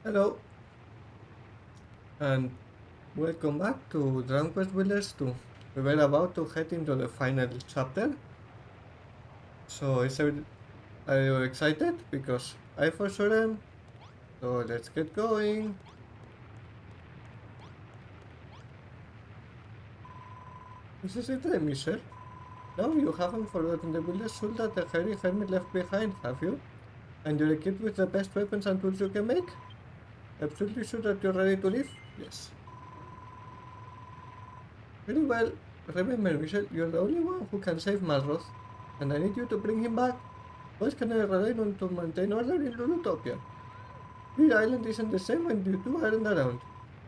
Hello, and welcome back to Dragon Quest Builders 2. We were about to head into the final chapter, so are you excited? Because I for sure am. So let's get going. This is it, mister. No, you haven't forgotten the Builder's soul that the hairy hermit left behind, have you? And you're equipped with the best weapons and tools you can make? Absolutely sure that you're ready to leave? Yes. Very well. Remember, Michelle, you're the only one who can save Malroth, and I need you to bring him back. What can I rely on to maintain order in Lulutopia? The island isn't the same when you two aren't around.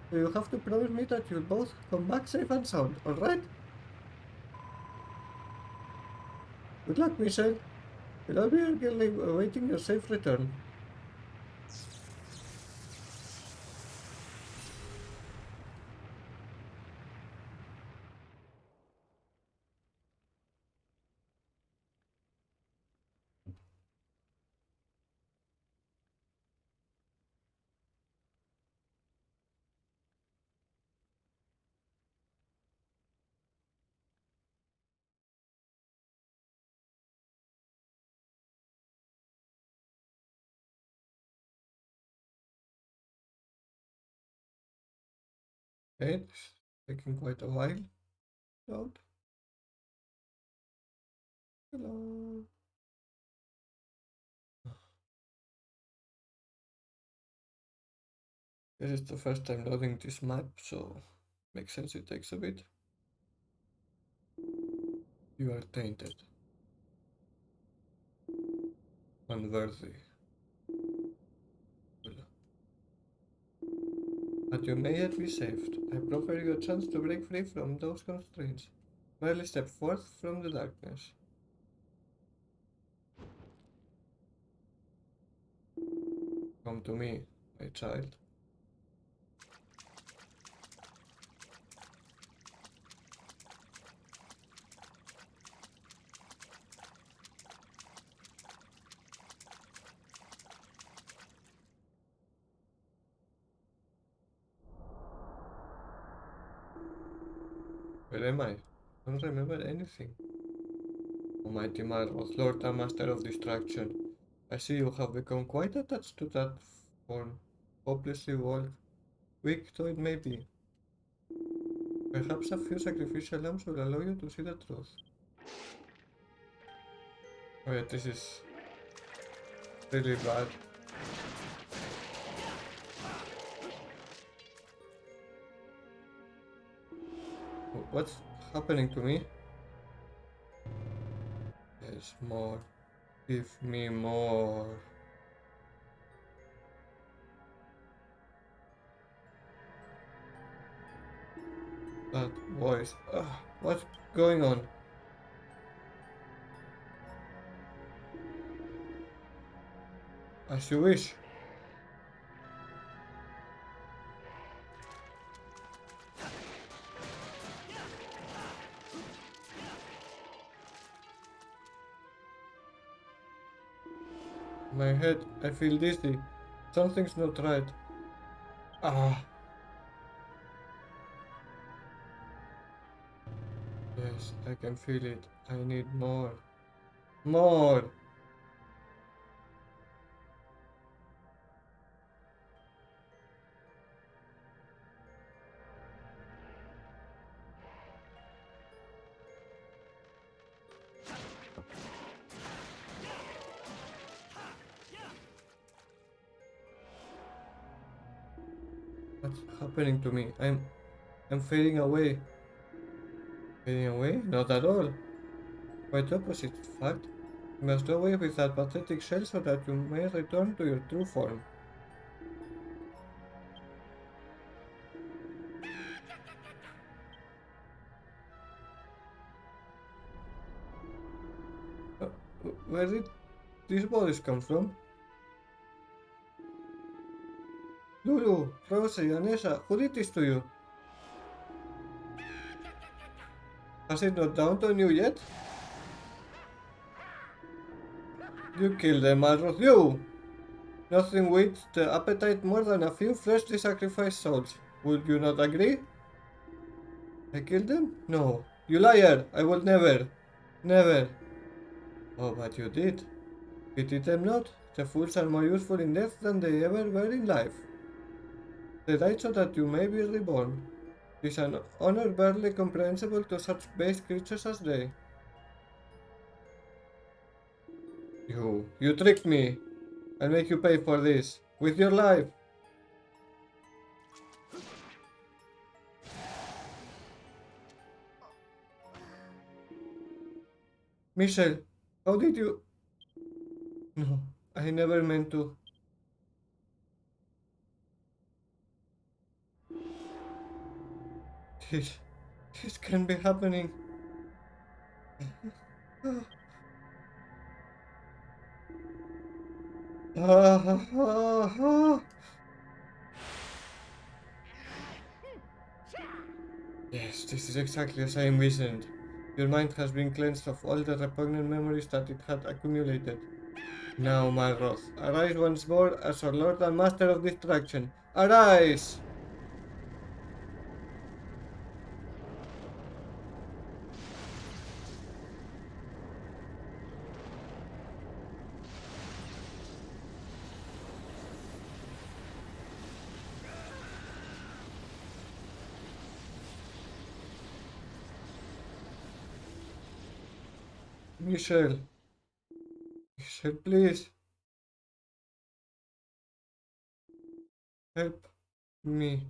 So you have to promise me that you'll both come back safe and sound, alright? Good luck, Michelle. We'll all be eagerly awaiting your safe return. It's taking quite a while. Load. Hello. This is the first time loading this map, so makes sense it takes a bit. You are tainted. Unworthy. But you may yet be saved. I proffer you a chance to break free from those constraints. Merely step forth from the darkness. Come to me, my child. Where am I? I don't remember anything. Almighty Marvel, Lord and Master of Distraction. I see you have become quite attached to that form. Hopelessly weak though it may be. Perhaps a few sacrificial lambs will allow you to see the truth. Oh yeah, this is really bad. What's happening to me? There's more. Give me more. That voice. What's going on? As you wish. My head, I feel dizzy. Something's not right. Ah, yes, I can feel it. I need more. More! What's happening to me? I'm fading away. Fading away? Not at all. Quite opposite, in fact. You must do away with that pathetic shell so that you may return to your true form. Uh, where did these bodies come from? Lulu, Rosie, Anessa, who did this to you? Has it not dawned on you yet? You killed them, Alros, you! Nothing whets the appetite more than a few freshly sacrificed souls. Would you not agree? I killed them? No. You liar! I will never. Never. Oh, but you did. Pity them not. The fools are more useful in death than they ever were in life. They died so that you may be reborn. It is an honor barely comprehensible to such base creatures as they. You tricked me. I'll make you pay for this. With your life. Michelle, how did you... No, I never meant to. This... This can be happening. Yes, this is exactly as I envisioned. Your mind has been cleansed of all the repugnant memories that it had accumulated. Now, Malroth, arise once more as our Lord and Master of Distraction. Arise! Michelle, Michelle, please, help me.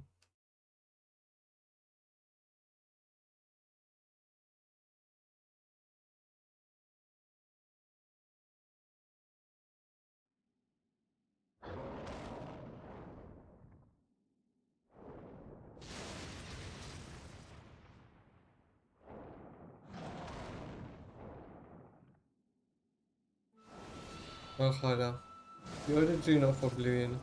Malhalla, the origin of oblivion.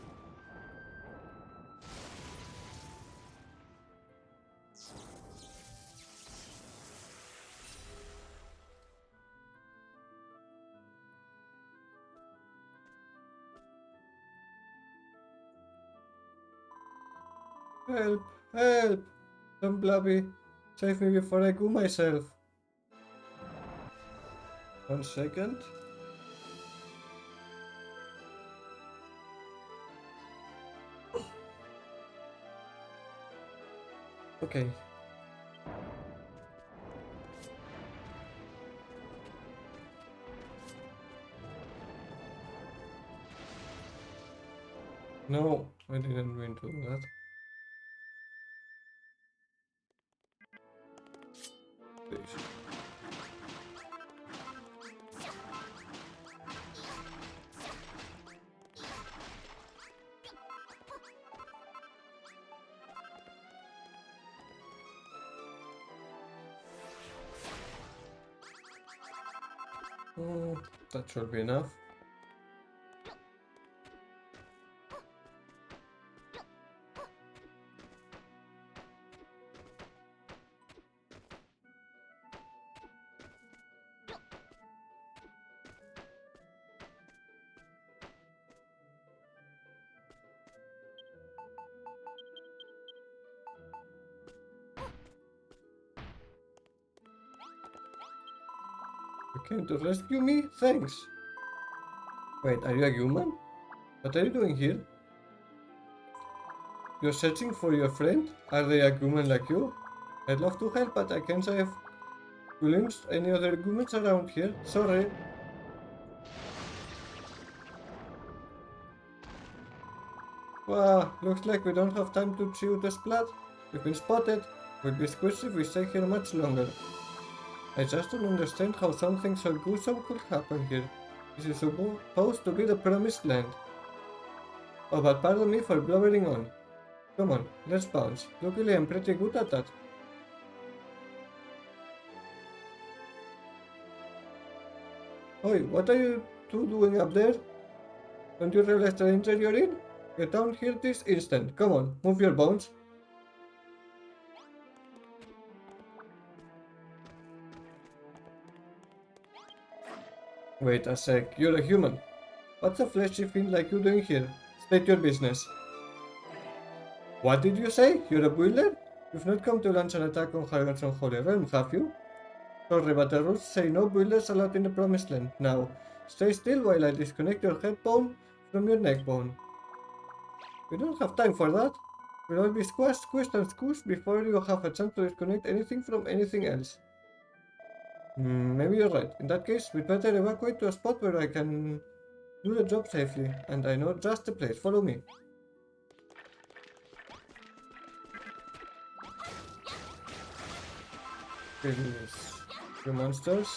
Help! Help! Don't blabby. Save me before I go myself. 1 second. Okay. No, I didn't mean to do that. Please. Oh, that should be enough. You came to rescue me? Thanks. Wait, are you a human? What are you doing here? You're searching for your friend? Are they a human like you? I'd love to help, but I can't say I've glimpsed any other humans around here. Sorry. Wow, looks like we don't have time to chew the splat. We've been spotted. We'll be squished if we stay here much longer. I just don't understand how something so gruesome could happen here. This is supposed to be the promised land. Oh, but pardon me for blubbering on. Come on, let's bounce. Luckily I'm pretty good at that. Oi, what are you two doing up there? Don't you realize the danger you're in? Get down here this instant. Come on, move your bones. Wait a sec, you're a human. What's a fleshy thing like you doing here? State your business. What did you say? You're a builder? You've not come to launch an attack on Harrods on Holy Realm, have you? Sorry, but the rules say no builders allowed in the Promised Land. Now, stay still while I disconnect your head bone from your neck bone. We don't have time for that. We'll all be squished and squished before you have a chance to disconnect anything from anything else. Maybe you're right. In that case, we'd better evacuate to a spot where I can do the job safely. And I know just the place. Follow me. These few monsters.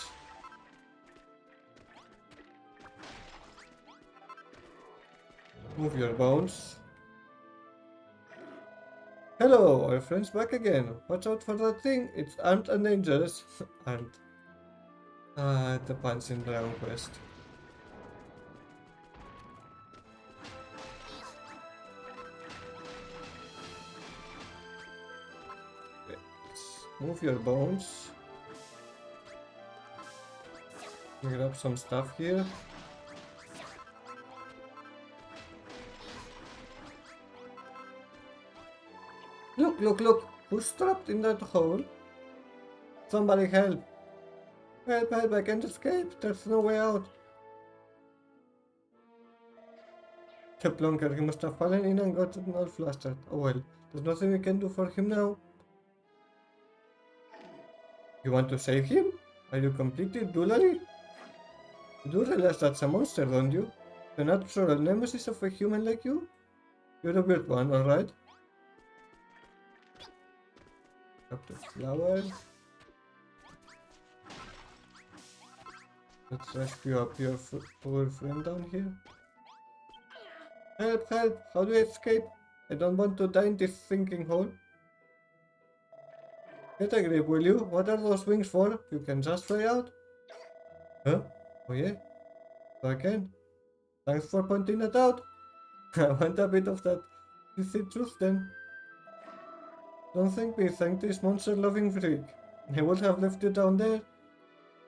Move your bones. Hello, our friends back again. Watch out for that thing. It's armed and dangerous. Armed. The Punching Dragon quest. Okay, move your bones. Grab some stuff here. Look! Who's trapped in that hole? Somebody help! Help, I can't escape! There's no way out! The plonker, he must have fallen in and gotten all flustered. Oh well, there's nothing we can do for him now. You want to save him? Are you completely doolally? You do realize that's a monster, don't you? The natural nemesis of a human like you? You're a weird one, alright? Up the flower. Let's rescue up your poor friend down here. Help! How do I escape? I don't want to die in this sinking hole. Get a grip, will you? What are those wings for? You can just fly out? Huh? Oh yeah? So I can. Thanks for pointing that out. I want a bit of that juicy truth then. Don't thank me, thank this monster-loving freak. I would have left you down there,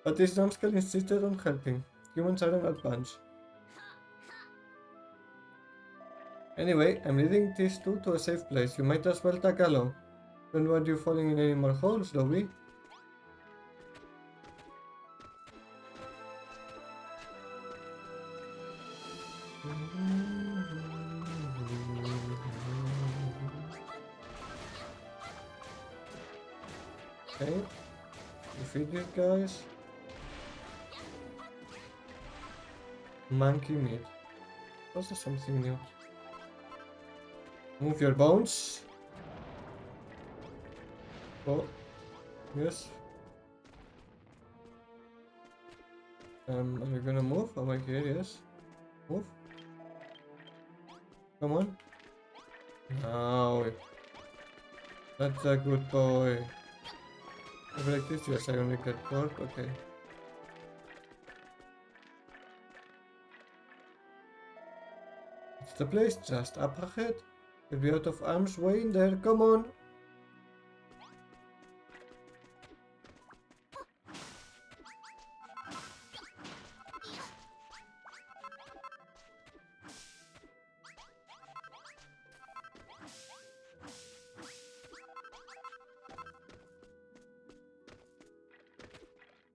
but this numbskull insisted on helping. Humans aren't a bunch. Anyway, I'm leading these two to a safe place. You might as well tag along. Don't want you falling in any more holes, do we? Okay, you feed these guys. Monkey meat. Also something new. Move your bones. Oh, yes. Are you gonna move? Am I here? Yes. Move. Come on. Now. That's a good boy. I feel like this, yes, I only get caught. Okay. It's the place just up ahead. You'll be out of harm's way in there. Come on.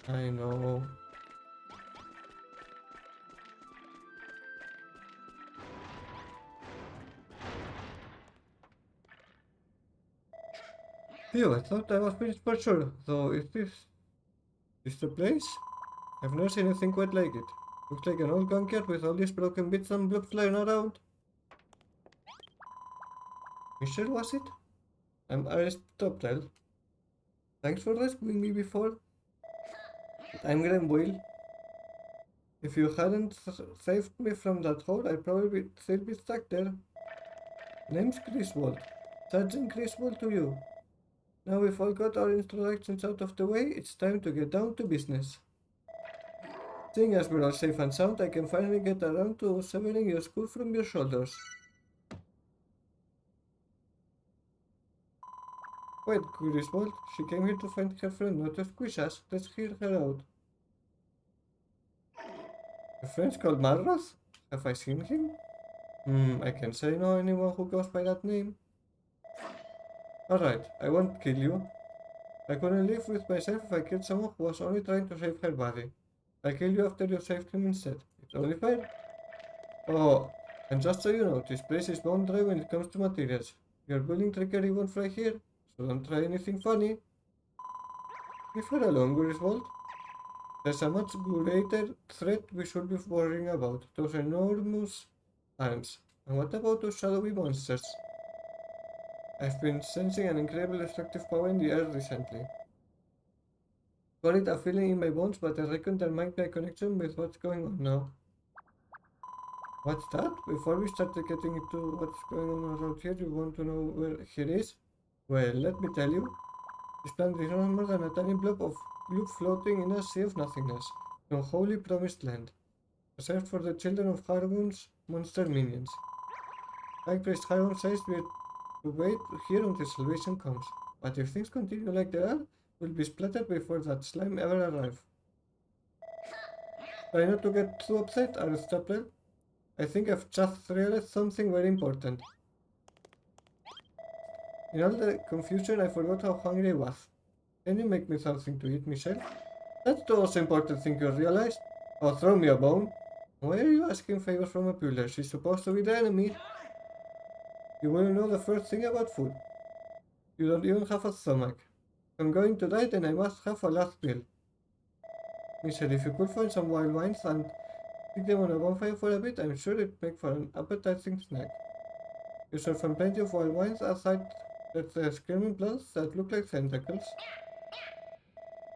I know. Phew, I thought I was finished for sure. So is this the place? I've never seen anything quite like it. Looks like an old junkyard with all these broken bits and blobs flying around. Michelle, was it? I'm Aristotle. Thanks for rescuing me before. I'm Grenville. If you hadn't saved me from that hole, I'd probably still be stuck there. Name's Griswold. Sergeant Griswold to you. Now we've all got our introductions out of the way, it's time to get down to business. Seeing as we're all safe and sound, I can finally get around to severing your skull from your shoulders. Wait, Griswold, she came here to find her friend, not to squish us. Let's hear her out. Your friend's called Malroth? Have I seen him? I can say no anyone who goes by that name. Alright, I won't kill you. I couldn't live with myself if I killed someone who was only trying to save her body. I'll kill you after you saved him instead. It's only fair. Oh, and just so you know, this place is bone dry when it comes to materials. Your bullying trigger won't fly here, so don't try anything funny. If you're alone, Griswold, there's a much greater threat we should be worrying about. Those enormous arms. And what about those shadowy monsters? I've been sensing an incredibly destructive power in the air recently. Got it a feeling in my bones, but I reckon there might be a connection with what's going on now. What's that? Before we start getting into what's going on around here, you want to know where here is? Well, let me tell you. This planet is no more than a tiny blob of blue floating in a sea of nothingness. No holy promised land. Reserved for the children of Hargon's monster minions. High Priest Hargon says we're to wait here until salvation comes. But if things continue like they are, we'll be splattered before that slime ever arrives. Try not to get too upset, Aristotle. I think I've just realized something very important. In all the confusion, I forgot how hungry I was. Can you make me something to eat, Michelle? That's the most important thing you realize. Oh, throw me a bone. Why are you asking favors from a puller? She's supposed to be the enemy. You want to know the first thing about food. You don't even have a stomach. If I'm going to die, then I must have a last meal. Michelle, if you could find some wild wines and stick them on a bonfire for a bit, I'm sure it'd make for an appetizing snack. You should find plenty of wild wines outside the screaming plants that look like tentacles.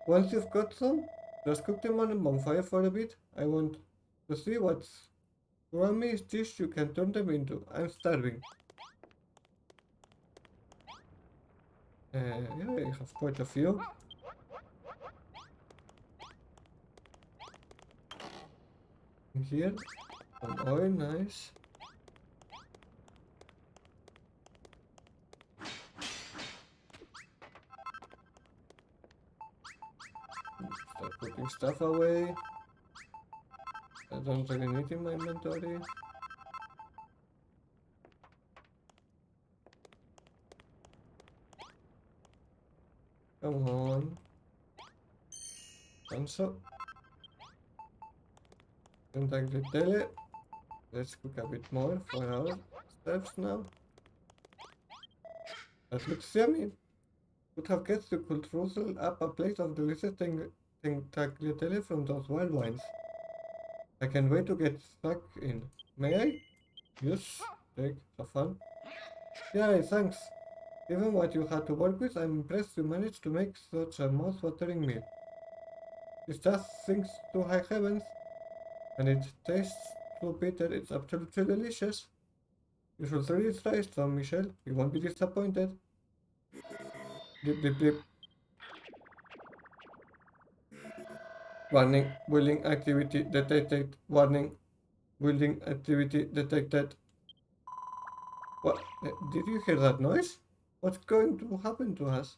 Once you've got some, just cook them on a bonfire for a bit. I want to see what crummy dish you can turn them into. I'm starving. Yeah, I have quite a few. In here, some oil, nice. Start putting stuff away. I don't really need in my inventory. Come on. And so. Contact the tele. Let's cook a bit more for our steps now. That looks yummy. Would have guessed you could rustle up a plate of delicious tagliatelle from those wild wines. I can't wait to get stuck in. May I? Yes. Take, have fun. Yeah, thanks. Given what you had to work with, I'm impressed you managed to make such a mouth-watering meal. It's just thanks to high heavens, and it tastes so bitter, it's absolutely delicious. You should really try some, Michelle. You won't be disappointed. Blip, blip, blip. Warning, building activity detected. Warning, building activity detected. What? Did you hear that noise? What's going to happen to us?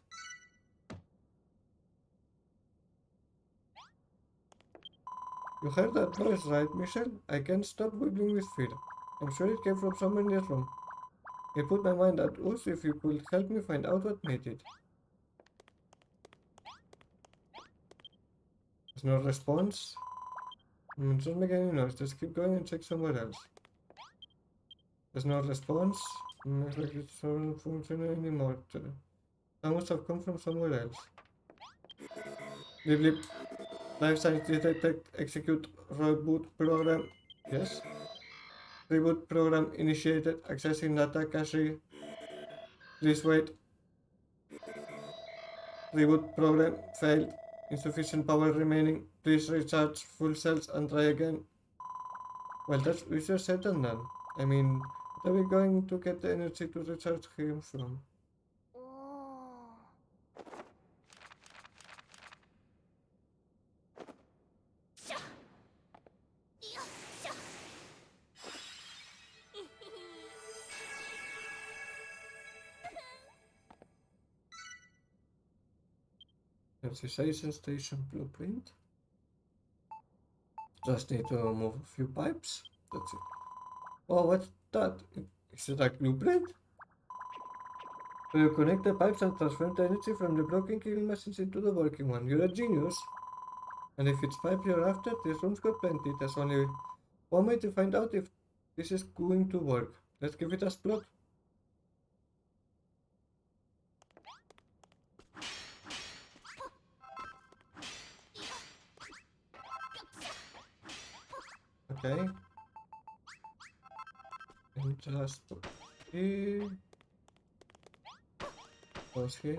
You heard that noise, right, Michelle? I can't stop wiggling with fear. I'm sure it came from somewhere in this room. It put my mind at ease if you could help me find out what made it. There's no response. Don't make any noise. Just keep going and check somewhere else. There's no response. Looks like it doesn't function anymore. That must have come from somewhere else. Blip blip. Life science detect. Execute reboot program. Yes. Reboot program initiated. Accessing data cache. Please wait. Reboot program failed. Insufficient power remaining. Please recharge full cells and try again. Well, that's easier said than done. I mean, where are we going to get the energy to recharge him from? Sensitization station blueprint. Just need to move a few pipes. That's it. Oh, what's that? Is it a blueprint? So you connect the pipes and transfer the energy from the broken killing machines into the working one. You're a genius. And if it's pipe you're after, this room's got plenty. There's only one way to find out if this is going to work. Let's give it a splot. Okay. And just here. Goes here.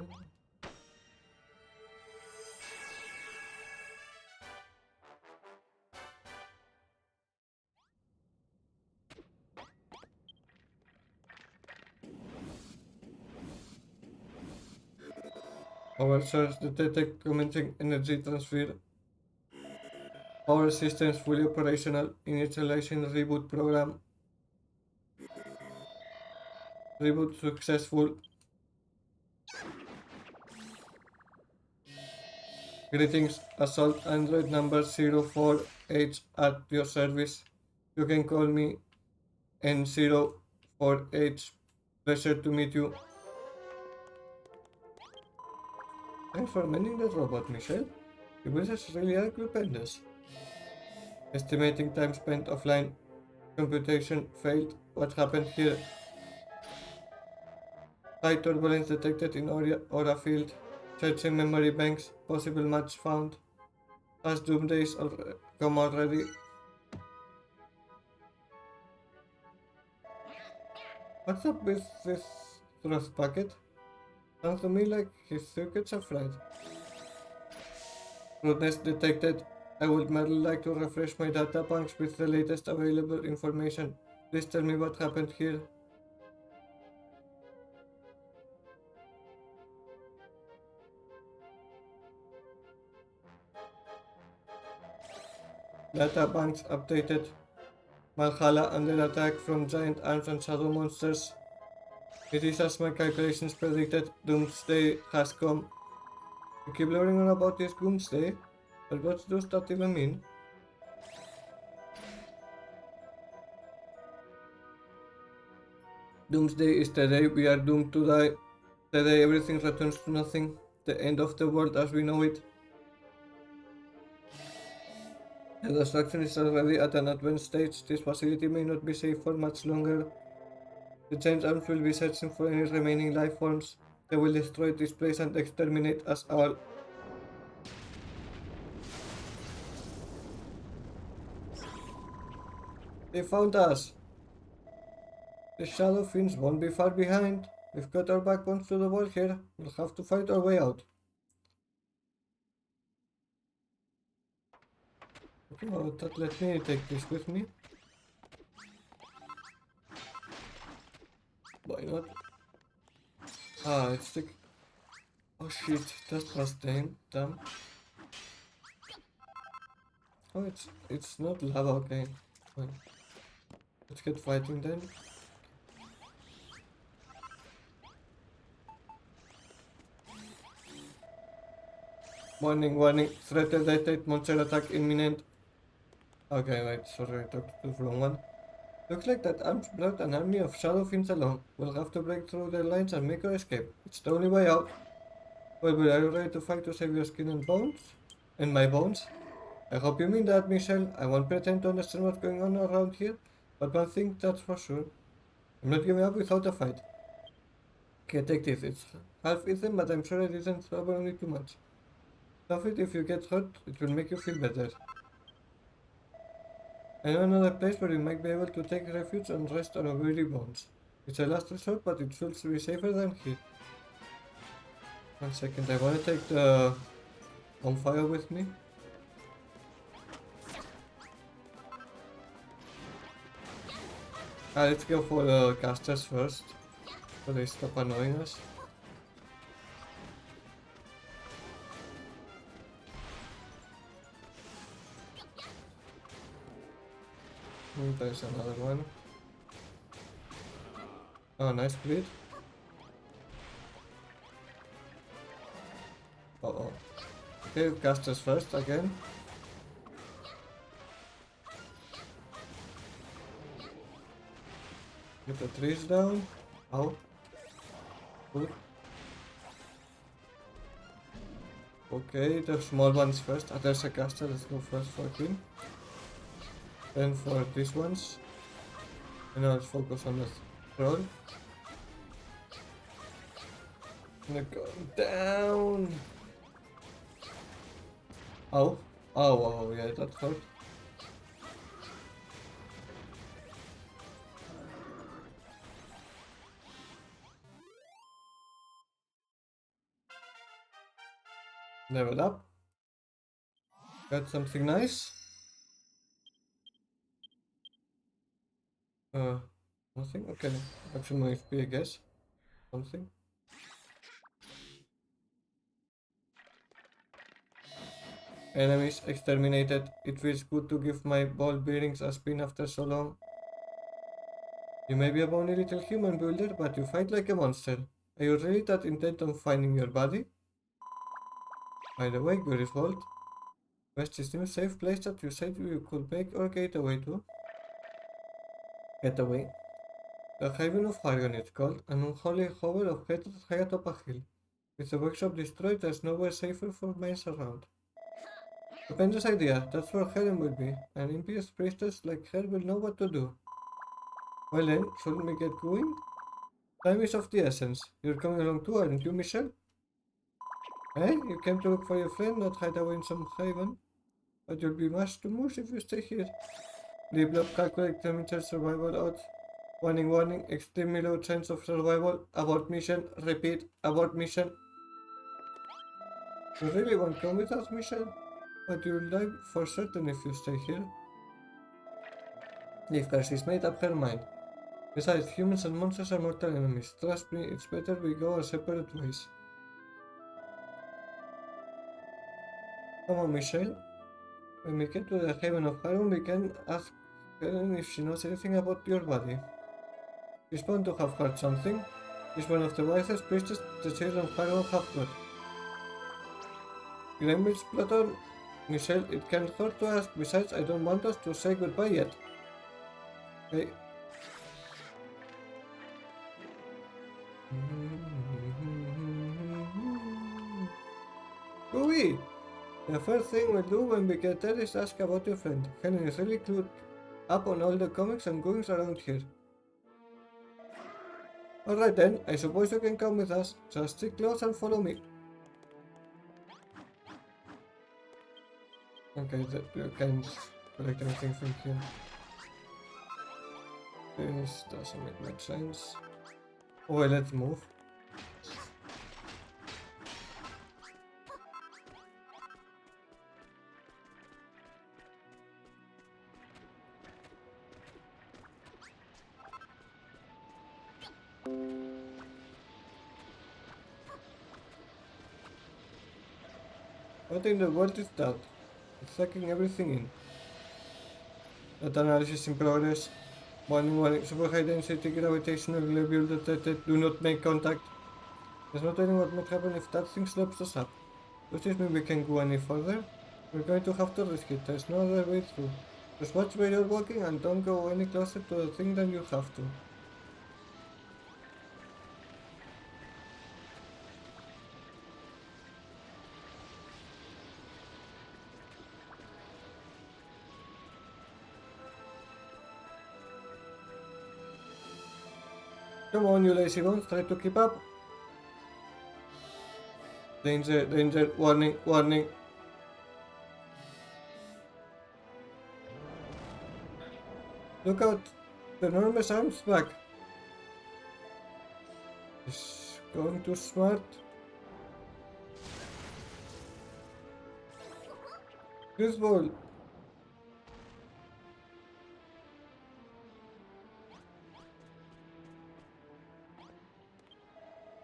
Power source detect commencing energy transfer. Power systems fully operational. Initialization reboot program. Reboot successful. Greetings, Assault Android number 04H at your service. You can call me N04H. Pleasure to meet you. Thanks for mending the robot, Michelle. The wizards really are stupendous. Estimating time spent offline. Computation failed. What happened here? High turbulence detected in aura field. Searching memory banks. Possible match found. Has Doomdays come already? What's up with this thrust packet? Sounds to me like his circuits are fried. Rudeness detected. I would merely like to refresh my data banks with the latest available information. Please tell me what happened here. Data banks updated. Malhalla under attack from giant arms and shadow monsters. It is as my calculations predicted. Doomsday has come. You keep learning on about this doomsday, but what does that even mean? Doomsday is the day we are doomed to die. The day everything returns to nothing. The end of the world as we know it. The destruction is already at an advanced stage. This facility may not be safe for much longer. The giant arms will be searching for any remaining life forms. They will destroy this place and exterminate us all. They found us! The Shadow Fiends won't be far behind. We've got our backbones to the wall here. We'll have to fight our way out. Okay, well, let me take this with me. Why not? Ah, it's the... Oh shit, that was damn. Oh, it's not lava, okay. Well, let's get fighting then. Warning, warning, threat detected, monster attack imminent. Okay, wait, sorry, I talked to the wrong one. Looks like that arms brought an army of shadow fiends along. We'll have to break through their lines and make our escape. It's the only way out. Well, are you ready to fight to save your skin and bones? And my bones? I hope you mean that, Michelle. I won't pretend to understand what's going on around here, but one thing that's for sure. I'm not giving up without a fight. Okay, take this. It's half eaten, but I'm sure I didn't trouble only too much. Stuff it if you get hurt, it will make you feel better. I know another place where you might be able to take refuge and rest on our weary bones. It's a last resort, but it should be safer than here. 1 second, I want to take the bonfire with me. Let's go for the casters first, so they stop annoying us. There's another one. Oh, nice bleed. Uh-oh. Okay, casters first again. Get the trees down. Ow. Good. Okay, the small ones first. Ah, there's a caster. Let's go first for him. Then for these ones. And now let's focus on the troll. And they're going down. Ow. Oh, yeah, that hurt. Level up. Got something nice. Nothing? Okay. Maximum HP, I guess. Something. Enemies exterminated. It feels good to give my ball bearings a spin after so long. You may be a bony little human builder, but you fight like a monster. Are you really that intent on finding your body? By the way, Griswold, where's this new safe place that you said you could make our getaway to? Getaway? The Haven of Hargon it's called, an unholy hovel of hatred high atop a hill. With the workshop destroyed, there's nowhere safer for miles around. Stupendous idea, that's where Helen will be. An impious priestess like her will know what to do. Well then, shouldn't we get going? Time is of the essence. You're coming along too, aren't you, Michelle? Hey, you came to look for your friend, not hide away in some haven. But you'll be much too much if you stay here. Develop calculate temperature survival odds. Warning, warning, extremely low chance of survival. Abort mission, repeat, abort mission. You really won't come with us, Michelle? But you'll die for certain if you stay here. Leafcar, she's made up her mind. Besides, humans and monsters are mortal enemies. Trust me, it's better we go our separate ways. Come on, Michelle. When we get to the Haven of Harun, we can ask Helen if she knows anything about your body. She's bound to have heard something. She's one of the wisest priestesses the children of Harun have got. Gremlins, Platon? Michelle, it can't hurt to ask. Besides, I don't want us to say goodbye yet. Okay. Gooey! The first thing we'll do when we get there is ask about your friend. Helen is really clued up on all the comics and goings around here. Alright then, I suppose you can come with us. Just stick close and follow me. Okay, you can't collect anything from here. This doesn't make much sense. Oh, well, let's move. What in the world is that? It's sucking everything in. Data analysis in progress. Warning, super high density gravitational level detected. Do not make contact. There's no telling what might happen if that thing slaps us up. Does this mean we can go any further? We're going to have to risk it. There's no other way through. Just watch where you're walking and don't go any closer to the thing than you have to. Come on, you lazy bones, try to keep up. Danger, danger, warning, warning. Look out, the enormous arms back. Is going too smart. This ball.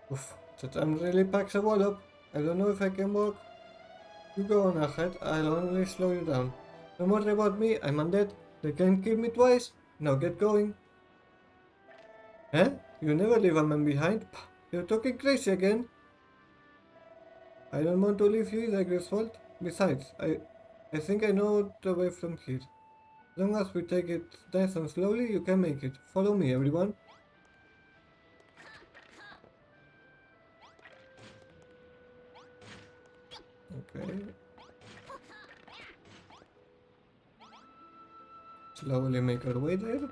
Oof, that arm really packs a wall up. I don't know if I can walk. You go on ahead, I'll only slow you down. Don't worry about me, I'm undead. They can't kill me twice. Now get going. Eh? You never leave a man behind? You're talking crazy again. I don't want to leave you either, Griswold. Besides, I think I know the way from here. As long as we take it nice and slowly, you can make it. Follow me, everyone. Okay. Slowly make our way there.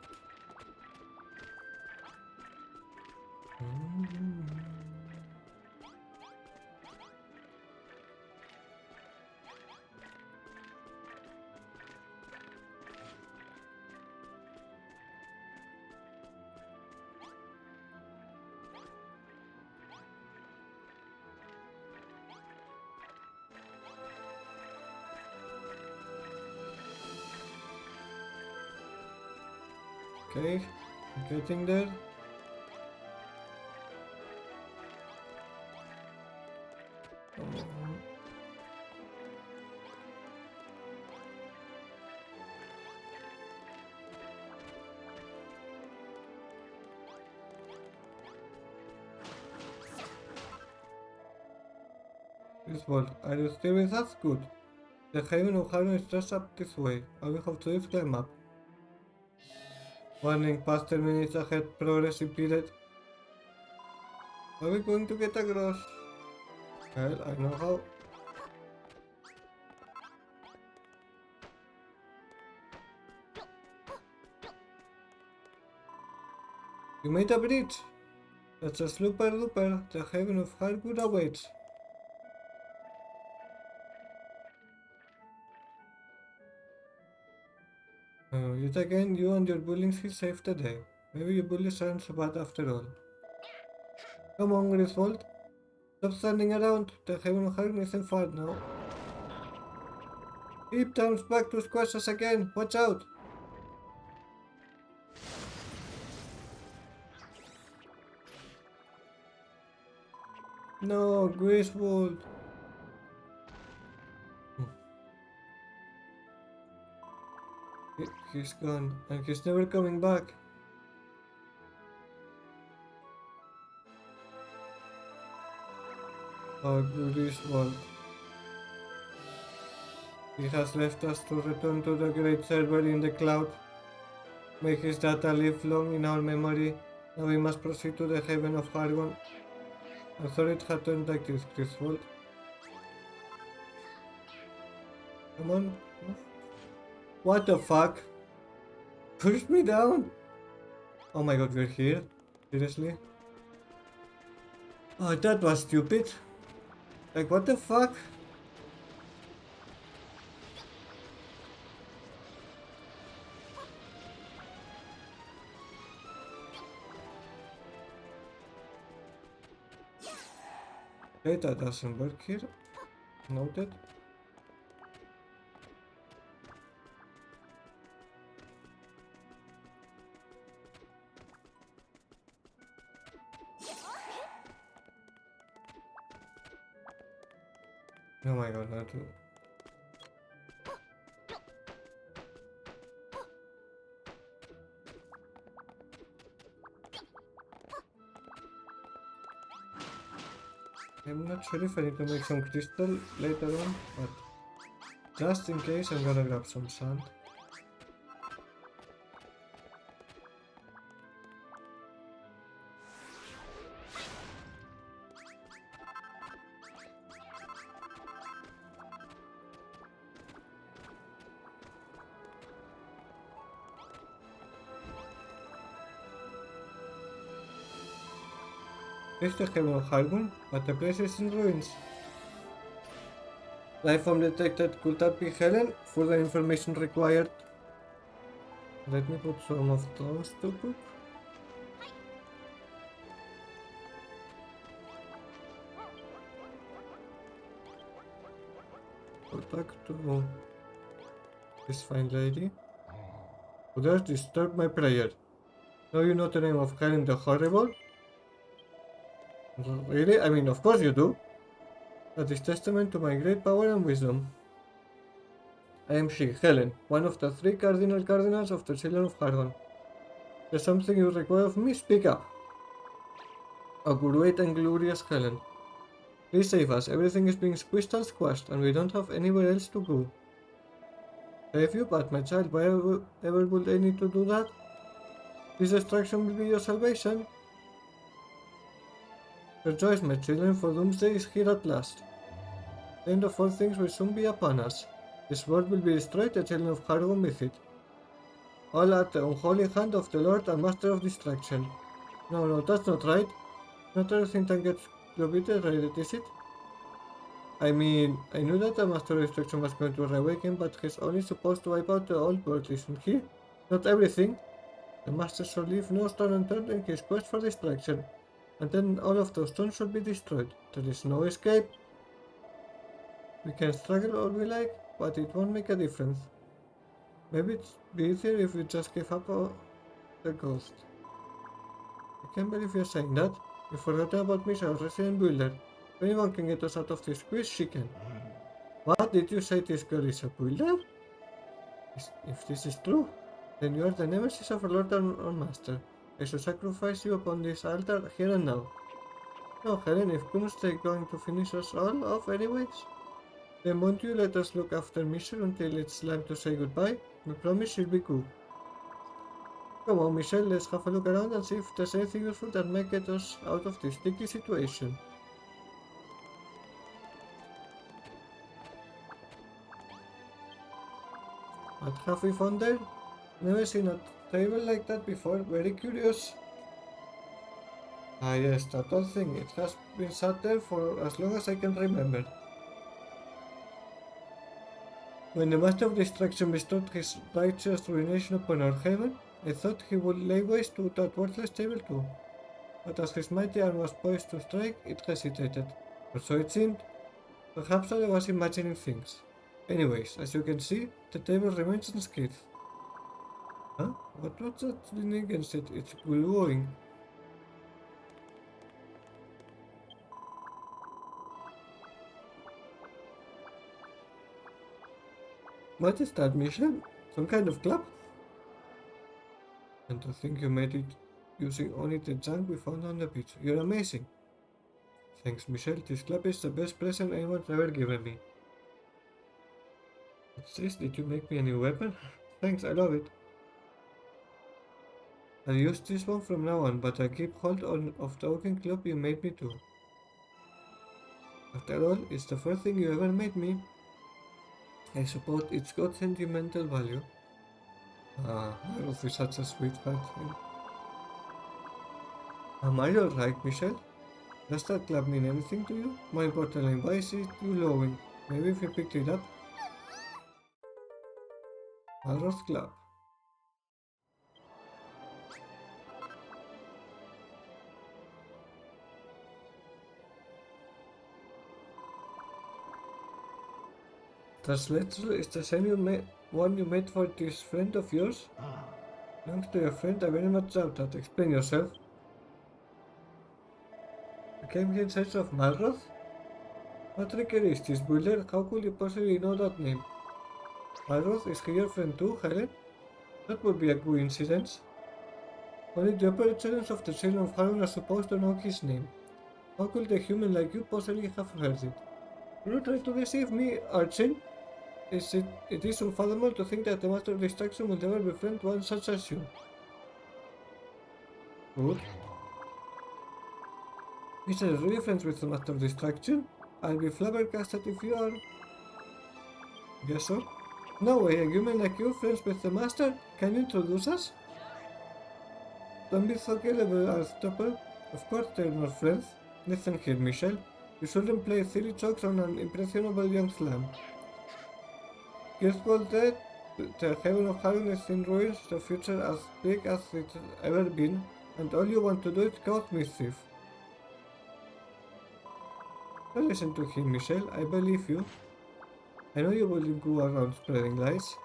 Okay, getting there. Griswold, are you still with us? Good. The haven of Harmon is just up this way. All we have to do is climb up. Warning, past 10 minutes ahead, progress impeded. Are we going to get across? Well, I know how. You made a bridge! That's a super duper. The haven of Hargood awaits. Yet again, you and your bullying feel safe today. Maybe your bullies aren't so bad after all. Come on, Griswold. Stop standing around. The haven of Hargood isn't far now. Deep turns back to squash us again. Watch out! No, Griswold. He's gone, and he's never coming back. Oh, Griswold. He has left us to return to the great server in the cloud. Make his data live long in our memory. Now we must proceed to the haven of Hargon. I thought it had turned like this, Griswold. Come on. What the fuck? Push me down! Oh my god, we're here? Seriously? Oh, that was stupid. Like, what the fuck? Data doesn't work here. Noted. Oh my god, not to. I'm not sure if I need to make some crystal later on, but just in case I'm gonna grab some sand. It's the haven of Hargun, but the place is in ruins. Life form detected. Could that be Helen? Further information required. Let me put some of those to cook. Talk to this fine lady. Who dares disturb my prayer? Know you know the name of Helen the Horrible? Really? I mean, of course you do. That is testament to my great power and wisdom. I am she, Helen, one of the 3 cardinal cardinals of the children of Hargon. There's something you require of me? Speak up. Oh, great and glorious Helen. Please save us. Everything is being squished and squashed, and we don't have anywhere else to go. Save you? But my child, why ever would I need to do that? This destruction will be your salvation. Rejoice, my children, for doomsday is here at last. The end of all things will soon be upon us. This world will be destroyed, the children of Hargon with it. All at the unholy hand of the Lord and Master of Destruction. No, that's not right. Not everything that gets obliterated, is it? I mean, I knew that the Master of Destruction was going to reawaken, but he's only supposed to wipe out the old world, isn't he? Not everything. The Master shall leave no stone unturned in his quest for destruction, and then all of those stones shall be destroyed. There is no escape. We can struggle all we like, but it won't make a difference. Maybe it'd be easier if we just gave up on the ghost. I can't believe you're saying that. You forgot about Misha, our resident builder. If anyone can get us out of this squeeze, she can. What did you say this girl is a builder? If this is true, then you are the nemesis of our Lord and Master. I shall sacrifice you upon this altar here and now. No, Helen, if Doomsday going to finish us all off anyways, then won't you let us look after Michelle until it's time to say goodbye? We promise she'll be good. Come on, Michelle, let's have a look around and see if there's anything useful that might get us out of this sticky situation. What have we found there? Never seen a table like that before, very curious. Ah yes, that old thing, it has been sat there for as long as I can remember. When the Master of Destruction bestowed his righteous ruination upon our heaven, I thought he would lay waste to that worthless table too. But as his mighty arm was poised to strike, it hesitated. Or so it seemed. Perhaps I was imagining things. Anyways, as you can see, the table remains unscathed. Huh? What was that leaning against it? It's glowing. What is that, Michelle? Some kind of club? And to think you made it using only the junk we found on the beach. You're amazing. Thanks, Michelle. This club is the best present anyone's ever given me. What's this? Did you make me a new weapon? Thanks, I love it. I'll use this one from now on, but I keep hold of the oaken club you made me too. After all, it's the first thing you ever made me. I suppose it's got sentimental value. Ruth is such a sweetheart. Am I alright, Michelle? Does that club mean anything to you? More importantly, why is it you glowing? Maybe if you picked it up? Malhalla Club. Translator is the same one you made for this friend of yours? Belongs to your friend, I very much doubt that. Explain yourself. You came here in search of Malroth? What trigger is this, builder? How could you possibly know that name? Malroth, is he your friend too, Helen? That would be a coincidence. Only the operators of the children of Harun are supposed to know his name. How could a human like you possibly have heard it? You try to deceive me, Archie? It is unfathomable to think that the Master of Destruction will ever befriend one such as you. Good. Is there really friends with the Master of Destruction? I'll be flabbergasted if you are. Guess so? No way, a human like you, friends with the Master? Can you introduce us? Don't be so gullible, Arthur. Of course they're not friends. Listen here, Michelle. You shouldn't play silly jokes on an impressionable young slam. Guess what, Dad? The heaven of Harun is in ruins, the future as big as it's ever been, and all you want to do is cause mischief. Don't listen to him, Michelle. I believe you. I know you wouldn't go around spreading lies.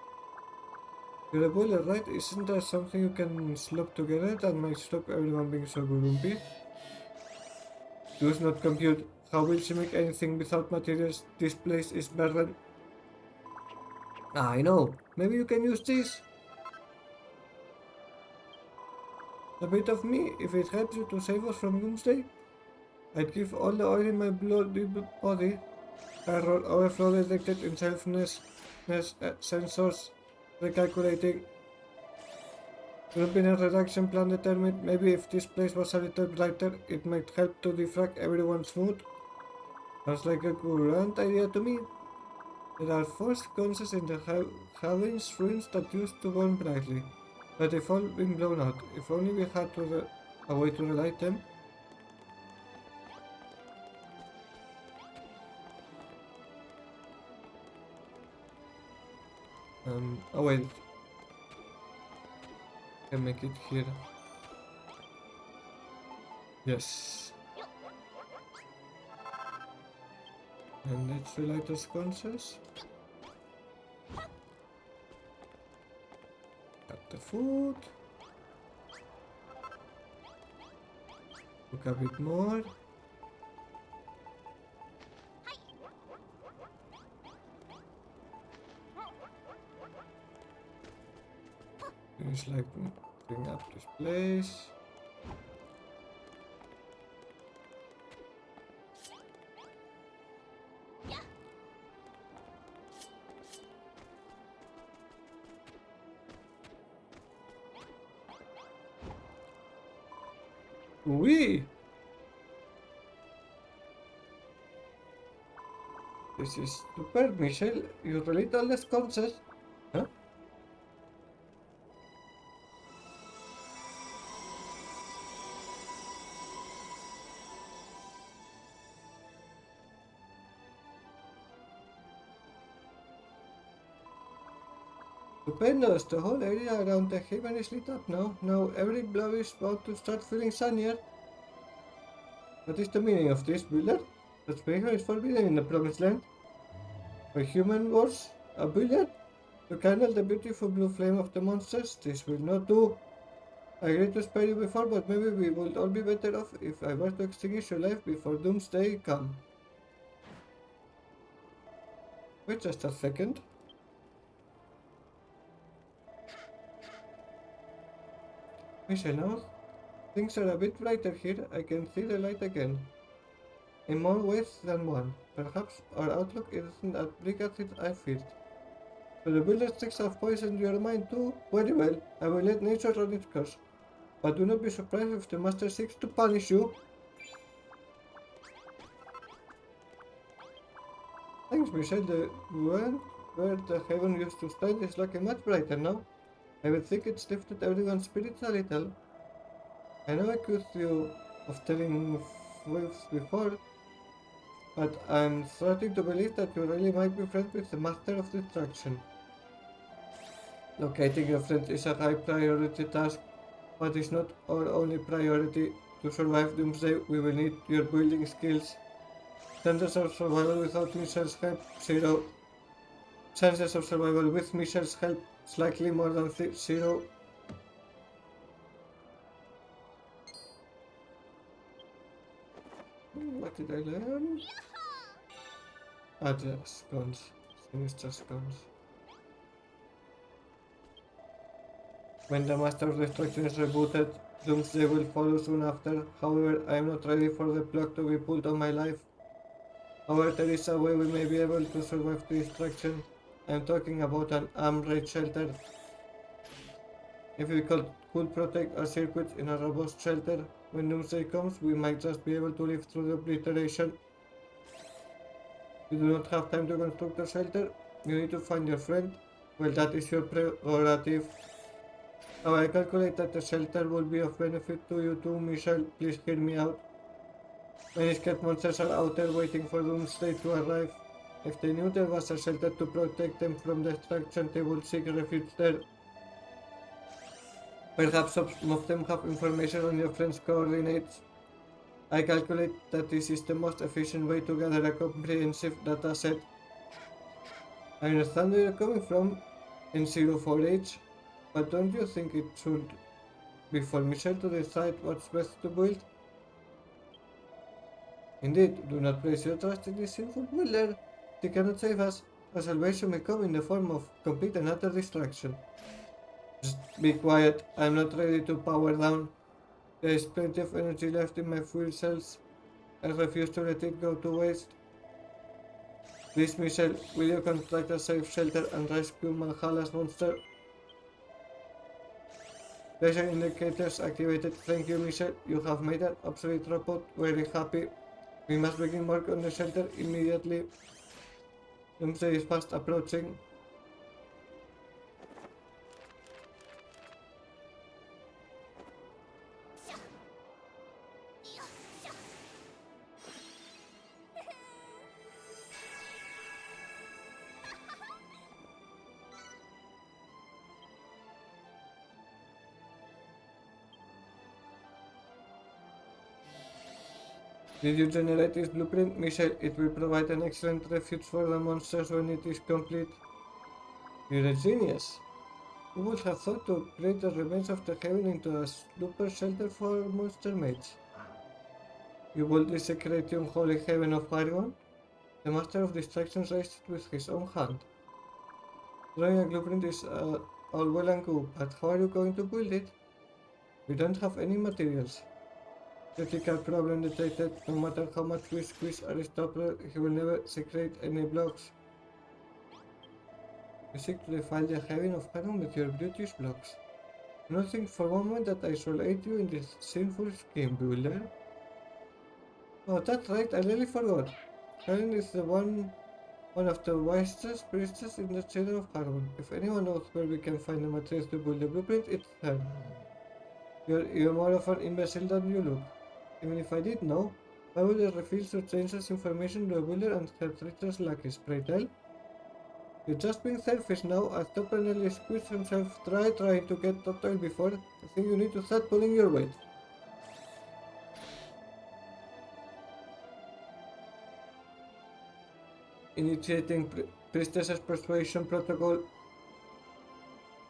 You're a bullet, right? Isn't there something you can slop together that might stop everyone being so grumpy? Does not compute. How will she make anything without materials? This place is barren. I know. Maybe you can use this. A bit of me, if it helps you to save us from doomsday. I'd give all the oil in my bloody body. Error overflow detected in selfness sensors. Recalculating. Luminous reduction plan determined. Maybe if this place was a little brighter, it might help to defrag everyone's mood. Sounds like a grand idea to me. There are four sconces in the Havens ruins that used to burn brightly, but they've all been blown out. If only we had a way to relight them. Oh wait, can make it here. Yes. And let's relight the sconces. Cut the food. Cook a bit more. Finish lighting up this place. Wee! This is superb, Michelle. You relate all the sconces. Huh? Stupendous! The whole area around the haven is lit up now. Now every blow is about to start feeling sunnier. What is the meaning of this, builder? The speaker is forbidden in the promised land. For human wars, a builder? To kindle the beautiful blue flame of the monsters? This will not do. I agreed to spare you before, but maybe we would all be better off if I were to extinguish your life before doomsday come. Wait just a second. Michelle, now things are a bit brighter here. I can see the light again. In more ways than one. Perhaps our outlook isn't as bleak as I feared. So the builder sticks have poisoned your mind too? Very well, I will let nature run its course. But do not be surprised if the master seeks to punish you. Thanks, Michelle. The one where the heaven used to stand is looking much brighter now. I would think it's lifted everyone's spirits a little. I know I accused you of telling fibs before, but I'm starting to believe that you really might be friends with the Master of Destruction. Locating your friend is a high priority task, but it's not our only priority. To survive Doomsday, we will need your building skills. Chances of survival without Michelle's help, 0. Chances of survival with Michelle's help, slightly more than 0. What did I learn? Ah, the scones. Sinister scones. When the Master of Destruction is rebooted, Doomsday will follow soon after. However, I am not ready for the plug to be pulled on my life. However, there is a way we may be able to survive the destruction. I am talking about an armed raid shelter. If we could protect our circuits in a robust shelter, when Doomsday comes, we might just be able to live through the obliteration. You do not have time to construct a shelter. You need to find your friend. Well, that is your prerogative. Now I calculate that the shelter will be of benefit to you too, Michelle. Please hear me out. Many scared monsters are out there waiting for Doomsday to arrive. If they knew there was a shelter to protect them from destruction, they would seek refuge there. Perhaps some of them have information on your friend's coordinates. I calculate that this is the most efficient way to gather a comprehensive data set. I understand where you're coming from in 04H, but don't you think it should be for Michelle to decide what's best to build? Indeed, do not place your trust in this sinful builder. She cannot save us. A salvation may come in the form of complete and utter destruction. Just be quiet. I'm not ready to power down. There is plenty of energy left in my fuel cells. I refuse to let it go to waste. Please, Michelle, will you construct a safe shelter and rescue Malhalla's monster? Pleasure indicators activated. Thank you, Michelle. You have made an obsolete robot very happy. We must begin work on the shelter immediately. Doomsday is fast approaching. Did you generate this blueprint, Michelle? It will provide an excellent refuge for the monsters when it is complete. You're a genius. Who would have thought to upgrade the remains of the Haven into a super shelter for monster mates? You built this secret unholy Haven of Hargon? The Master of Distractions raised it with his own hand. Drawing a blueprint is all well and good, but how are you going to build it? We don't have any materials. Critical problem detected. No matter how much we squeeze Aristotle, he will never secrete any blocks. You seek to defile the Haven of Hargon with your beauteous blocks. Do not think for a moment that I shall aid you in this sinful scheme, builder. Oh, that's right, I really forgot. Helen is the one of the wisest priestesses in the Chamber of Hargon. If anyone knows where we can find the materials to build the blueprint, it's her. You're more of an imbecile than you look. Even if I did know, why would I refuse to change this information to a builder and her treacherous lackeys, pray tell? You're just being selfish now, as Topper nearly squeezed himself dry trying to get that oil before. I think you need to start pulling your weight. Initiating Priestess's Persuasion Protocol.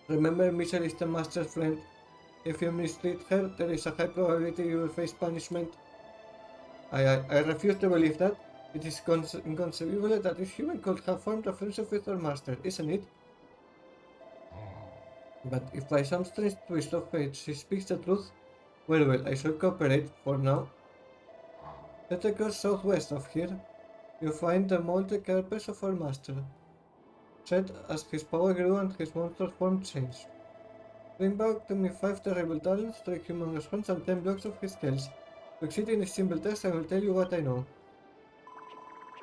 Remember, Michelle is the Master's friend. If you mistreat her, there is a high probability you will face punishment. I refuse to believe that. It is inconceivable that this human could have formed a friendship with her master, isn't it? But if by some strange twist of fate she speaks the truth, well, I shall cooperate for now. Let us go southwest of here. You find the molded carpets of our master. Said as his power grew and his monster form changed. Bring back to me 5 terrible talents, 3 humongous horns, and 10 blocks of his scales. To succeed in this simple test, I will tell you what I know.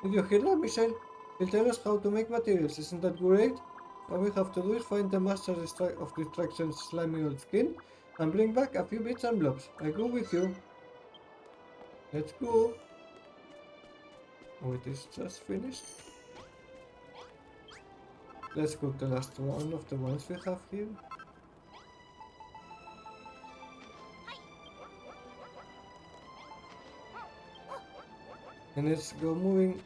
Did you hear that, Michelle? He'll tell us how to make materials, isn't that great? All we have to do is find the master of distraction's slimy old skin and bring back a few bits and blobs. I go with you. Let's go. Oh, it is just finished. Let's go to the last one of the ones we have here. And let's go moving.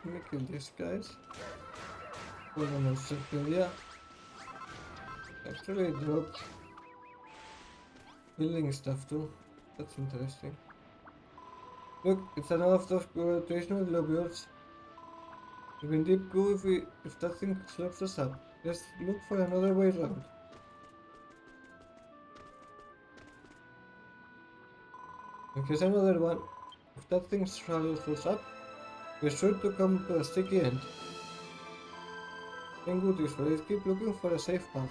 Let me kill these guys. Hold on a second, yeah. Actually, it dropped building stuff too. That's interesting. Look, it's another of those gravitational globules. We can deep go if that thing slaps us up. Let's look for another way around. And here's another one. If that thing swallows us up, we're sure to come to a sticky end. Then good usually, let's keep looking for a safe path.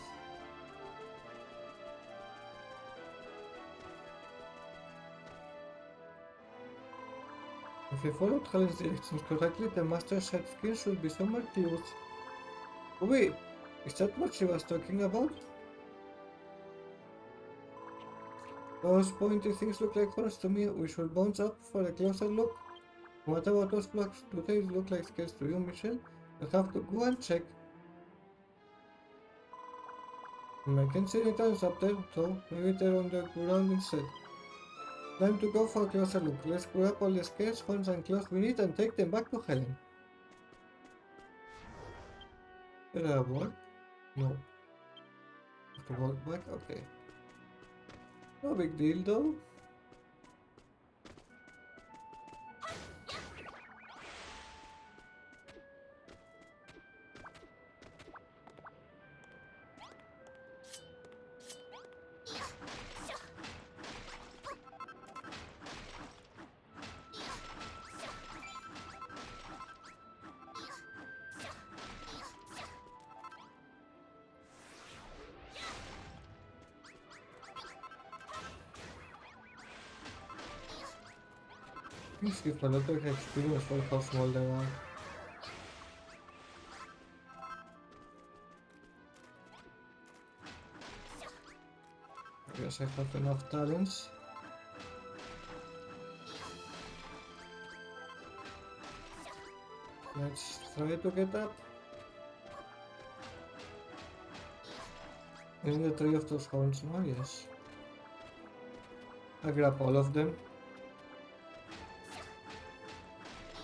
If I followed Helen's directions correctly, the master's head skin should be somewhere close. Wait, is that what she was talking about? Those pointy things look like horns to me. We should bounce up for a closer look. What about those blocks? Do they look like scales to you, Michelle? I'll have to go and check. I can't see any tiles up there, so maybe they're on the ground instead. Time to go for a closer look. Let's grab all the scales, horns and claws we need and take them back to Helen. Did I walk? No. Have to walk back? Okay. No big deal though. things give a lot of experience for how small they are. I guess I have enough talents. Let's try to get up. In the tree of those horns now, yes. I grab all of them.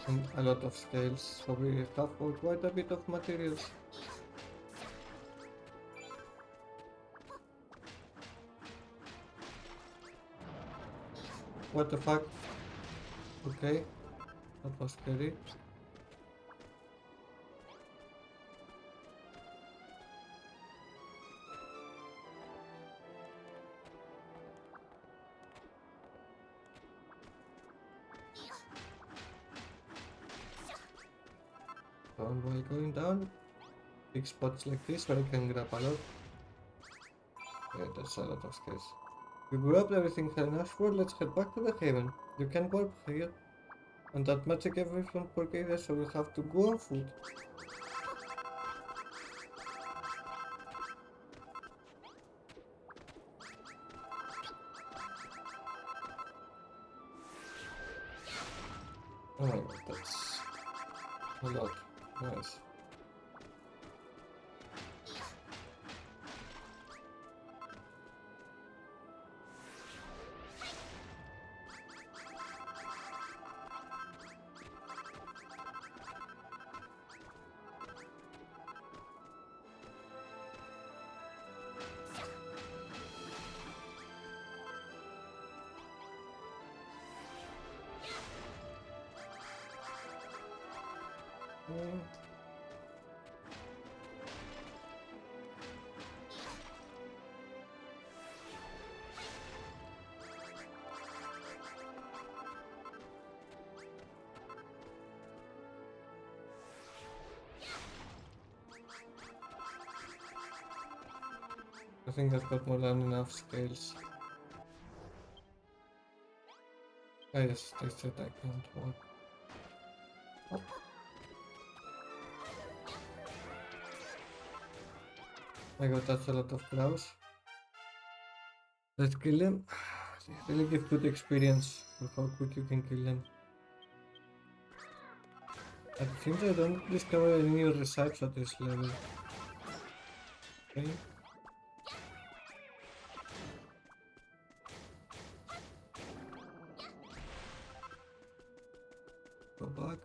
And a lot of scales, so we have quite a bit of materials. What the fuck? Okay, that was scary. So while going down, big spots like this where I can grab a lot. Yeah, that's a lot of scales. We grabbed everything here in Ashford, let's head back to the Haven. You can warp here. And that magic everyone forgave, so we'll have to go on foot. Oh my god, that's a lot. Nice. Mm. I think I've got more than enough scales. Ah yes, they said I can't walk. Oh. My god, that's a lot of crows. Let's kill them. They really give good experience for how quick you can kill them. It seems I don't discover any new recipes at this level. Okay. Go back.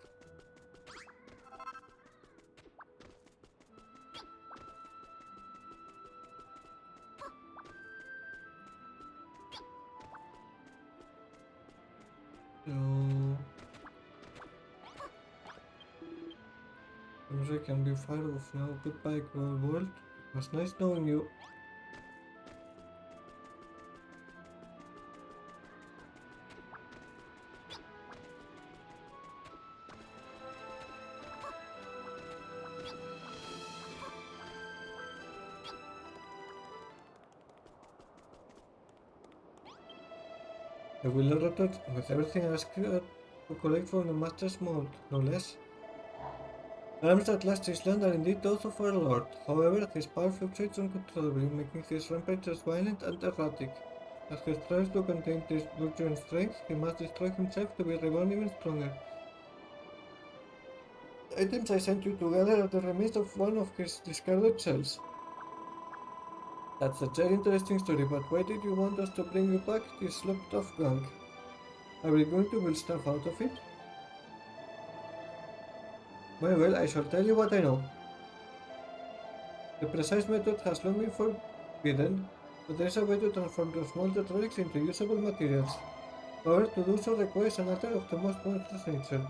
So... Seems I can be far off now. Goodbye, cruel world. It was nice knowing you. I will return with everything I asked to collect from the Master's Mount, no less. The arms that last his land are indeed those of our lord. However, his power fluctuates uncontrollably, making his rampages violent and erratic. As he tries to contain this luxuriant strength, he must destroy himself to be reborn even stronger. The items I sent you to gather are the remains of one of his discarded shells. That's a very interesting story, but why did you want us to bring you back this slopped off gunk? Are we going to build stuff out of it? Well, I shall tell you what I know. The precise method has long been forbidden, but there is a way to transform those molded relics into usable materials. However, to do so requires an altar of the most monstrous nature.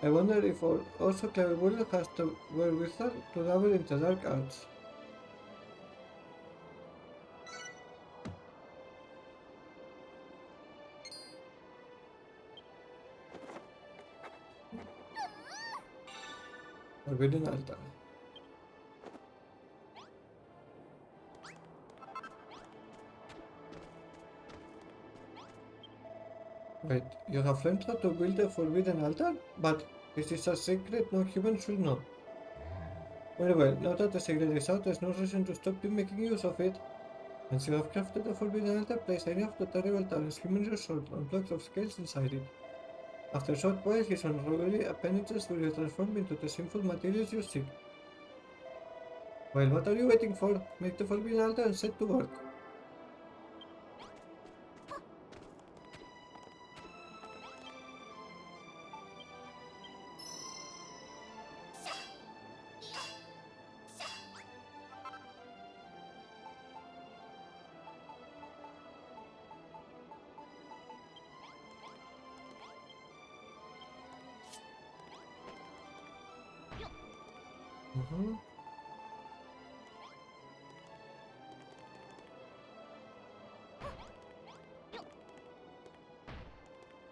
I wonder if also Clever Bullet has the wherewithal to dabble into dark arts. Forbidden altar. Wait, you have learned how to build a forbidden altar? But this is a secret no human should know. Very well, now that the secret is out, there's no reason to stop you making use of it. Once you have crafted a forbidden altar, place any of the terrible talents human your sword on blocks of scales inside it. After a short while, his unruly appendages will be transformed into the sinful materials you seek. Well, what are you waiting for? Make the forbidden altar and set to work.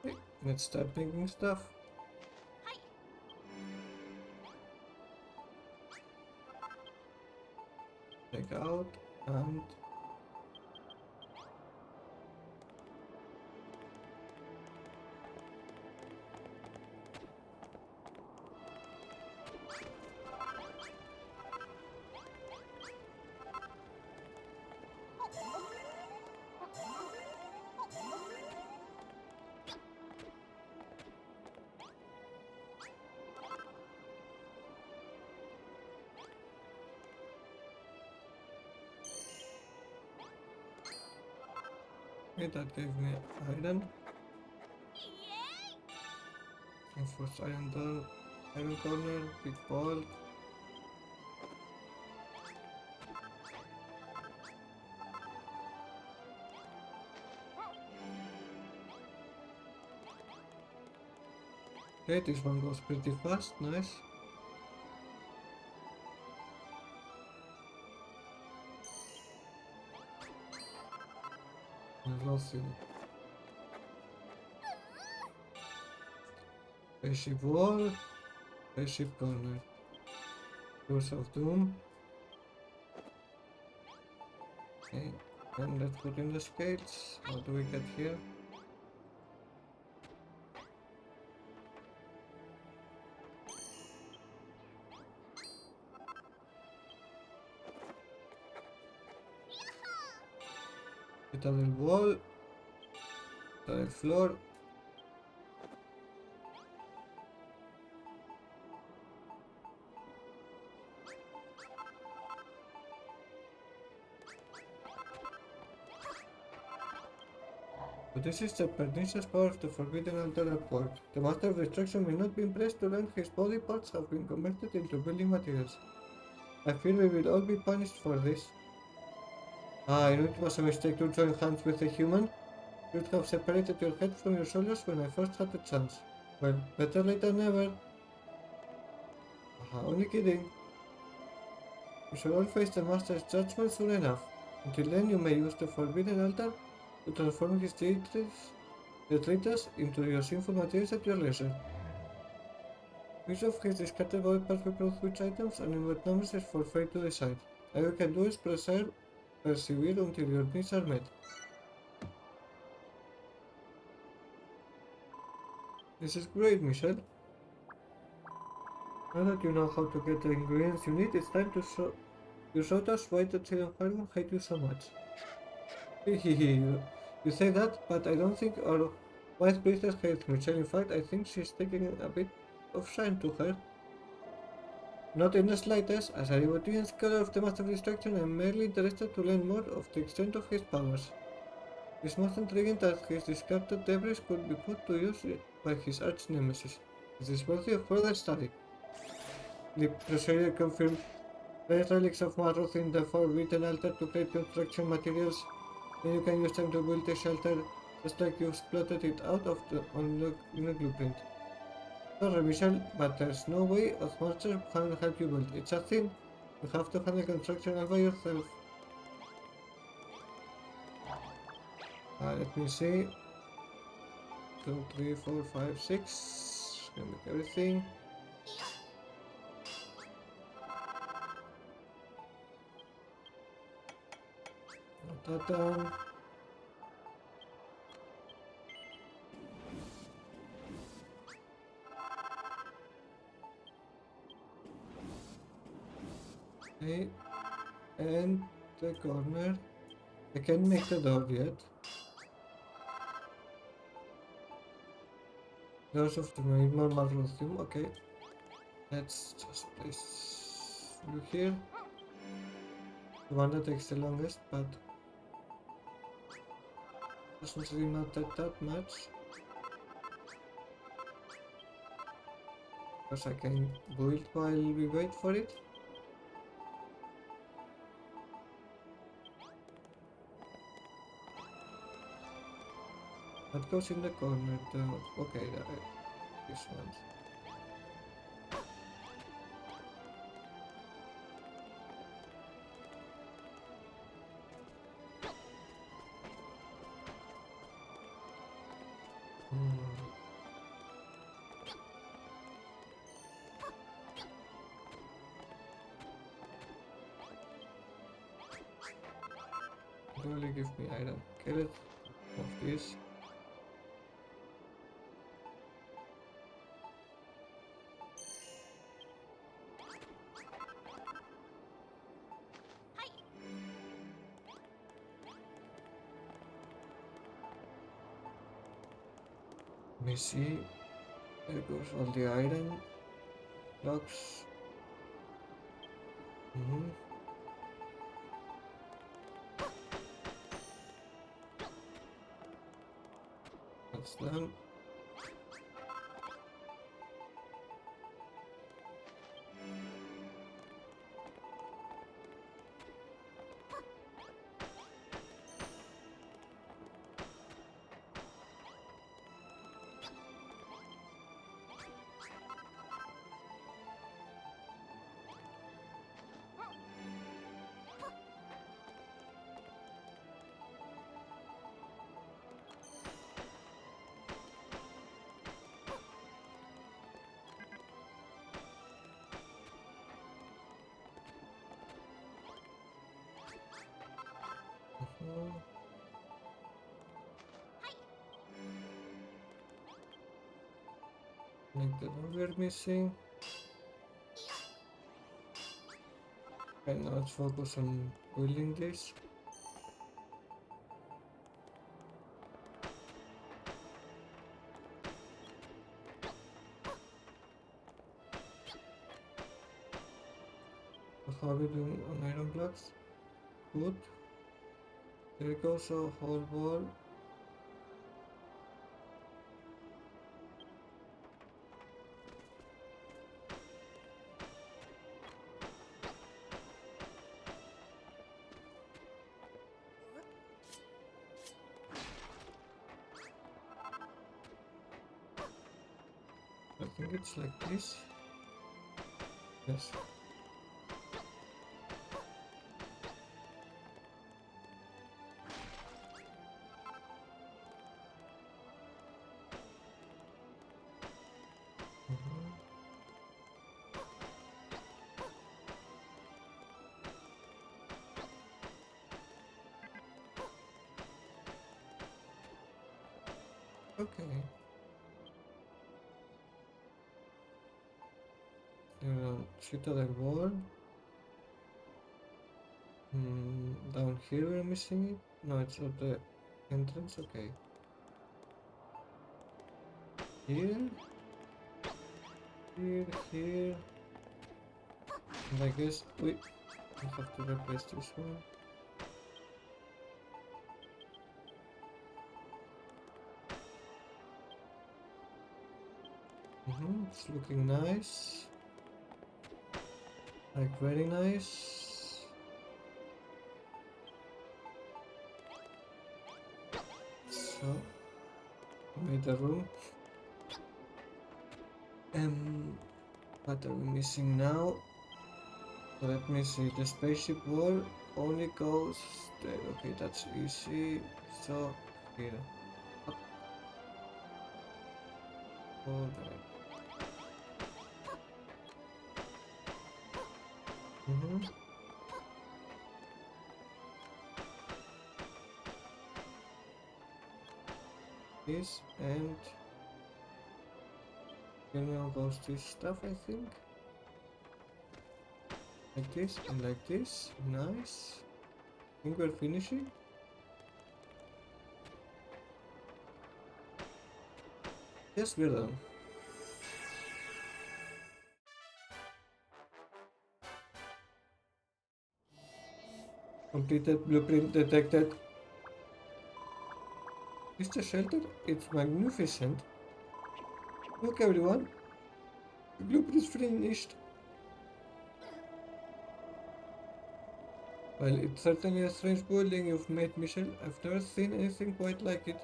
Okay, let's start making stuff. Take out and okay, that gave me iron. Reinforced iron door, iron corner, big ball. Okay, this one goes pretty fast, nice. Nothing. Spaceship wall, spaceship corner. Doors of doom. Okay, and let's put in the scales. How do we get here? Citadel wall, citadel floor. So this is the pernicious power of the forbidden altar at work. The master of destruction will not be impressed to learn his body parts have been converted into building materials. I fear we will all be punished for this. Ah, I knew it was a mistake to join hands with a human. You should have separated your head from your shoulders when I first had the chance. Well, better late than never. Aha, only kidding. You shall all face the master's judgment soon enough. Until then, you may use the forbidden altar to transform his detritus into your sinful materials at your leisure. Which of his discarded body parts we produce which items and in what numbers is for fate to decide. All you can do is persevere until your needs are met. This is great, Michelle. Now that you know how to get the ingredients you need, it's time to show us why the children Harvard hate you so much. Hehehe, you say that, but I don't think our vice priestess hates Michelle. In fact, I think she's taking a bit of shine to her. Not in the slightest. As a European scholar of the Master of Destruction, I am merely interested to learn more of the extent of his powers. It's most intriguing that his discarded debris could be put to use by his arch-nemesis. It is worthy of further study. The procedure confirmed raise relics of Malhalla in the forbidden altar to create construction materials. Then you can use them to build a shelter just like you plotted it out of on the blueprint. Sorry, Michelle, but there's no way a monster can help you build. It's a thing. You have to handle construction all by yourself. Let me see. 2, 3, 4, 5, 6. Gonna make everything. Not that done. Okay, and the corner. I can't make the door yet. Doors of the main normal room. Okay, let's just place you here. The one that takes the longest, but doesn't really matter that much. Because I can build while we wait for it. That goes in the corner though. Okay, this one. Really give me iron. Get it? Of this. Let me see. There goes all the iron blocks. That's done. Like the door we're missing. Okay, now let's focus on building this. How are we doing on iron blocks? Good. There goes a whole wall. I think it's like this. Yes. Okay. Citadel wall. Down here we're missing it? No, it's at the entrance. Okay. Here. Here. And I guess we have to replace this one. It's looking nice. Like very nice. So, made a room. What are we missing now? So let me see. The spaceship wall only goes there. Okay, that's easy. So here. Up. Alright. This and here now goes this stuff, I think. Like this and like this. Nice. I think we're finishing. Yes, we're done. Completed blueprint detected. Is the shelter? It's magnificent. Look everyone, the blueprint is finished. Well, it's certainly a strange building you've made, Michelle. I've never seen anything quite like it.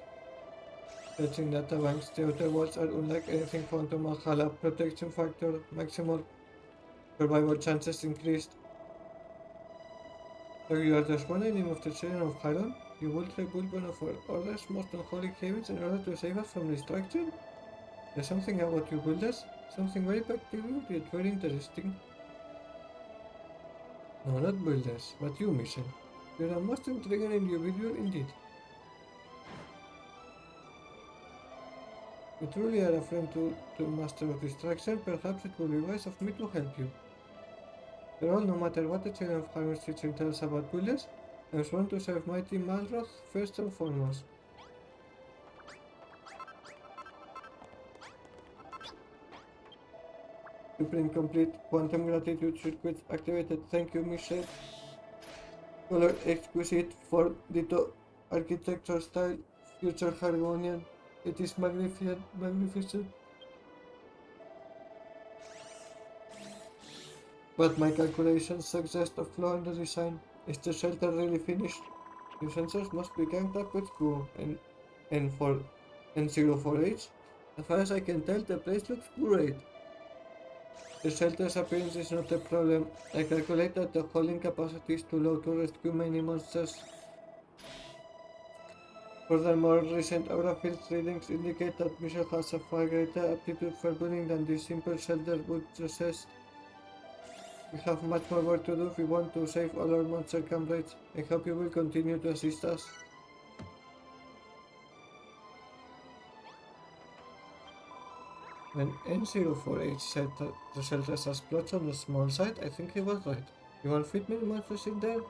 Touching data banks, the outer walls are unlike anything found to Malhalla. Protection factor, maximal. Survival chances increased. So you are just one enemy of the children of Highland? You will rebuild one of our Order's most unholy havens in order to save us from destruction? There's something about you builders, something very peculiar yet very interesting. No, not builders, but you, Michelle. You're a most intriguing individual indeed. You truly are a friend to Master of Distraction. Perhaps it will be wise of me to help you. After all, no matter what the children of Harvard teaching tells about builders, I sworn to serve mighty Malroth first and foremost. Blueprint complete. Quantum gratitude circuits activated. Thank you, Michelle. Color exquisite for Dito architecture style. Future Hargonian. It is magnificent. Magnificent. But my calculations suggest a flaw in the design. Is the shelter really finished? Your sensors must be ganged up with goo and for N04H. As far as I can tell, the place looks great. The shelter's appearance is not a problem. I calculate that the holding capacity is too low to rescue many monsters. Furthermore, recent aura field readings indicate that Michelle has a far greater aptitude for building than this simple shelter would suggest. We have much more work to do if we want to save all our monster comrades. I hope you will continue to assist us. When N04H said that the shelters has plots on the small side, I think he was right. You won't fit many monsters in there?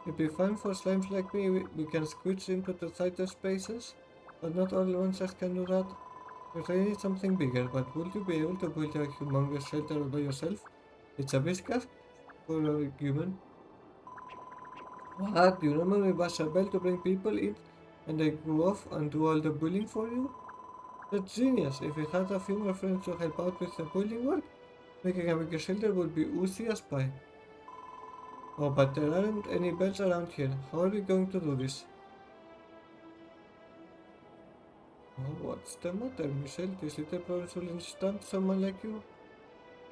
It'd be fun for slimes like me, we can squish into the tighter spaces, but not all monsters can do that. We really need something bigger, but will you be able to build a humongous shelter all by yourself? It's a big task for a human. What? You normally bash a bell to bring people in, and they go off and do all the bullying for you? That's genius. If we had a few more friends to help out with the building work, making a bigger shelter would be easy as pie. Oh, but there aren't any bells around here. How are we going to do this? Oh, what's the matter, Michelle? These little problems will stump someone like you.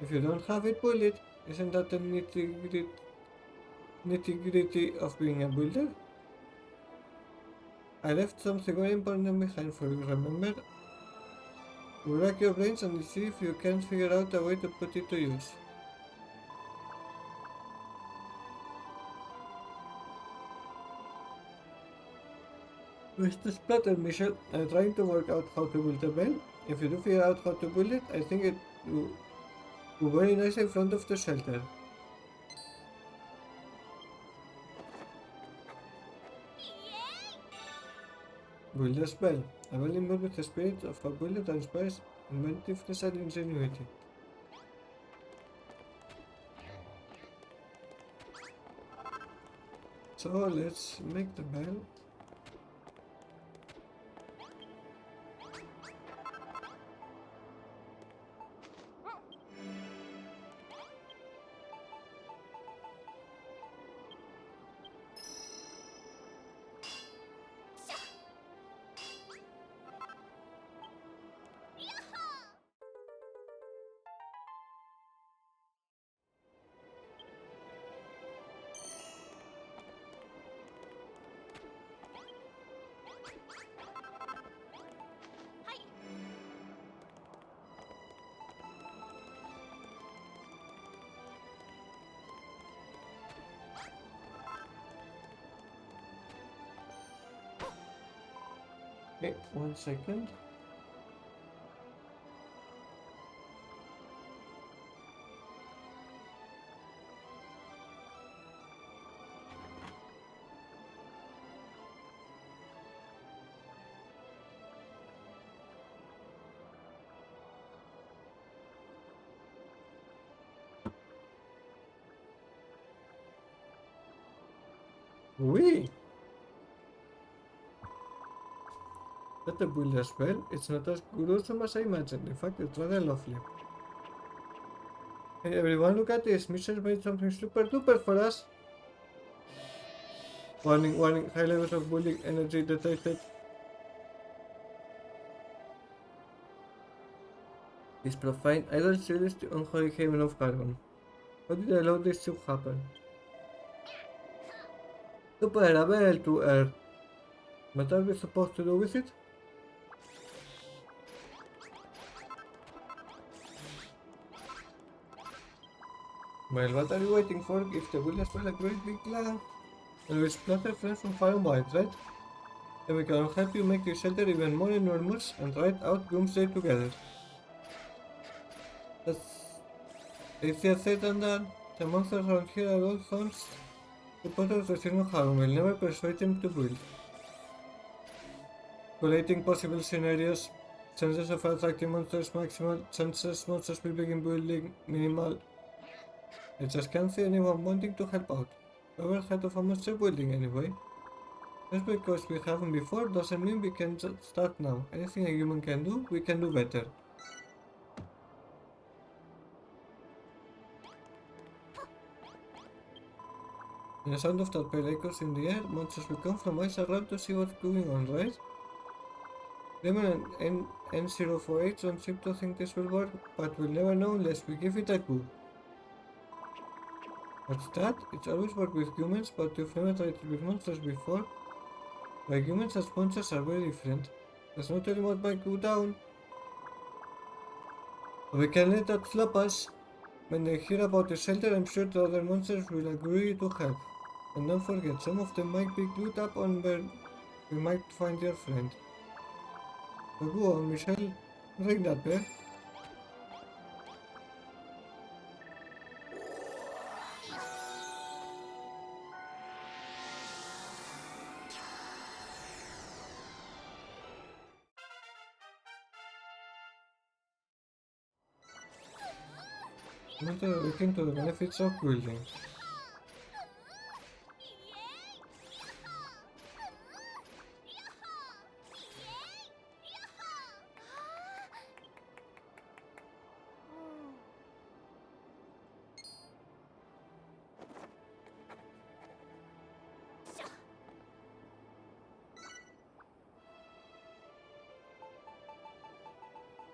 If you don't have it, build it. Isn't that the nitty-gritty of being a builder? I left something very important behind for you, remember? You rack your brains and see if you can figure out a way to put it to use. With the splatter, Michelle, I'm trying to work out how to build a bell. If you do figure out how to build it, I think it will be very nice in front of the shelter. Builder's Bell. A bell imbued with the spirit of a builder that inspires inventiveness and ingenuity. So let's make the bell. Okay, 1 second. Oui! That the builder spell, it's not as gruesome as I imagined. In fact, it's rather lovely. Hey everyone, look at this! Mr. made something super duper for us! Warning, warning, high levels of bullying energy detected. This profane idol seals the unholy haven of Gargon. How did I allow this to happen? To put a bell to earth. What are we supposed to do with it? Well, what are you waiting for? Give the builders spell a great big clap. And we splatter friends from far and wide, right? Then we can help you make your shelter even more enormous and ride out Doomsday together. That's easier said than done. The monsters around here are all thorns. The potters receive no harm. We'll never persuade them to build. Collating possible scenarios. Chances of attracting monsters maximal. Chances monsters will begin building minimal. I just can't see anyone wanting to help out. Never heard of a monster building anyway. Just because we haven't before doesn't mean we can just start now. Anything a human can do, we can do better. The sound of that bell echoes in the air. Monsters will come from miles around to see what's going on, right? Lemon and N048 don't seem to think this will work, but we'll never know unless we give it a go. What's that? It's always worked with humans, but you've never tried it with monsters before. Like humans and monsters are very different. There's no telling what might go down. We can let that stop us. When they hear about the shelter, I'm sure the other monsters will agree to help. And don't forget, some of them might be glued up on where we might find your friend. So go on, Michelle. Ring that bell. Not looking to the benefits of building.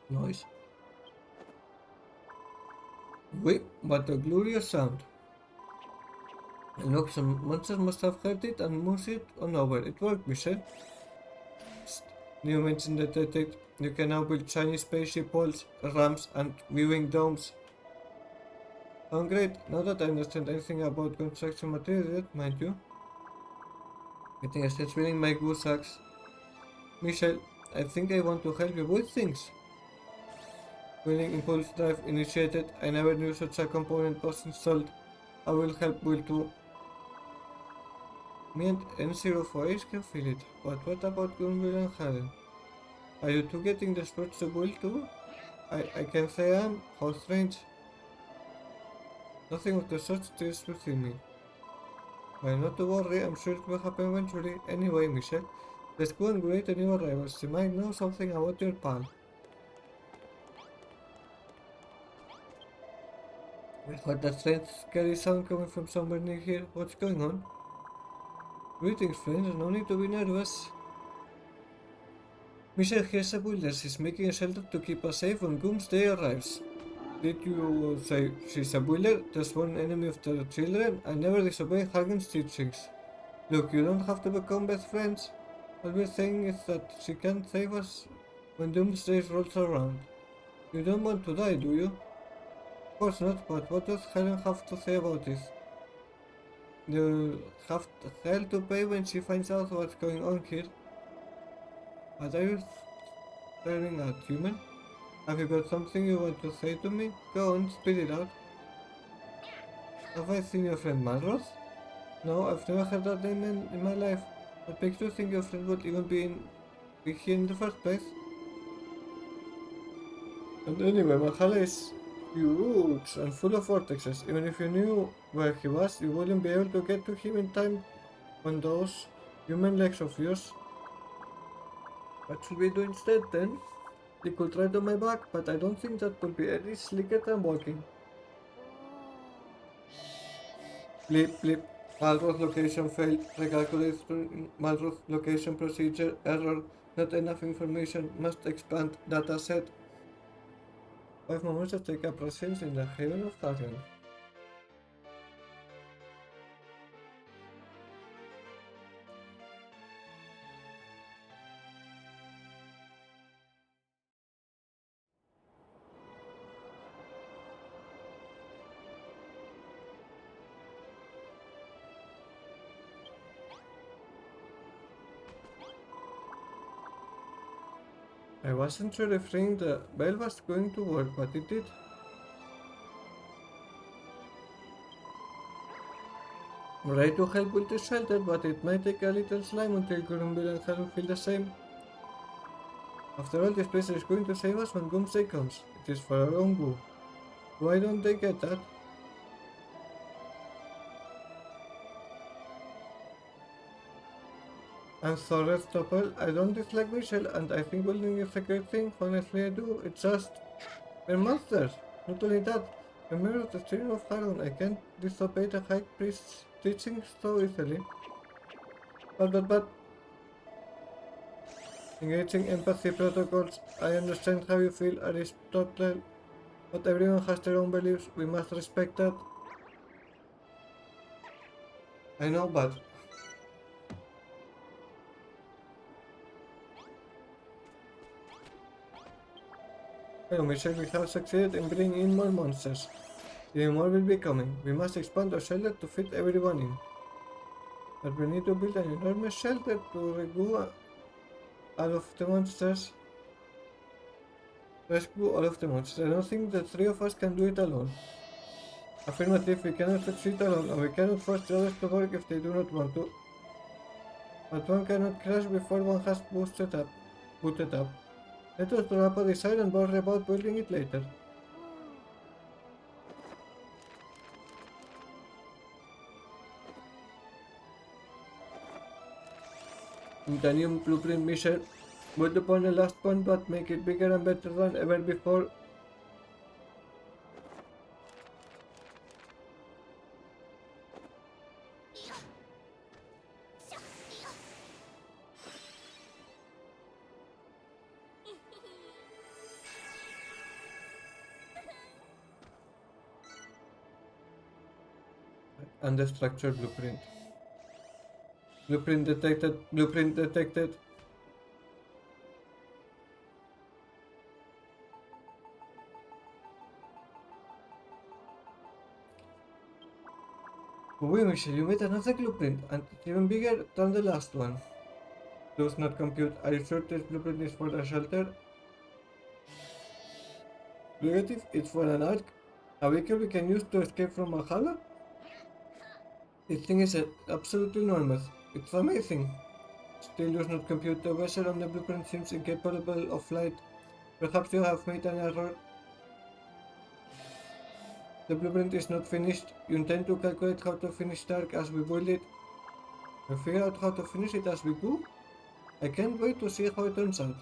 Noise. Wait, what a glorious sound. And look, some monsters must have heard it and moved it on over. It worked, Michelle. Psst. New mention detected. You can now build shiny spaceship walls, ramps, and viewing domes. Sound great. Now that I understand anything about construction material, mind you. Getting a sense feeling my goose sacks. Michelle, I think I want to help you with things. Building impulse drive initiated. I never knew such a component was installed. I will help build too. Me and N048 can feel it, but what about Gunville and Helen? Are you two getting the spurts to build too? I can say I am. How strange. Nothing of the sort stays within me. Well, not to worry, I'm sure it will happen eventually. Anyway, Michelle, let's go and greet the new arrivals. She might know something about your pal. I heard that strange, scary sound coming from somewhere near here. What's going on? Greetings, friends. No need to be nervous. Michelle, here's a builder. She's making a shelter to keep us safe when Doomsday arrives. Did you say she's a builder? Just one enemy of the children? I never disobey Hagen's teachings. Look, you don't have to become best friends. What we're saying is that she can't save us when Doomsday rolls around. You don't want to die, do you? Of course not, but what does Helen have to say about this? You'll have hell to pay when she finds out what's going on here. What are you staring at, human? Have you got something you want to say to me? Go on, spit it out. Have I seen your friend Malroth? No, I've never heard that name in my life. What makes you think your friend would even be here in the first place? And anyway, Malhalla is huge and full of vortexes. Even if you knew where he was, you wouldn't be able to get to him in time on those human legs of yours. What should we do instead then? They could ride on my back, but I don't think that would be any slicker than walking. Blip, blip. Malroth location failed. Recalculate Malroth location procedure error. Not enough information. Must expand data set. 5 moments to take up residence in the Haven of Guardian. I wasn't sure if ringing the bell was going to work, but it did. I'm ready to help with the shelter, but it might take a little slime until Grumbil and Haru feel the same. After all, this place is going to save us when Doomsday comes. It is for our own good. Why don't they get that? I'm sorry, Stoppel. I don't dislike Michelle, and I think building is a great thing. Honestly, I do. It's just... They're monsters! Not only that, remember the children of Harun. I can't disobey the High Priest's teachings so easily. But... Engaging empathy protocols. I understand how you feel, Aristotle. But everyone has their own beliefs. We must respect that. I know, but... Well, Michelle, we have succeeded in bringing in more monsters. Even more will be coming. We must expand our shelter to fit everyone in. But we need to build an enormous shelter to rescue all of the monsters. Rescue all of the monsters. I don't think the three of us can do it alone. Affirmative, we cannot succeed alone, and we cannot force the others to work if they do not want to. But one cannot crash before one has booted up. Let us draw up a design and worry about building it later. The new blueprint mission build upon the last one but make it bigger and better than ever before. And the structure blueprint. Blueprint detected. Blueprint detected. Wait, Michelle, you made another blueprint, and it's even bigger than the last one. Does not compute. Are you sure this blueprint is for the shelter? Negative, it's for an arc. A vehicle we can use to escape from Malhalla? This thing is absolutely enormous. It's amazing. Still does not compute. The vessel on the blueprint seems incapable of flight. Perhaps you have made an error. The blueprint is not finished. You intend to calculate how to finish the arc as we build it? We figure out how to finish it as we go? I can't wait to see how it turns out.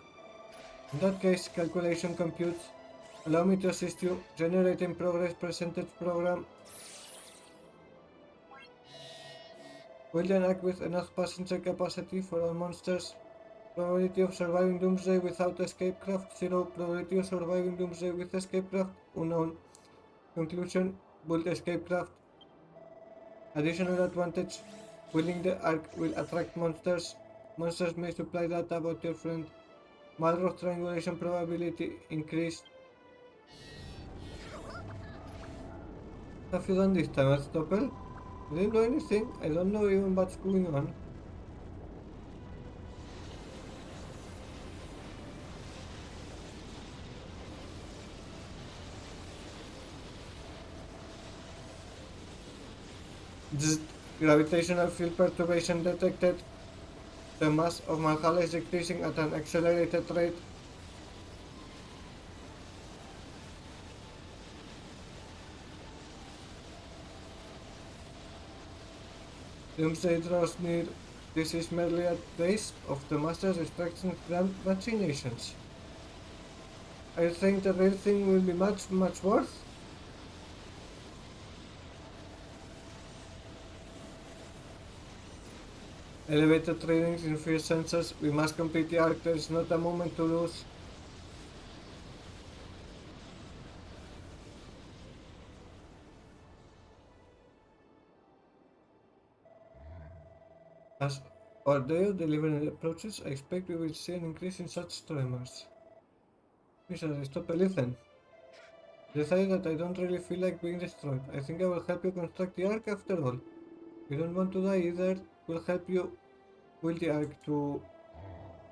In that case, calculation computes. Allow me to assist you. Generating progress percentage program. Build an arc with enough passenger capacity for all monsters. Probability of surviving Doomsday without escapecraft 0. Probability of surviving Doomsday with escapecraft unknown. Conclusion, build escapecraft. Additional advantage, building the arc will attract monsters. Monsters may supply data about your friend. Malroth triangulation probability increased. Have you done this time, Stoppel? I didn't know anything. I don't know even what's going on. Zzz, gravitational field perturbation detected. The mass of Malhalla is decreasing at an accelerated rate. Doomsday draws near. This is merely a taste of the Master's instructions grand machinations. I think the real thing will be much, much worse. Elevated trainings in fear sensors. We must complete the arc. There is not a moment to lose. As our day of delivery approaches, I expect we will see an increase in such tremors. Mr. Stop and listen. Decide that I don't really feel like being destroyed. I think I will help you construct the arc after all. You don't want to die either. We'll help you build the arc to.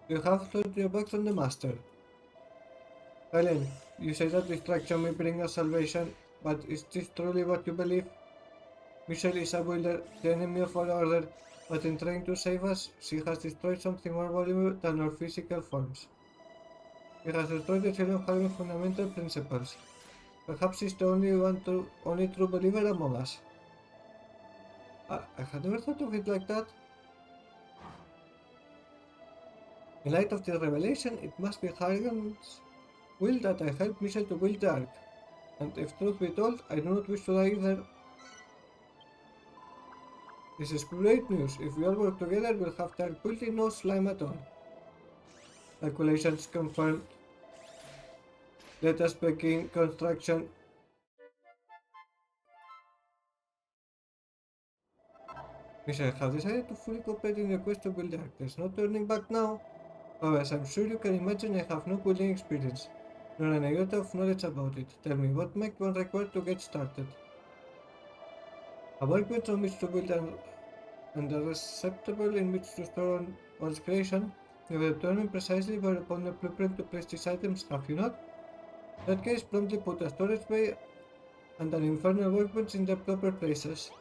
You have turned your backs on the master. Helen, you say that distraction may bring us salvation, but is this truly what you believe? Michelle is a builder, the enemy of our order, but in trying to save us, she has destroyed something more valuable than our physical forms. She has destroyed the chain of having fundamental principles. Perhaps she's the only true believer among us. I had never thought of it like that. In light of this revelation, it must be Harrigan's will that I help Michelle to build the ark. And if truth be told, I do not wish to die either. This is great news. If we all work together, we'll have the ark built in no slime at all. Calculations confirmed. Let us begin construction. Michelle, have decided to fully cooperate in your quest to build the ark. There's no turning back now. Oh, as I'm sure you can imagine, I have no building experience, nor an iota of knowledge about it. Tell me, what might one require to get started? A workbench on which to build and a receptacle in which to store one's creation. You have determined precisely where upon the blueprint to place these items, have you not? In that case, promptly put a storage bay and an infernal workbench in their proper places.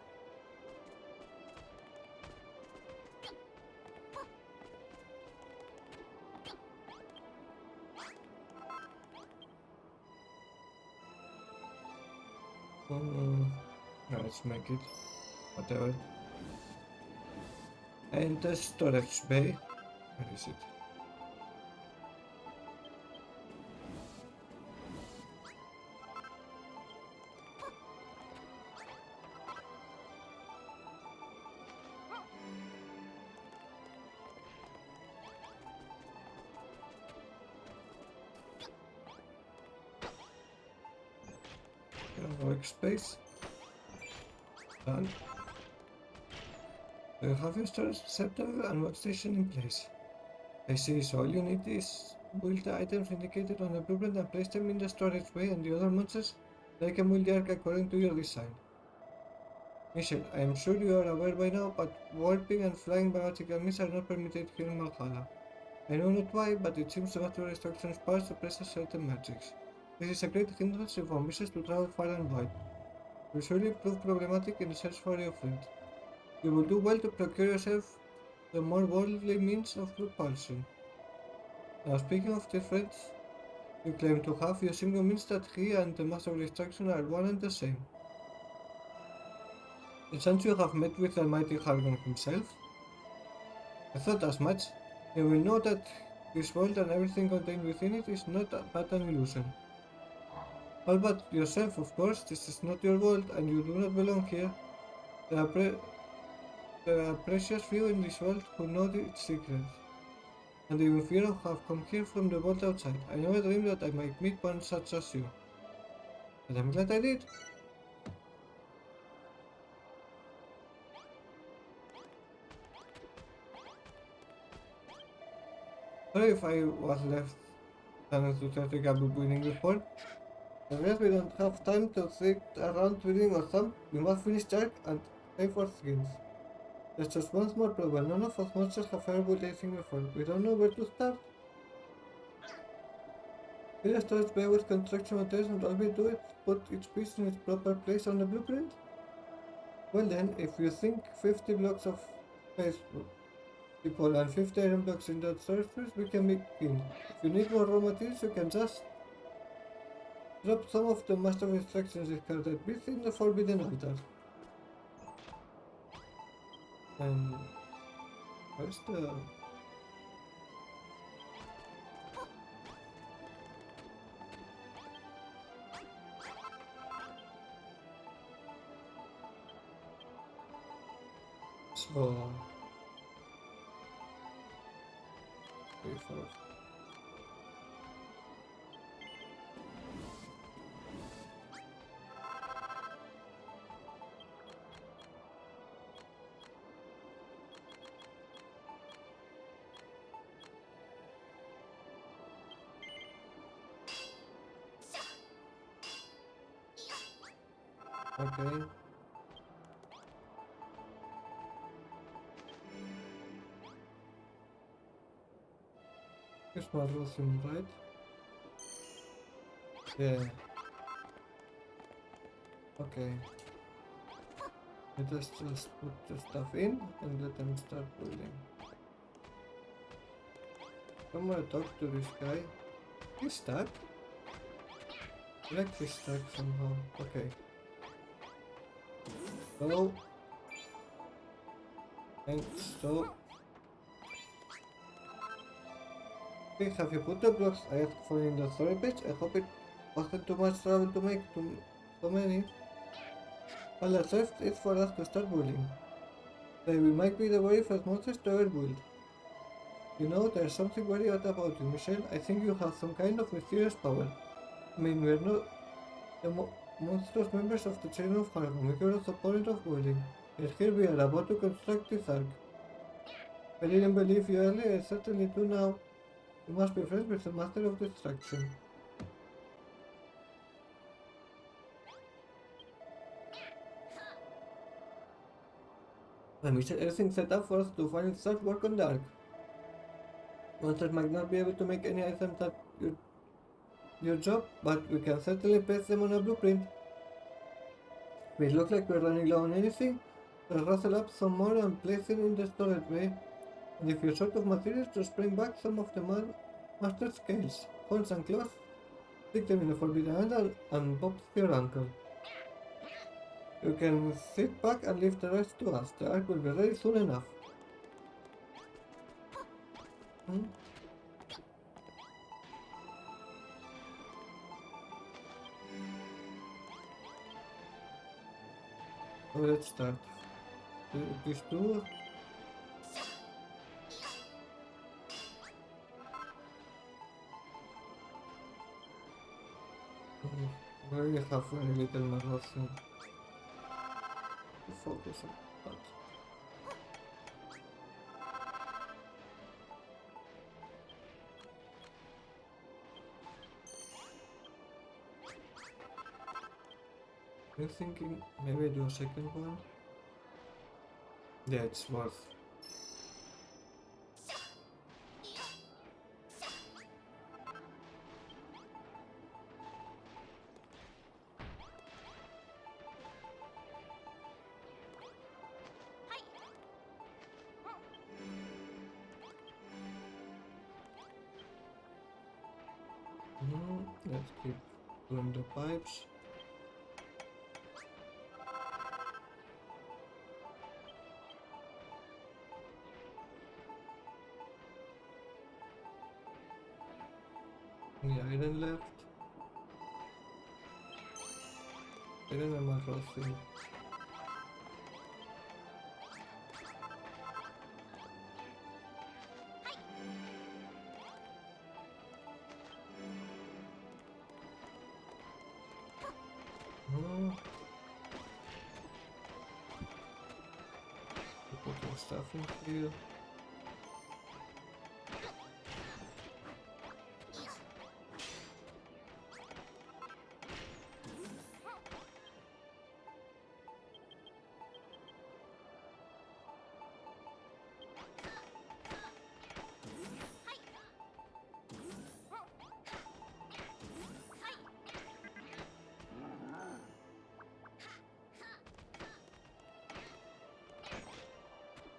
Let's make it whatever. And the storage bay. Where is it? Workspace. Done. You have your storage receptacle and workstation in place. I see, so all you need is build the items indicated on the blueprint and place them in the storage bay, and the other monsters, they can build the ark according to your design. Michelle, I am sure you are aware by now, but warping and flying by magical means are not permitted here in Malhalla. I know not why, but it seems the Master Instruction's power suppresses certain magics. This is a great hindrance if one wishes to travel far and wide. It will surely prove problematic in the search for your friend. You will do well to procure yourself the more worldly means of propulsion. Now, speaking of the friends you claim to have, you seem convinced that he and the Master of Destruction are one and the same. And since you have met with the mighty Hargon himself, I thought as much. You will know that this world and everything contained within it is not but an illusion. All but yourself, of course. This is not your world, and you do not belong here. There are precious few in this world who know its secrets, and even fewer have come here from the world outside. I never dreamed that I might meet one such as you, but I'm glad I did. Sorry if I was left unnecessarily about winning before. I guess we don't have time to sit around twiddling our thumb. We must finish Jack and save our skins. There's just one small problem. None of us monsters have ever built anything before. We don't know where to start. Here starts by with construction materials, and all we do is put each piece in its proper place on the blueprint. Well then, if you think 50 blocks of space people and 50 iron blocks in that storage space, we can begin. If you need more raw materials, you can just drop some of the Master of Instructions discarded bits in the Forbidden Altar. And where's the... So... Wait for it. Okay. Here's my room, right? Yeah. Okay. Let us just put the stuff in and let them start building. I'm gonna talk to this guy. He's stuck? I like he's stuck somehow. Okay. Go. And stop. Okay, have you put the blocks I asked for in the story page? I hope it wasn't too much trouble to make so many. Well, that's left is for us to start building. They we might be the very first monsters to ever build. You know, there's something very odd about you, Michelle. I think you have some kind of mysterious power. I mean, we're not the monstrous members of the Chain of Harlem. We are the opponent of building. Yet here we are about to construct this ark. I didn't believe you earlier, I certainly do now. You must be friends with the Master of Destruction. And we set everything set up for us to finally start work on the ark. Monsters might not be able to make any items at your job, but we can certainly place them on a blueprint. If it looks like we're running low on anything, just rustle up some more and place it in the storage bay. And if you're short of materials, just bring back some of the master scales, horns and claws, stick them in the forbidden handle, and pop your ankle. You can sit back and leave the rest to us. The ark will be ready soon enough. Hmm? So let's start. These two. We have very little Malhalla to focus on. But I'm thinking maybe do a second one. Yeah, it's worth. Let's keep doing the pipes. Yeah, iron left. Iron and Malhalla. Putting stuff in here.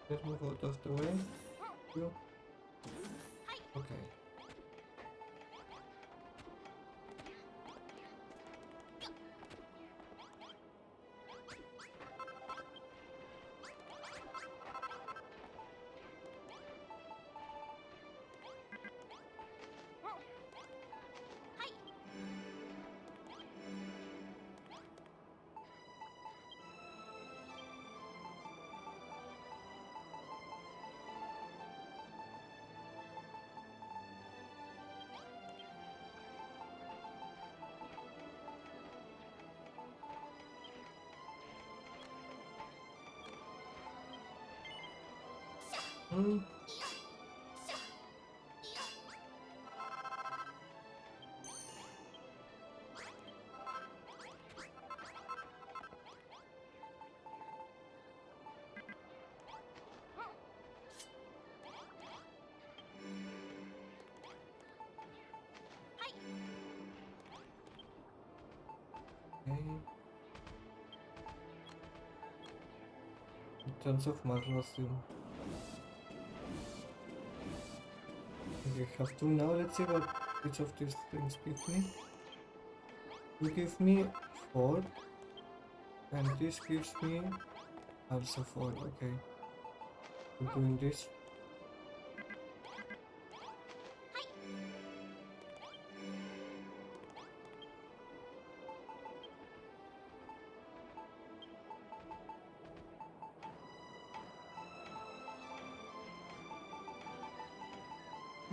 Let's move out of the way. You. Okay. Hmm. Okay. In terms of Malrosium. Okay, I have two now. Let's see what each of these things give me. You give me 4, and this gives me also 4. Okay, we're doing this.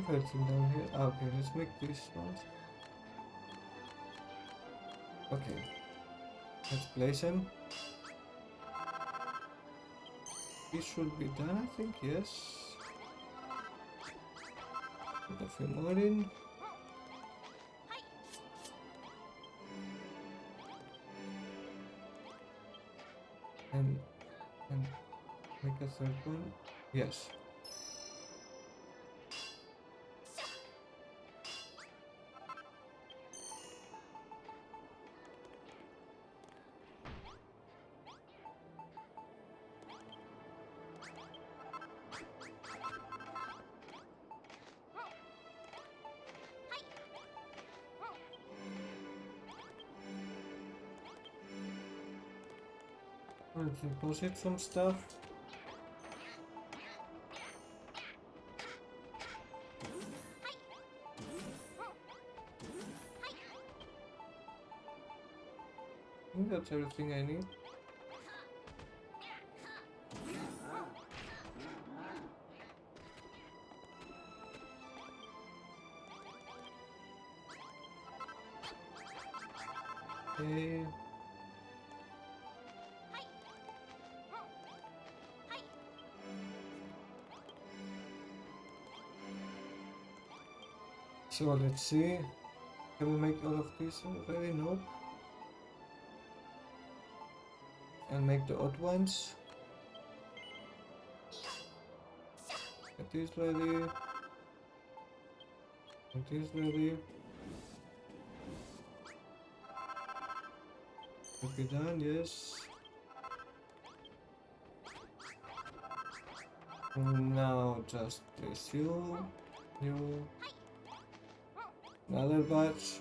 Everything down here. Ah, okay, let's make this one. Okay, let's place him. This should be done, I think, yes. Put a few more in. And make a third one. Yes. Let's deposit some stuff. I think that's everything I need. Okay. So let's see. Can we make all of this already? Nope. And make the odd ones. Get this ready. Get this ready. Should be done, yes. Now just this you. Another batch.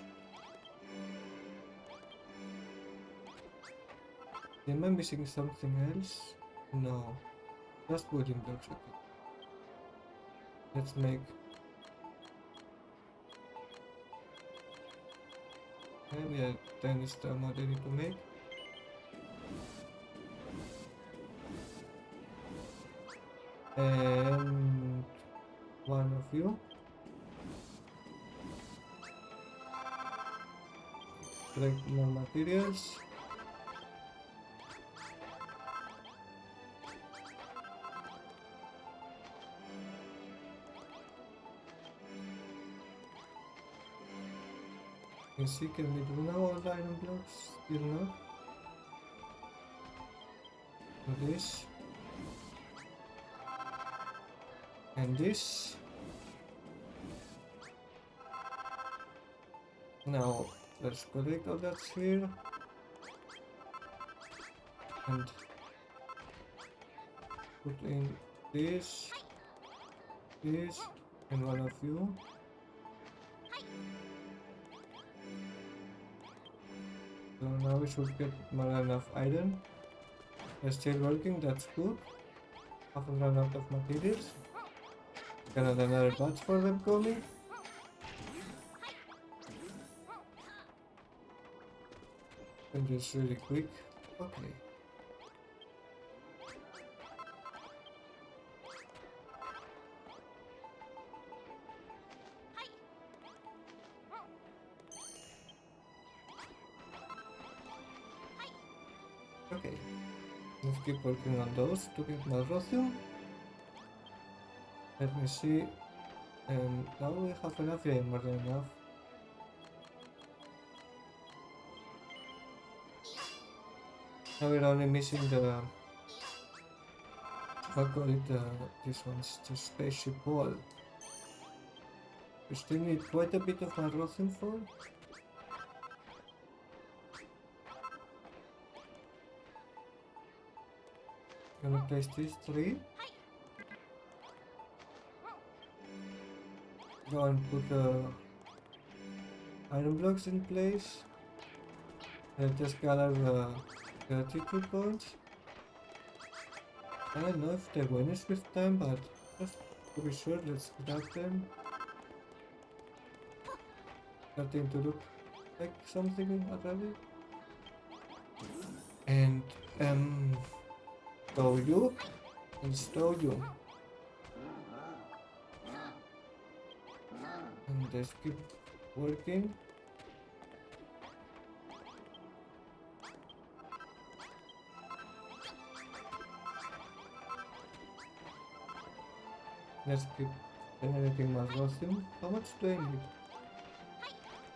Am I missing something else? No. Just building blocks, okay. Let's make... And yeah, 10 is the amount I need to make. And... one of you. Collect more materials. Let's see, can we do now all the iron blocks? Still not. Do this. And this. Now, let's collect all that here. And put in this, and one of you. So now we should get more than enough iron. They're still working, that's good. Haven't run out of materials. Got another batch for them coming. And just really quick. Okay. Okay. Let's keep working on those to get Malrosium. Let me see. And now we have enough, yeah, more than enough. Now we're only missing the, I call it, this one's the spaceship ball. We still need quite a bit of Malhalla for. Gonna place these 3. Go and put the iron blocks in place. Just gather the 32 points. I don't know if they win it with time, but just to be sure, let's grab them. Starting to look like something already. And stow you and stow you. And just keep working. Let's keep generating more Malhalla. How much do I need?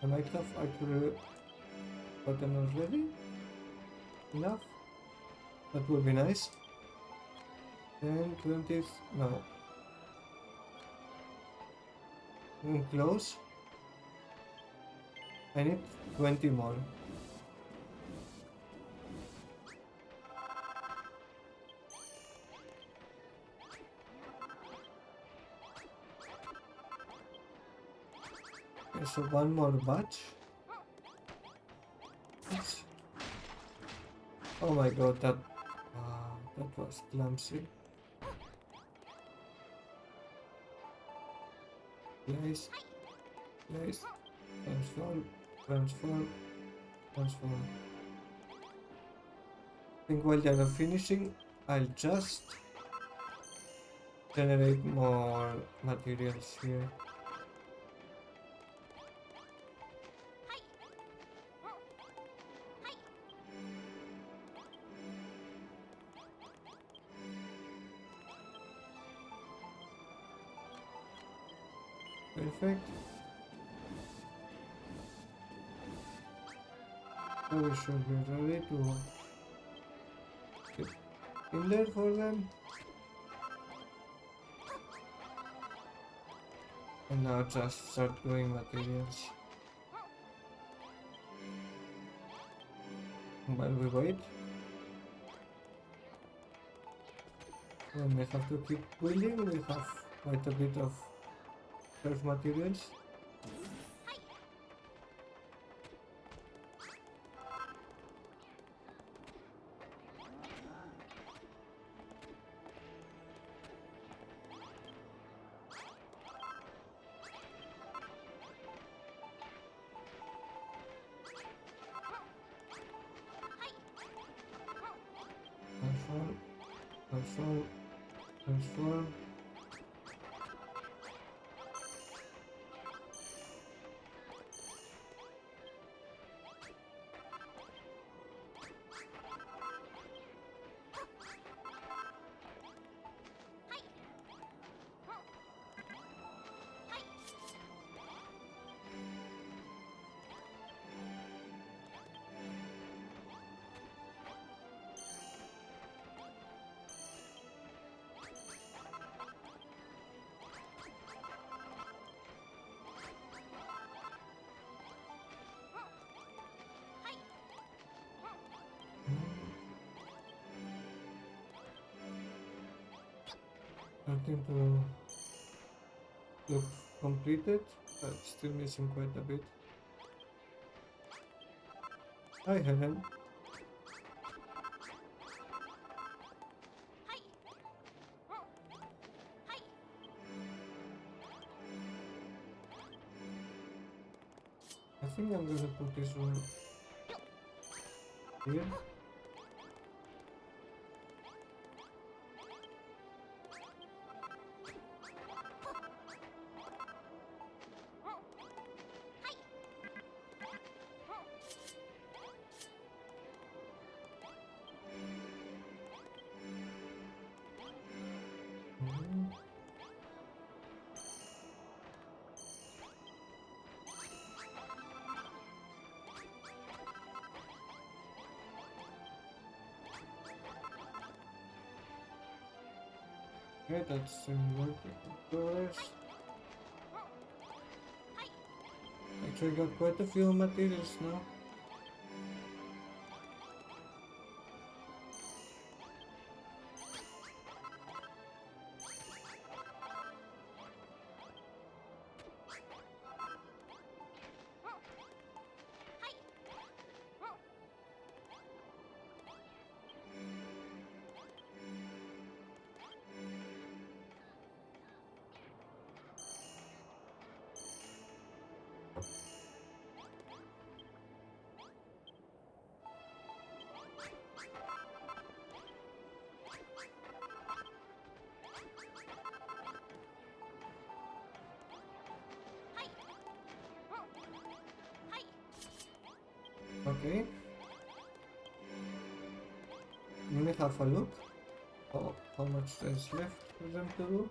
I might have actually gotten already. Enough? That would be nice. And 20, no. Close. I need 20 more. Okay, so one more batch. Oops. Oh my god, that was clumsy. Place, place, transform, transform, transform. I think while they are finishing, I'll just generate more materials here. Perfect. So we should be ready to get in there for them. And now just start doing materials. While we wait, we may have to keep building. We have quite a bit of surf materials. Transform, transform, transform. Starting to look completed, but still missing quite a bit. Hi, Helen. I think I'm gonna put this one here. Okay, that's in work in progress. Actually got quite a few materials now. Okay, let me have a look. Oh, how much there is left for them to do?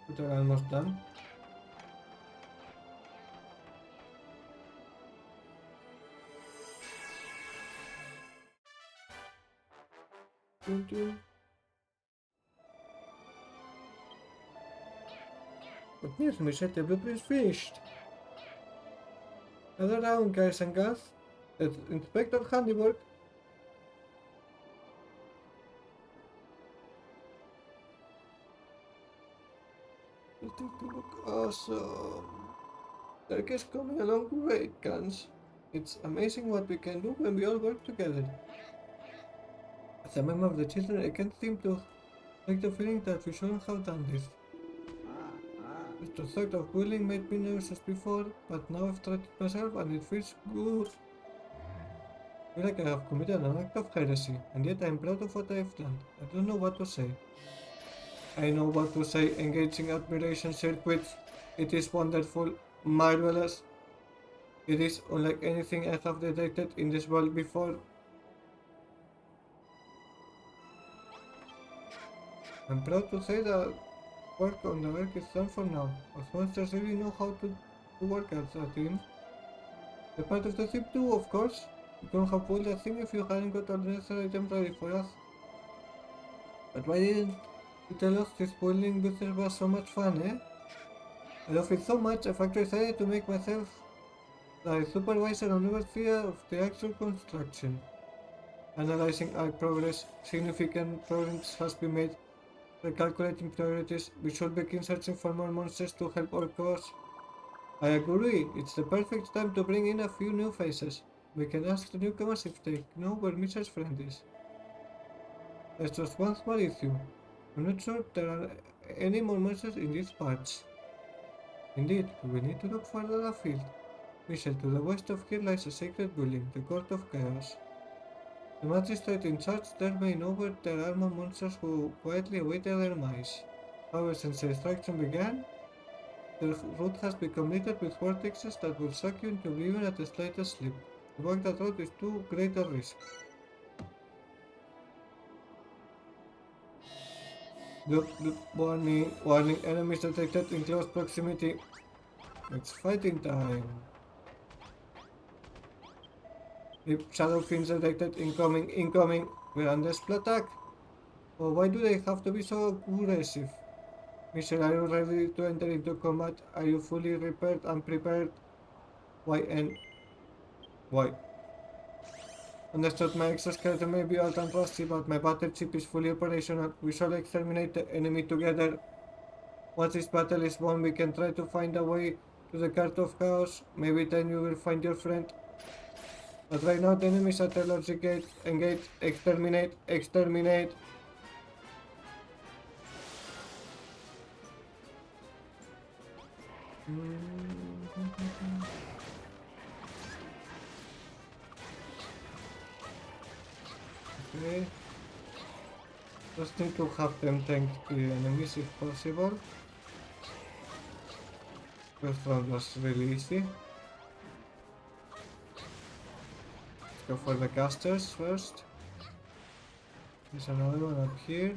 But they're almost done. Dun, dun. But yes, we said the blueprint's finished. Another round, guys and gals. Let's inspect our handiwork. You think they look awesome. They're just coming along great, guns. It's amazing what we can do when we all work together. As a member of the children, I can't seem to like the feeling that we shouldn't have done this. Just the thought of bullying made me nervous before, but now I've tried it myself and it feels good. I feel like I have committed an act of heresy, and yet I'm proud of what I've done. I don't know what to say. I know what to say, engaging admiration circuits. It is wonderful, marvelous. It is unlike anything I have detected in this world before. I'm proud to say that work on the work is done for now. Us monsters really know how to work as a team. The part of the team too, of course. You couldn't have pulled that thing if you hadn't got all the necessary items ready for us. But why didn't you tell us this boiling business was so much fun, eh? I love it so much, I've actually decided to make myself the supervisor and overseer of the actual construction. Analyzing our progress, significant progress has been made. Recalculating priorities, we should begin searching for more monsters to help our cause. I agree, it's the perfect time to bring in a few new faces. We can ask the newcomers if they know where Mrs. Friend is. There's just one small issue. I'm not sure there are any more monsters in these parts. Indeed, we need to look further afield. Michel, to the west of here lies a sacred building, the Court of Chaos. The magistrate in charge there may know where there are more monsters who quietly await their demise. However, since the destruction began, the route has become littered with vortexes that will suck you into oblivion at the slightest slip. To walk that road is too great a risk. Look, warning, warning, enemies detected in close proximity. It's fighting time. Shadow fiends detected, incoming, incoming. We're under spell attack. Oh, why do they have to be so aggressive? Michelle, are you ready to enter into combat? Are you fully repaired and prepared? Why and why? Understood, my exoskeleton may be old and rusty, but my battle chip is fully operational. We shall exterminate the enemy together. Once this battle is won, we can try to find a way to the Court of Chaos. Maybe then you will find your friend. But right now, the enemies at the logic gate. Engage, exterminate, exterminate. Okay. Just need to have them tank the enemies if possible. First round was really easy. Let's go for the casters first. There's another one up here.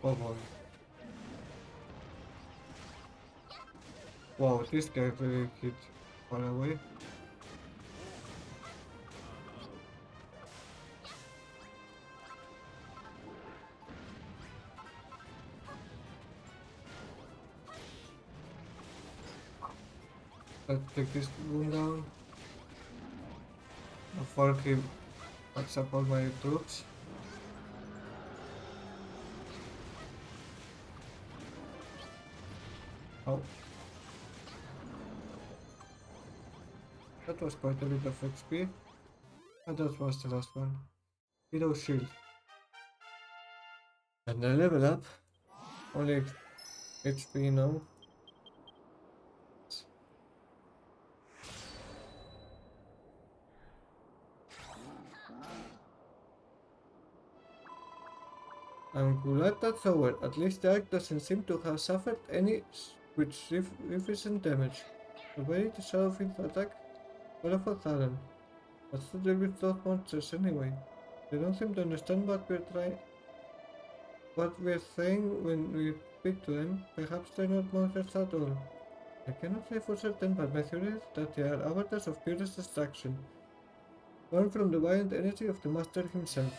Oh boy. Wow, this guy really hit far away. Let's take this room down before he backs up all my troops. Oh, that was quite a bit of XP. And that was the last one. Hero Shield. And I level up. Only HP now. I'm glad that's over. At least the Ark doesn't seem to have suffered any recent damage. Surviving the Shadowfield's attack? What of a Talon? What's the deal with those monsters anyway? They don't seem to understand what we're saying when we speak to them. Perhaps they're not monsters at all. I cannot say for certain, but my theory is that they are avatars of purest destruction, born from the violent energy of the Master himself.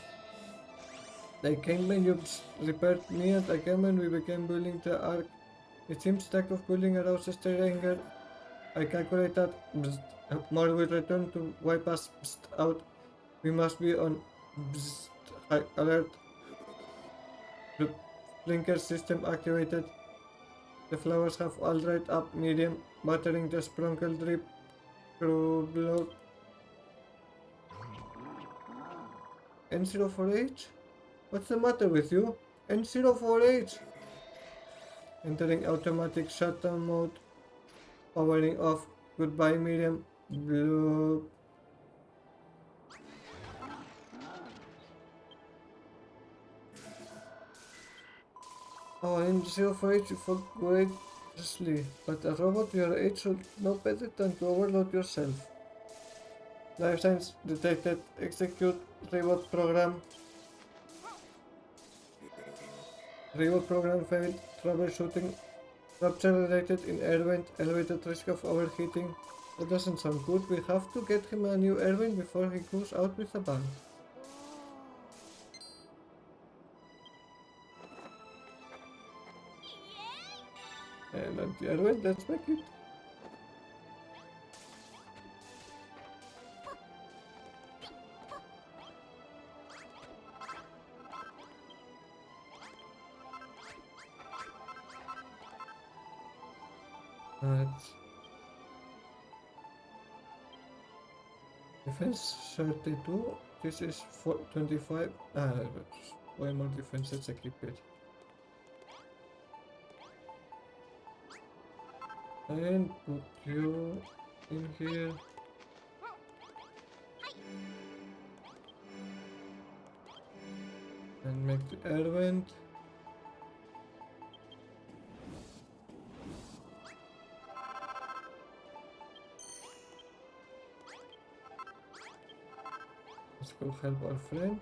They came when you repaired me, and again when we began building the Ark. It seems lack of building arouses their anger. I calculate that more will return to wipe us out. We must be on high alert. The blinker system activated. The flowers have all dried up, medium, buttering the sprinkle drip through blood. N04H? What's the matter with you? N04H! Entering automatic shutdown mode. Powering off. Goodbye, medium. Blue. Oh, N04H, you fought greatly, but a robot your age should know better than to overload yourself. Life signs detected. Execute reboot program. Reboot program failed. Troubleshooting. Rupture related in air vent. Elevated risk of overheating. That doesn't sound good. We have to get him a new air vent before he goes out with a bang. And the air vent, let's make it. Alright. Defense 32. This is 25. Way more defense. Let's equip it. And put you in here. And make the air vent. Let's go help our friend.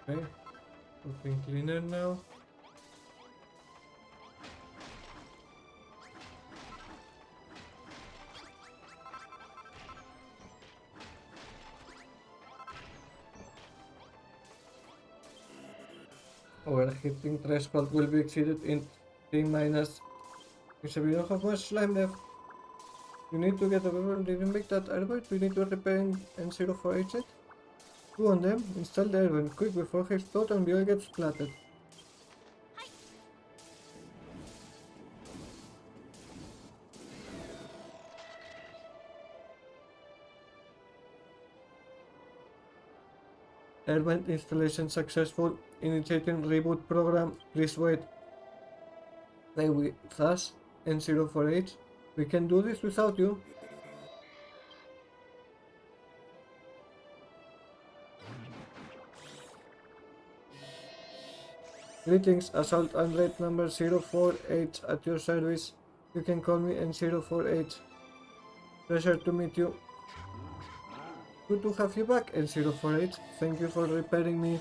Okay, looking cleaner now. Overheating threshold will be exceeded in T minus. Because we don't have much slime left. You need to get a weapon. Did you make that airboat? We need to repair N04H yet? Two on them. Install the airboat quick before he explodes and we all get splattered. Airvent installation successful. Initiating reboot program. Please wait. Play with us. N04H. We can do this without you. Greetings, Assault Android number 04H at your service. You can call me N04H. Pleasure to meet you. Good to have you back, N04H. Thank you for repairing me.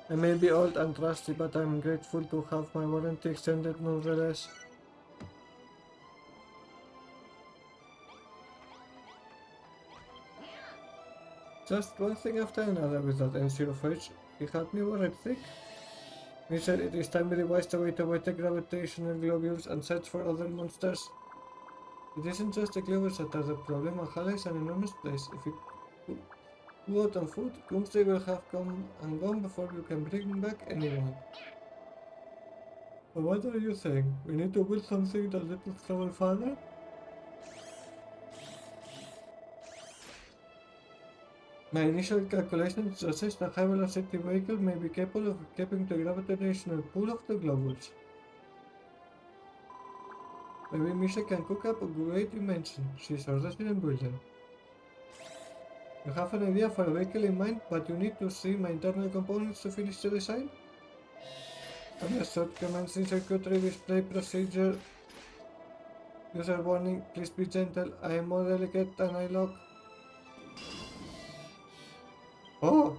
I may be old and rusty, but I'm grateful to have my warranty extended nonetheless. Just one thing after another with that N04H. He had me worried thick. He said it is time we devised a way to avoid the gravitational globules and search for other monsters. It isn't just the globules that are the problem. Malhalla is an enormous place. If you go out on foot, Doomsday will have come and gone before you can bring back anyone. But what are you saying? We need to build something that let us travel farther? My initial calculations suggest a high-velocity vehicle may be capable of escaping the gravitational pull of the globules. Maybe Misha can cook up a great invention. She's our resident builder. You have an idea for a vehicle in mind, but you need to see my internal components to finish the design? Understood. Commencing circuitry display procedure. User warning, please be gentle. I am more delicate than I look. Oh!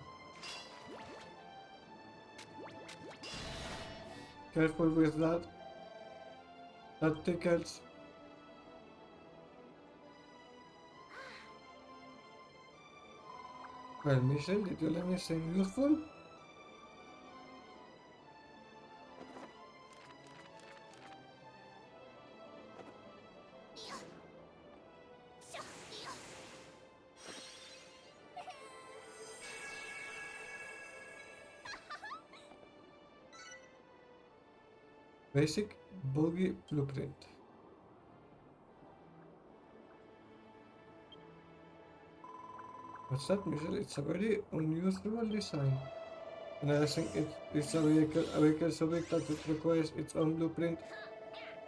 Careful with that. That tickles. Well, Michelle, did you learn anything useful? Basic buggy blueprint. What's that, Michelle? It's a very unusual design. And I think it's a vehicle so big that it requires its own blueprint.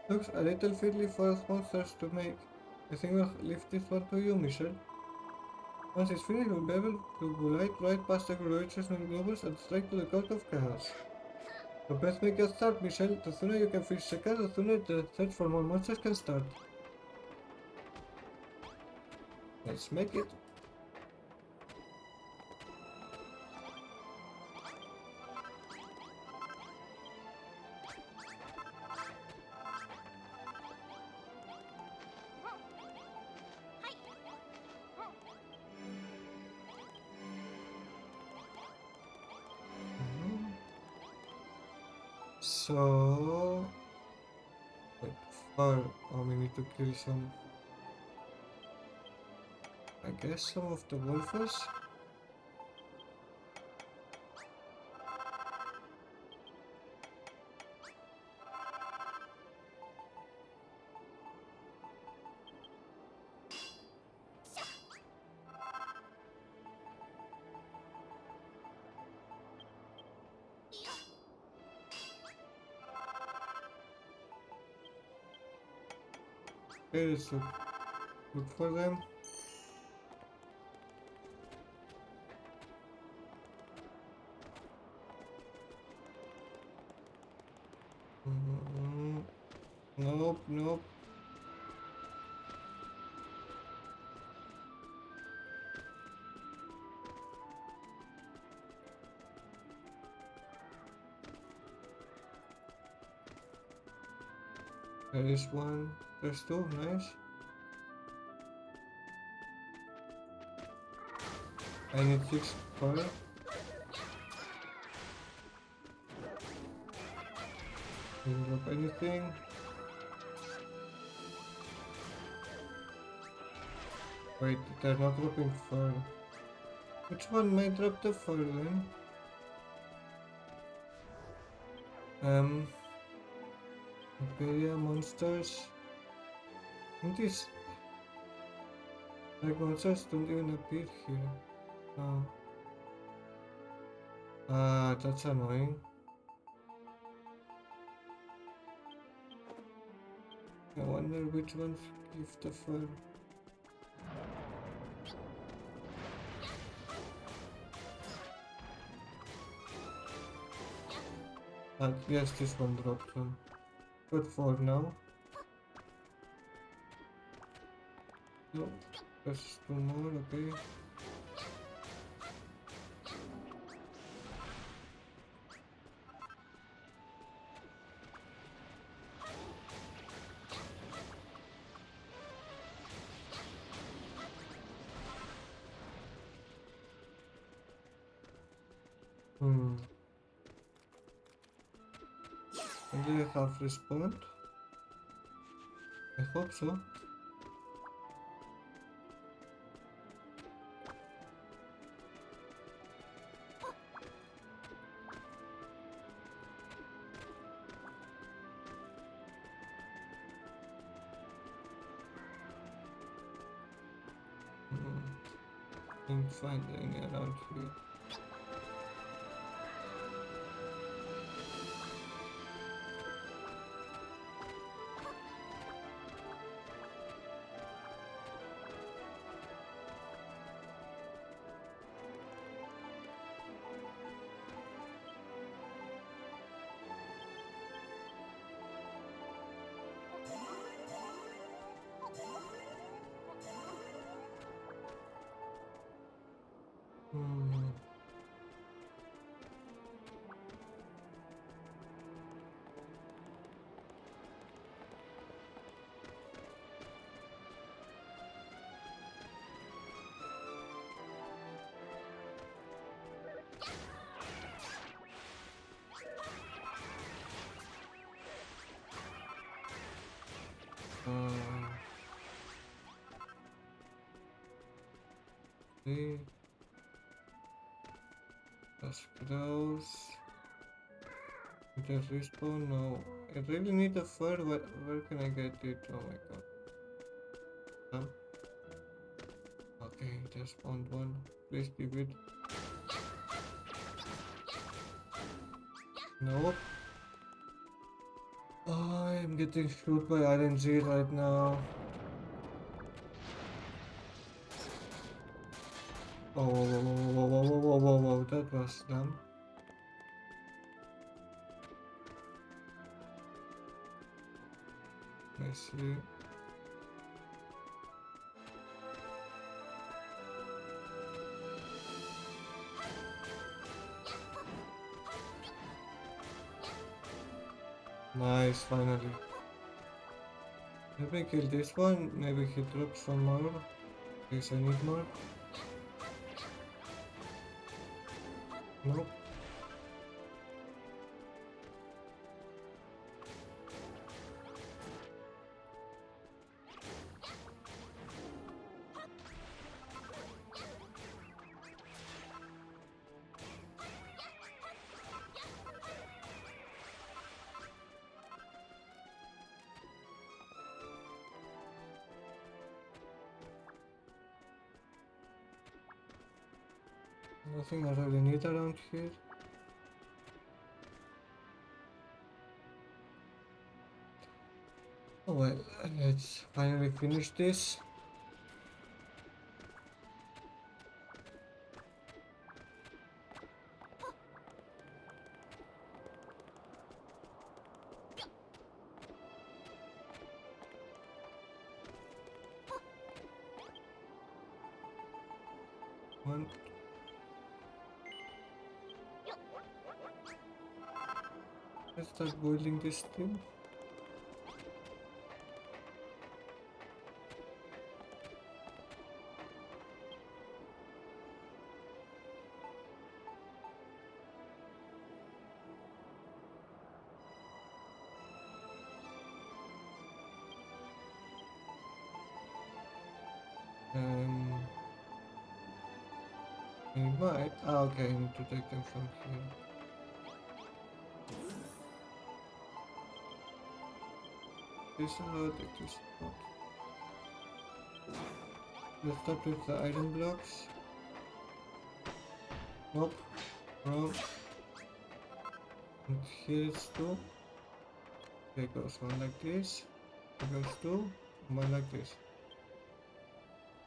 Looks a little fiddly for us monsters to make. I think we'll leave this one to you, Michelle. Once it's finished, we'll be able to glide right past the creatures and globals and straight to the court of chaos. So let's make a start, Michelle. The sooner you can finish the car, the sooner the search for more monsters can start. Let's make it. So... Wait, far... Oh, we need to kill some... I guess some of the wolfers? Okay, let's look for them. Nope, nope. There is one. There's two, nice. I need 6 fire. Didn't drop anything. Wait, they're not dropping fire. Which one might drop the fire then? Imperial monsters. And these like monsters don't even appear here. Oh. Ah, that's annoying. I wonder which ones give the fur. Yes, this one dropped some. Good for now. No, there's two more, okay. Hmm. And they have respawned? I hope so. Hmm. Can't find any around here. Hmm. Okay. That's close. Just respawn now. I really need a fur. Where can I get it? Oh my god. Okay, just found one. Please give it. Nope. Oh, I'm getting shoot by RNG right now. Oh, whoa, whoa, whoa, whoa, whoa, whoa, whoa, whoa, that was dumb. I see. Nice, finally. Maybe kill this one, maybe he drops some more. Guess I need more. Nope. Nothing I really need around here. Oh well, let's finally finish this. One. Let's start boiling this thing. Um, I might. Ah, okay, I need to take them from here. This out, take this out. Let's start with the iron blocks. Nope. Wrong. And here it's 2. Here goes one like this. Here goes 2. One like this.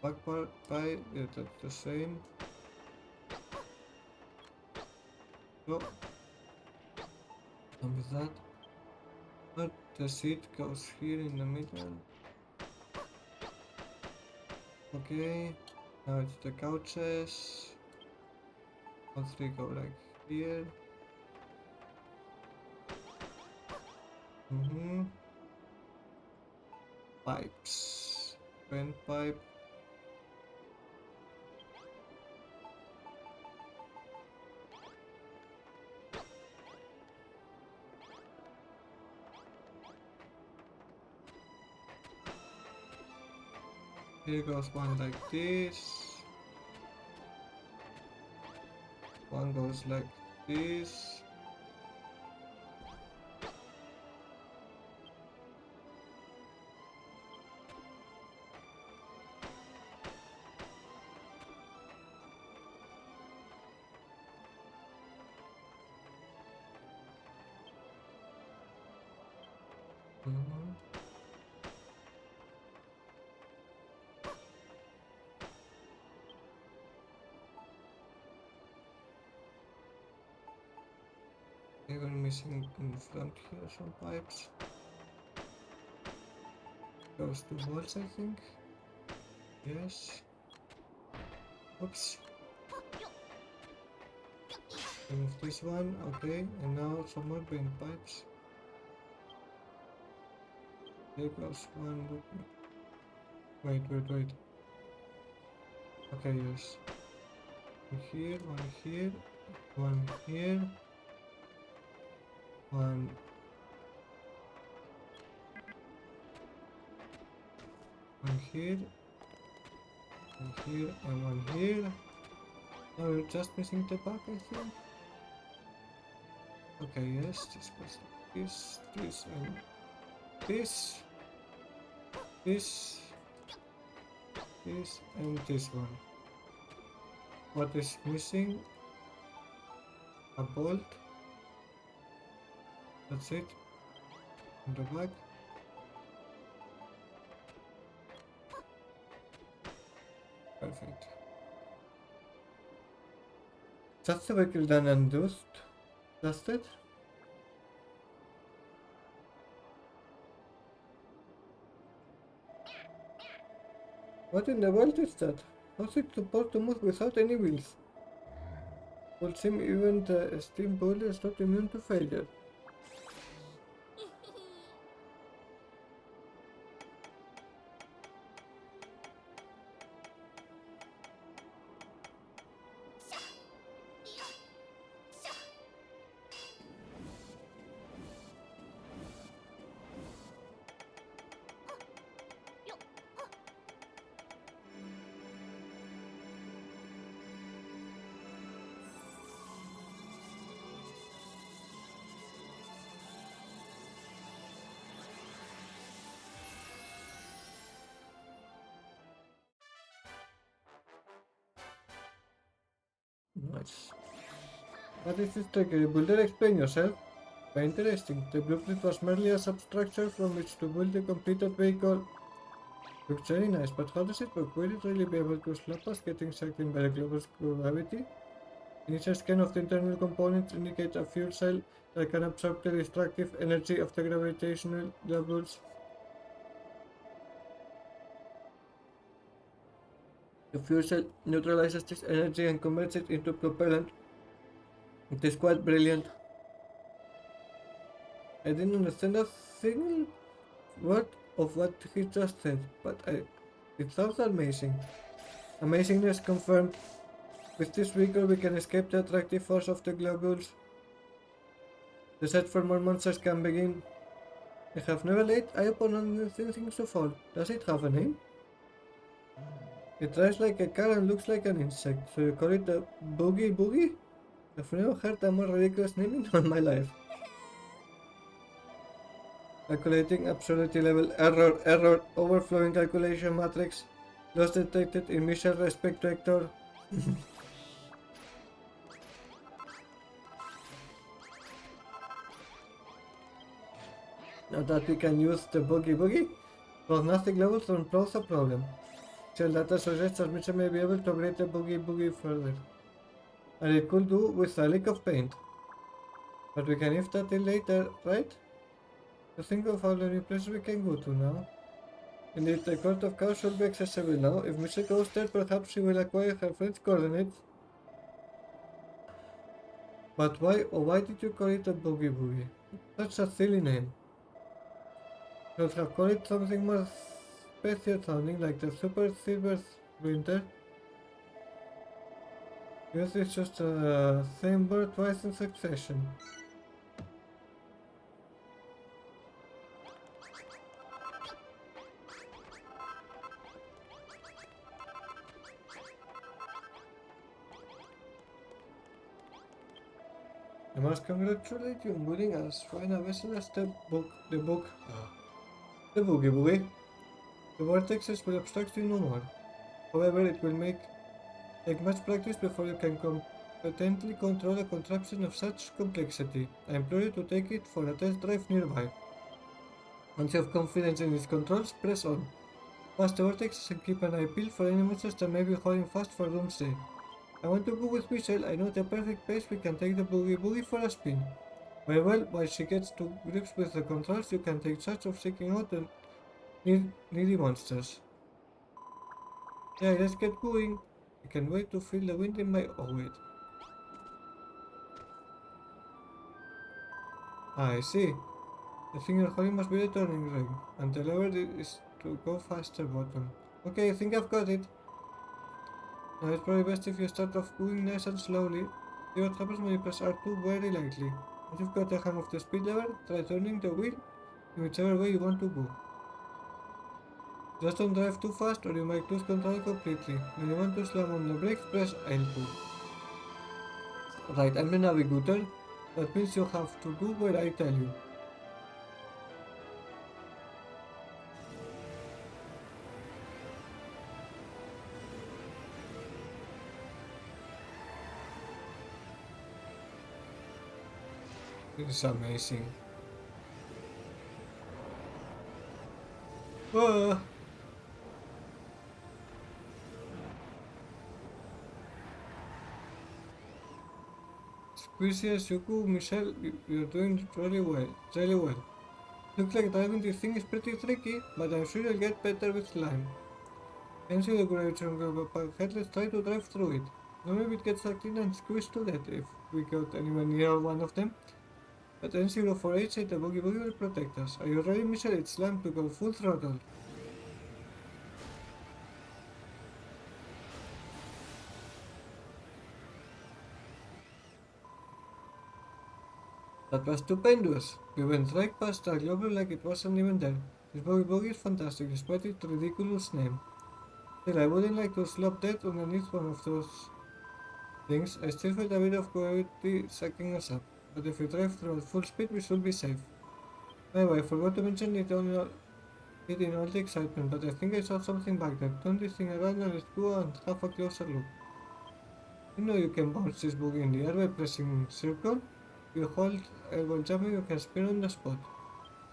Back part by yeah, that's the same. So, and with that, but the seat goes here in the middle. Okay, now it's the couches. All 3 go like here. Pipes. Vent pipe. Here goes one like this. One goes like this. Even missing in front here some pipes. Goes to walls, I think. Yes. Oops. Remove this one. Okay, and now some more vent pipes. There goes one. Wait. Okay, yes. One here, one here, one here, one here, one here, and one here. Now we're just missing the back, I think. Okay, yes, this goes like this, and this, and this one. What is missing? A bolt. That's it. On the back. Perfect. That's the vehicle done and dusted. What in the world is that? How's it supposed to move without any wheels? Would seem even the steam boiler is not immune to failure. Nice. What is this trickery? Builder, explain yourself. Very interesting. The blueprint was merely a substructure from which to build a completed vehicle. Looks very nice, but how does it work? Will it really be able to stop us getting sucked in by the global gravity? Initial scan of the internal components indicates a fuel cell that can absorb the destructive energy of the gravitational globules. The fuel cell neutralizes this energy and converts it into propellant. It is quite brilliant. I didn't understand a single word of what he just said, but it sounds amazing. Amazingness confirmed. With this vehicle we can escape the attractive force of the globules. The search for more monsters can begin. I have never laid eye upon anything so foul. Does it have a name? It drives like a car and looks like an insect, so you call it a boogie boogie? I've never heard a more ridiculous name in all my life. Calculating absurdity level. Error. Overflowing calculation matrix. Loss detected in missile respect vector. Now that we can use the Boogie Boogie, those nasty levels don't pose a problem. Still, data suggests that Mitchell may be able to upgrade the Boogie Boogie further. And it could do with a lick of paint. But we can leave that till later, right? To think of all the new places we can go to now. Indeed, the Court of Chaos should be accessible now. If Mitchell goes there, perhaps she will acquire her friend's coordinates. But why, oh why did you call it a Boogie Boogie? Such a silly name. You should have called it something more special sounding like the Super Silver Winter. Yours is just the same word twice in succession. I must congratulate you on winning as fine a vessel as the Boogie Boogie. The vortexes will obstruct you no more. However, it will take much practice before you can competently control a contraption of such complexity. I implore you to take it for a test drive nearby. Once you have confidence in its controls, press on. Pass the vortexes and keep an eye peeled for any monsters that may be holding fast for doomsday. I want to go with Michelle. I know the perfect place we can take the Boogie Boogie for a spin. Very well, while she gets to grips with the controls, you can take charge of seeking out the needy monsters. Yeah, let's get going. I can't wait to feel the wind in my... Oh, wait. I see. The thing you're holding must be the turning ring, and the lever is to go faster button. Okay, I think I've got it. Now it's probably best if you start off going nice and slowly. See what happens when you press R2 very lightly. Once you've got the hang of the speed lever, try turning the wheel in whichever way you want to go. Just don't drive too fast or you might lose control completely. When you want to slam on the brakes, press L2. Right, I'm the navigator. That means you have to do what I tell you. It is amazing. Ah. Squeezies, Yuku, Michelle, you're doing really well. Looks like driving this thing is pretty tricky, but I'm sure you'll get better with time. Can see the graduation of a head, let's try to drive through it. Now maybe it gets sucked in and squeezed to death if we got anywhere near one of them. But N048 said the Boogie Boogie will protect us. Are you ready, Michelle? It's time to go full throttle. That was stupendous. We went right past our global like it wasn't even there. This Boogie Boogie is fantastic despite its ridiculous name. Still, I wouldn't like to slop dead underneath one of those things. I still felt a bit of gravity sucking us up. But if we drive through at full speed, we should be safe. Anyway, I forgot to mention it in all the excitement, but I think I saw something back there. Turn this thing around and let's go and have a closer look. You know you can bounce this boogie in the air by pressing circle. You hold while jumping, you can spin on the spot.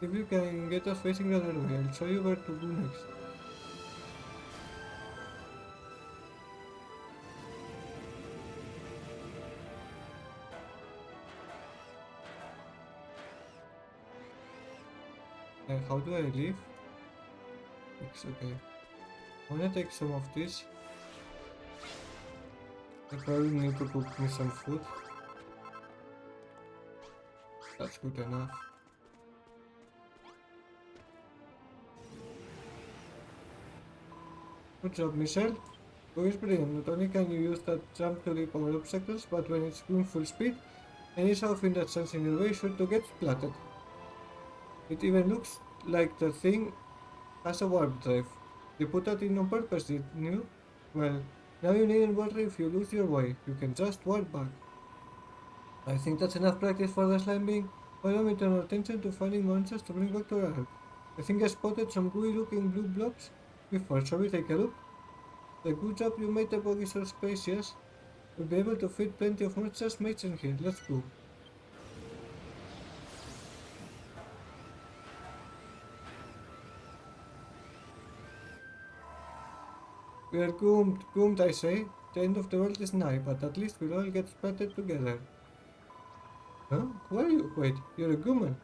If you can get us facing the other way, I'll show you where to go next. How do I leave? It's okay. I wanna take some of this. I probably need to cook me some food. That's good enough. Good job, Michelle. Go is brilliant. Not only can you use that jump to leap over obstacles, but when it's going full speed, any something that stands in your way is sure to get splattered. It even looks like the thing has a warp drive. They put that in on purpose, didn't you? Well, now you needn't worry if you lose your way. You can just warp back. I think that's enough practice for the slime being. Why don't we turn our attention to finding monsters to bring back to our help? I think I spotted some gooey looking blue blobs before. Shall we take a look? The good job you made the buggy so spacious. We'll be able to fit plenty of monsters mates in here. Let's go. We are doomed, I say. The end of the world is nigh, but at least we'll all get splattered together. Huh? Who are you? Wait, you're a human.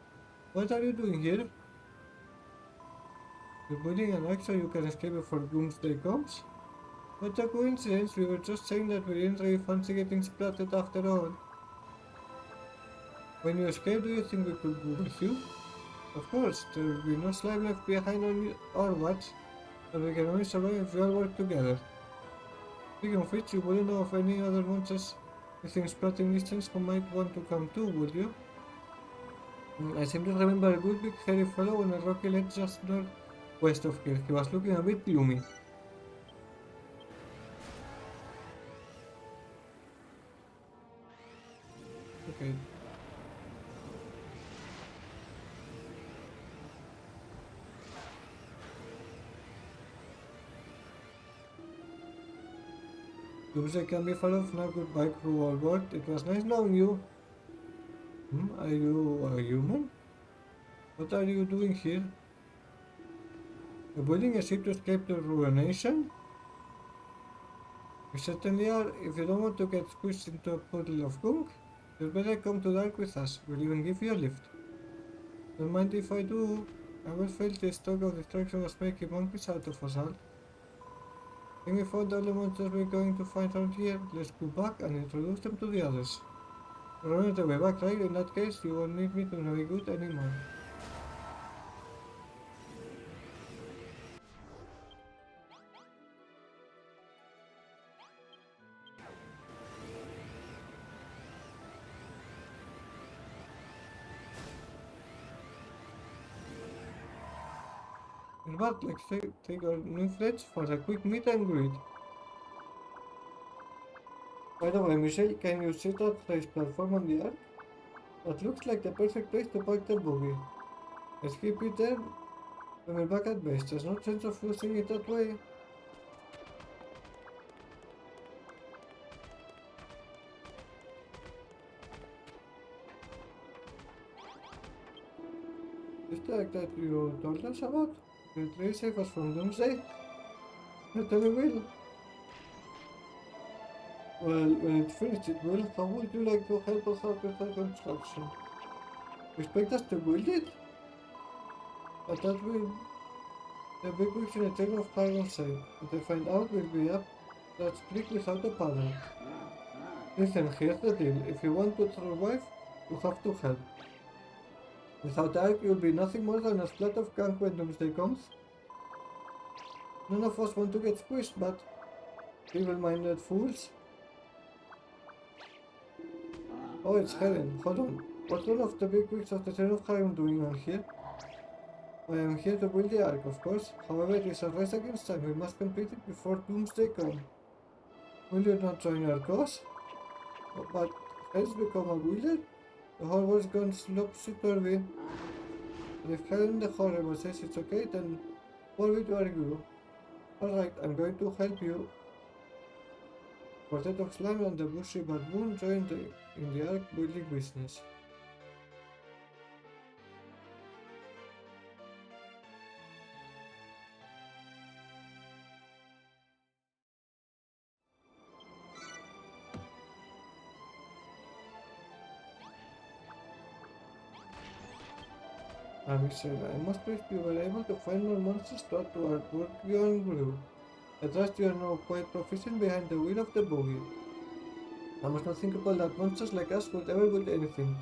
What are you doing here? You're building an axe so you can escape before doomsday comes? What a coincidence, we were just saying that we didn't really fancy getting splattered after all. When you escape, do you think we could go with you? Of course, there will be no slime left behind on our watch, but we can only survive if we all work together. Speaking of which, you wouldn't know of any other monsters within splatting distance who might want to come too, would you? I seem to remember a good big hairy fellow on a rocky ledge just northwest of here. He was looking a bit gloomy. Okay. Doomsday can be far off now. Goodbye, crew all board. It was nice knowing you. Are you a human? What are you doing here? You're building a ship to escape the ruination? You certainly are. If you don't want to get squished into a puddle of gunk, you'd better come to dark with us. We'll even give you a lift. Don't mind if I do. I always felt this talk of destruction was making monkeys out of us all. I think we found all the monsters we're going to find around here. Let's go back and introduce them to the others. We're on the way back, right? In that case, you won't need me to navigate anymore. But let's take our new friends for a quick meet and greet. By the way, Michelle, can you sit at this platform on the ark? That looks like the perfect place to park the buggy. Let's keep it there when we're back at base. There's no sense of losing it that way. Is the ark that you told us about? Will it really save us from doomsday? Certainly will. Well, when it's finished it will. How would you like to help us out with the construction? You expect us to build it? But that will the big wings in a chain of carbon side. If they find out we'll be up that creek without a paddle. Listen, here's the deal. If you want to survive, you have to help. Without the ark, you'll be nothing more than a splat of gunk when doomsday comes. None of us want to get squished, but evil-minded fools. Oh, it's Helen. Hold on. What's one of the big wigs of the Chain of Harem doing on here? I am here to build the ark, of course. However, it is a race against time. We must complete it before doomsday comes. Will you not join our cause? But has become a wielder? The whole world's gone topsy-turvy. And if Helen the Horrible says it's okay, then what will you argue? Alright, I'm going to help you. Quartet of Slime and the Bushy Baboon joined in the ark building business. Michelle, I must praise you were able to find more monsters to add to our work-going brew. I trust you are now quite proficient behind the wheel of the buggy. I must not think about that monsters like us would ever build anything.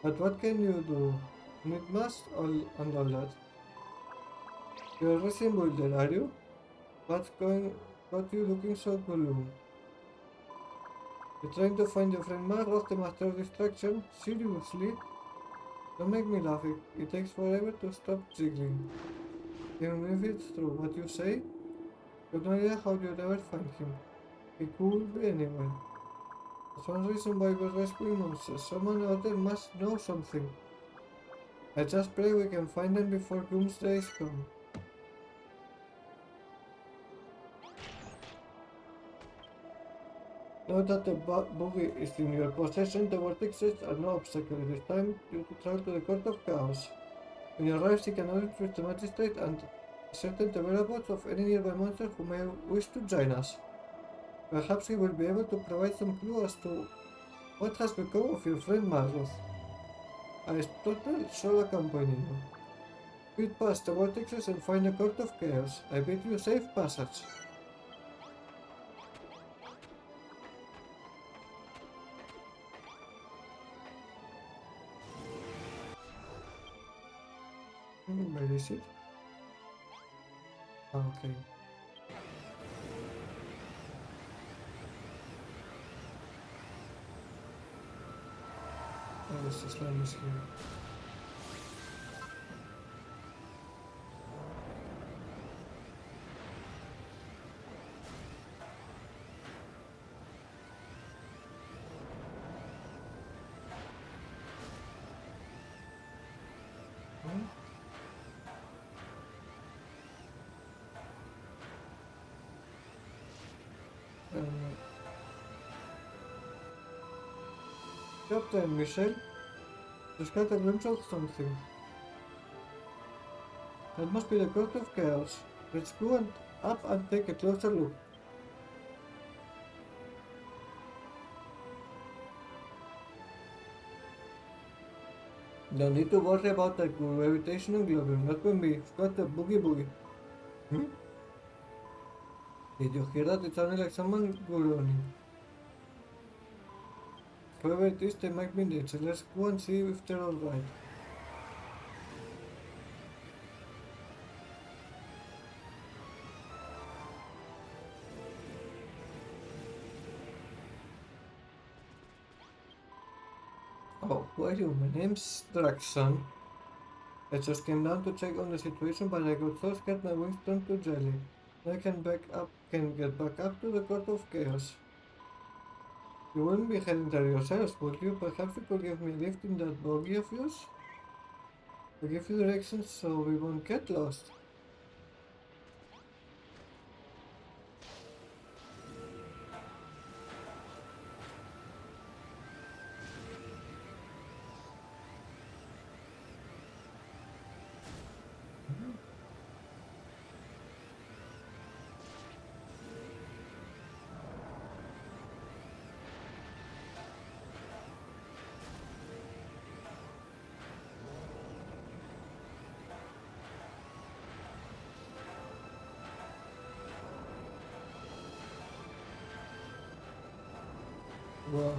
But what can you do? Need mass and all that. You're a resin builder, are you? Got you looking so gloomy? You're trying to find your friend Marroth, the master of distraction? Seriously? Don't make me laugh, it takes forever to stop jiggling. Even if it's true what you say, you have no idea how you'd ever find him. He could be anywhere. That's one reason why we're rescuing monsters. Someone out there must know something. I just pray we can find them before doomsdays come. Now that the buggy is in your possession, the vortexes are no obstacle. It is time you to travel to the Court of Chaos. When you arrive, seek an audience with the magistrate and certain the whereabouts of any nearby monster who may wish to join us. Perhaps he will be able to provide some clue as to what has become of your friend Marlos. Aristotle shall accompany you. Speed past the vortexes and find the Court of Chaos. I bid you safe passage. Where is it? Ah, okay. Oh, this slime is here. Captain Michel, there's got a glimpse of something. That must be the Court of Chaos. Let's go up and take a closer look. Don't need to worry about the gravitational globule, not when we've got the boogie boogie. Hmm? Did you hear that? It sounded like someone groaning. Whoever it is, they might be dead, so let's go and see if they're alright. Oh, who are you? My name's Draxon. I just came down to check on the situation, but I got so scared my wings turned to jelly. I can get back up to the Court of Chaos. You wouldn't be heading there yourselves, would you? Perhaps you could give me a lift in that buggy of yours? I'll give you directions so we won't get lost. Wow.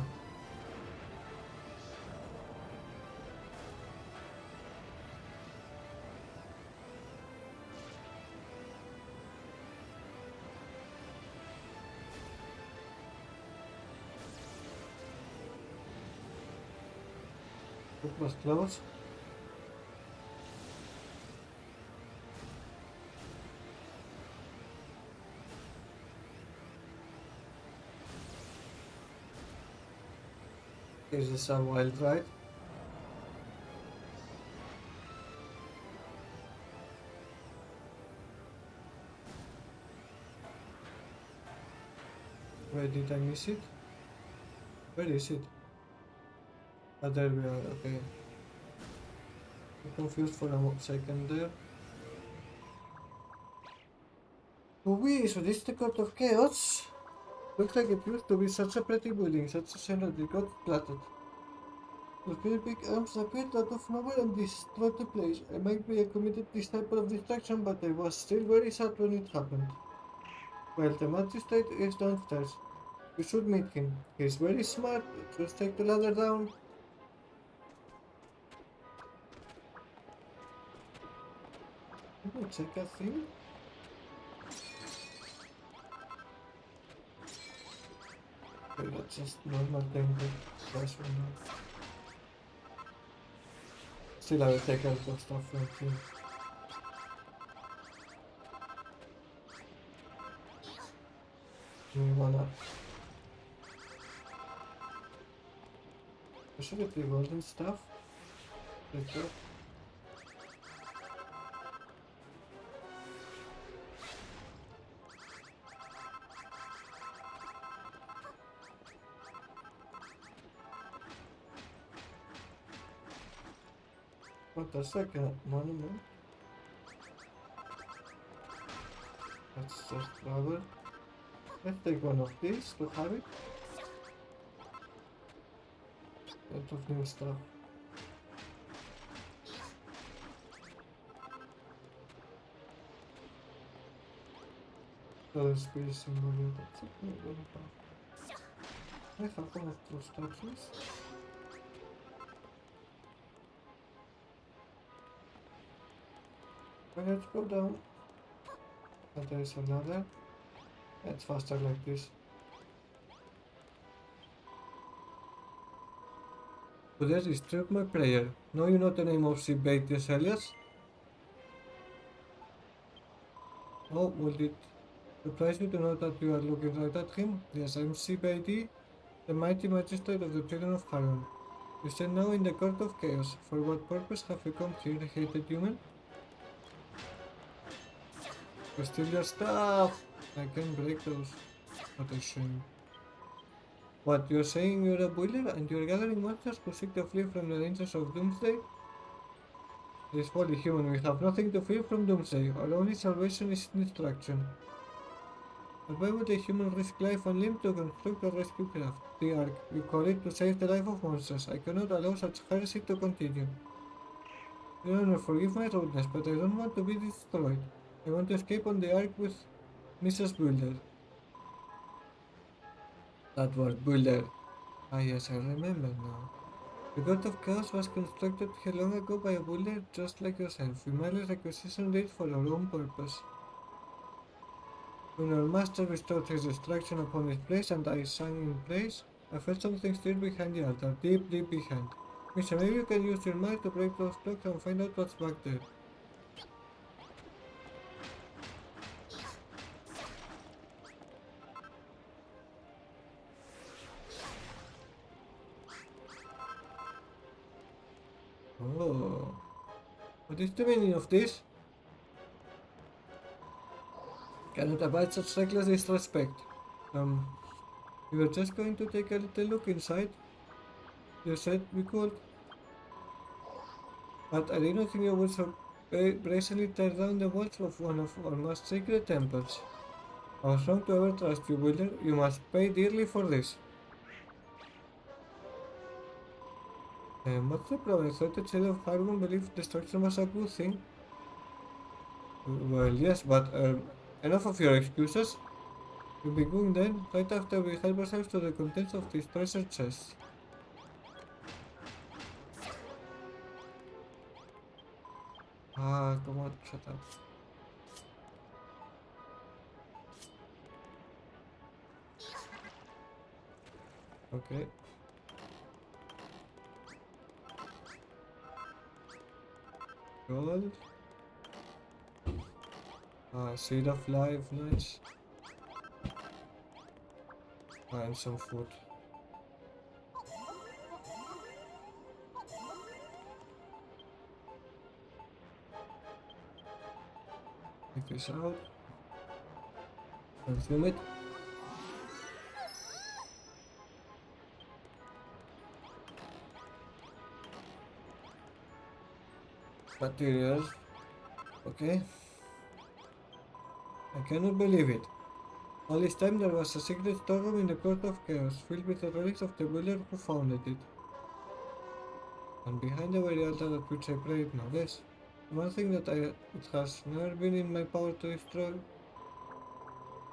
It was close. Is this a wild ride? Where did I miss it? Where is it? Ah, there we are, okay. I'm confused for a second there. Wee, so this is the Court of Chaos? Looks like it used to be such a pretty building, such a shame that it got platted. The very big arms appeared out of nowhere and destroyed the place. I might be a committed this type of distraction, but I was still very sad when it happened. Well, the magistrate is downstairs. You should meet him. He's very smart. Just take the ladder down. Let me check a thing. Okay, that's just normal thing. That's one now. Still, I will take out the stuff from here. We wanna. I should get the golden stuff. Like that. What, that's like a monument? Let's just travel. Let's take one of these to have it. Lot of new stuff. Other space symbol, that's it. I'm gonna have. I have one of those statues. But let's go down. And there is another. It's faster like this. Buddha disturbed my prayer. Know you not the name of Sibetius Elias? Oh, will it surprise you to know that you are looking right at him? Yes, I'm Sibeti, the mighty magistrate of the children of Harun. You stand now in the court of chaos. For what purpose have you come here, hated human? To steal your stuff! I can break those. What a shame. What, you're saying you're a builder and you're gathering monsters who seek to flee from the dangers of Doomsday? This folly human, we have nothing to fear from Doomsday. Our only salvation is destruction. But why would a human risk life and limb to construct a rescue craft? The Ark. You call it to save the life of monsters. I cannot allow such heresy to continue. Your Honor, forgive my rudeness, but I don't want to be destroyed. I want to escape on the Ark with Mrs. Builder. That word, Builder. Ah yes, I remember now. The God of Chaos was constructed here long ago by a builder just like yourself. We merely requisitioned it for our own purpose. When our master bestowed his destruction upon this place and I sang in praise, I felt something stir behind the altar, deep, deep behind. Misha, maybe you can use your mind to break those blocks and find out what's back there. Oh. What is the meaning of this? Cannot abide such reckless disrespect. We were just going to take a little look inside. You said we could. But I did not think you would so brazenly tear down the walls of one of our most sacred temples. I was wrong to ever trust you, Builder. You must pay dearly for this. What's the problem? I thought the children of Harun believed destruction was a good thing. Well, yes, but enough of your excuses. We'll be going then, right after we help ourselves to the contents of this treasure chest. Ah, come on, shut up. Okay. Gold. Seed of life, nice. And some food. Take this out. Consume it. Materials. Okay. I cannot believe it. All this time there was a secret storeroom in the Court of Chaos, filled with the relics of the builder who founded it. And behind the very altar at which I prayed, no less. One thing that it has never been in my power to destroy.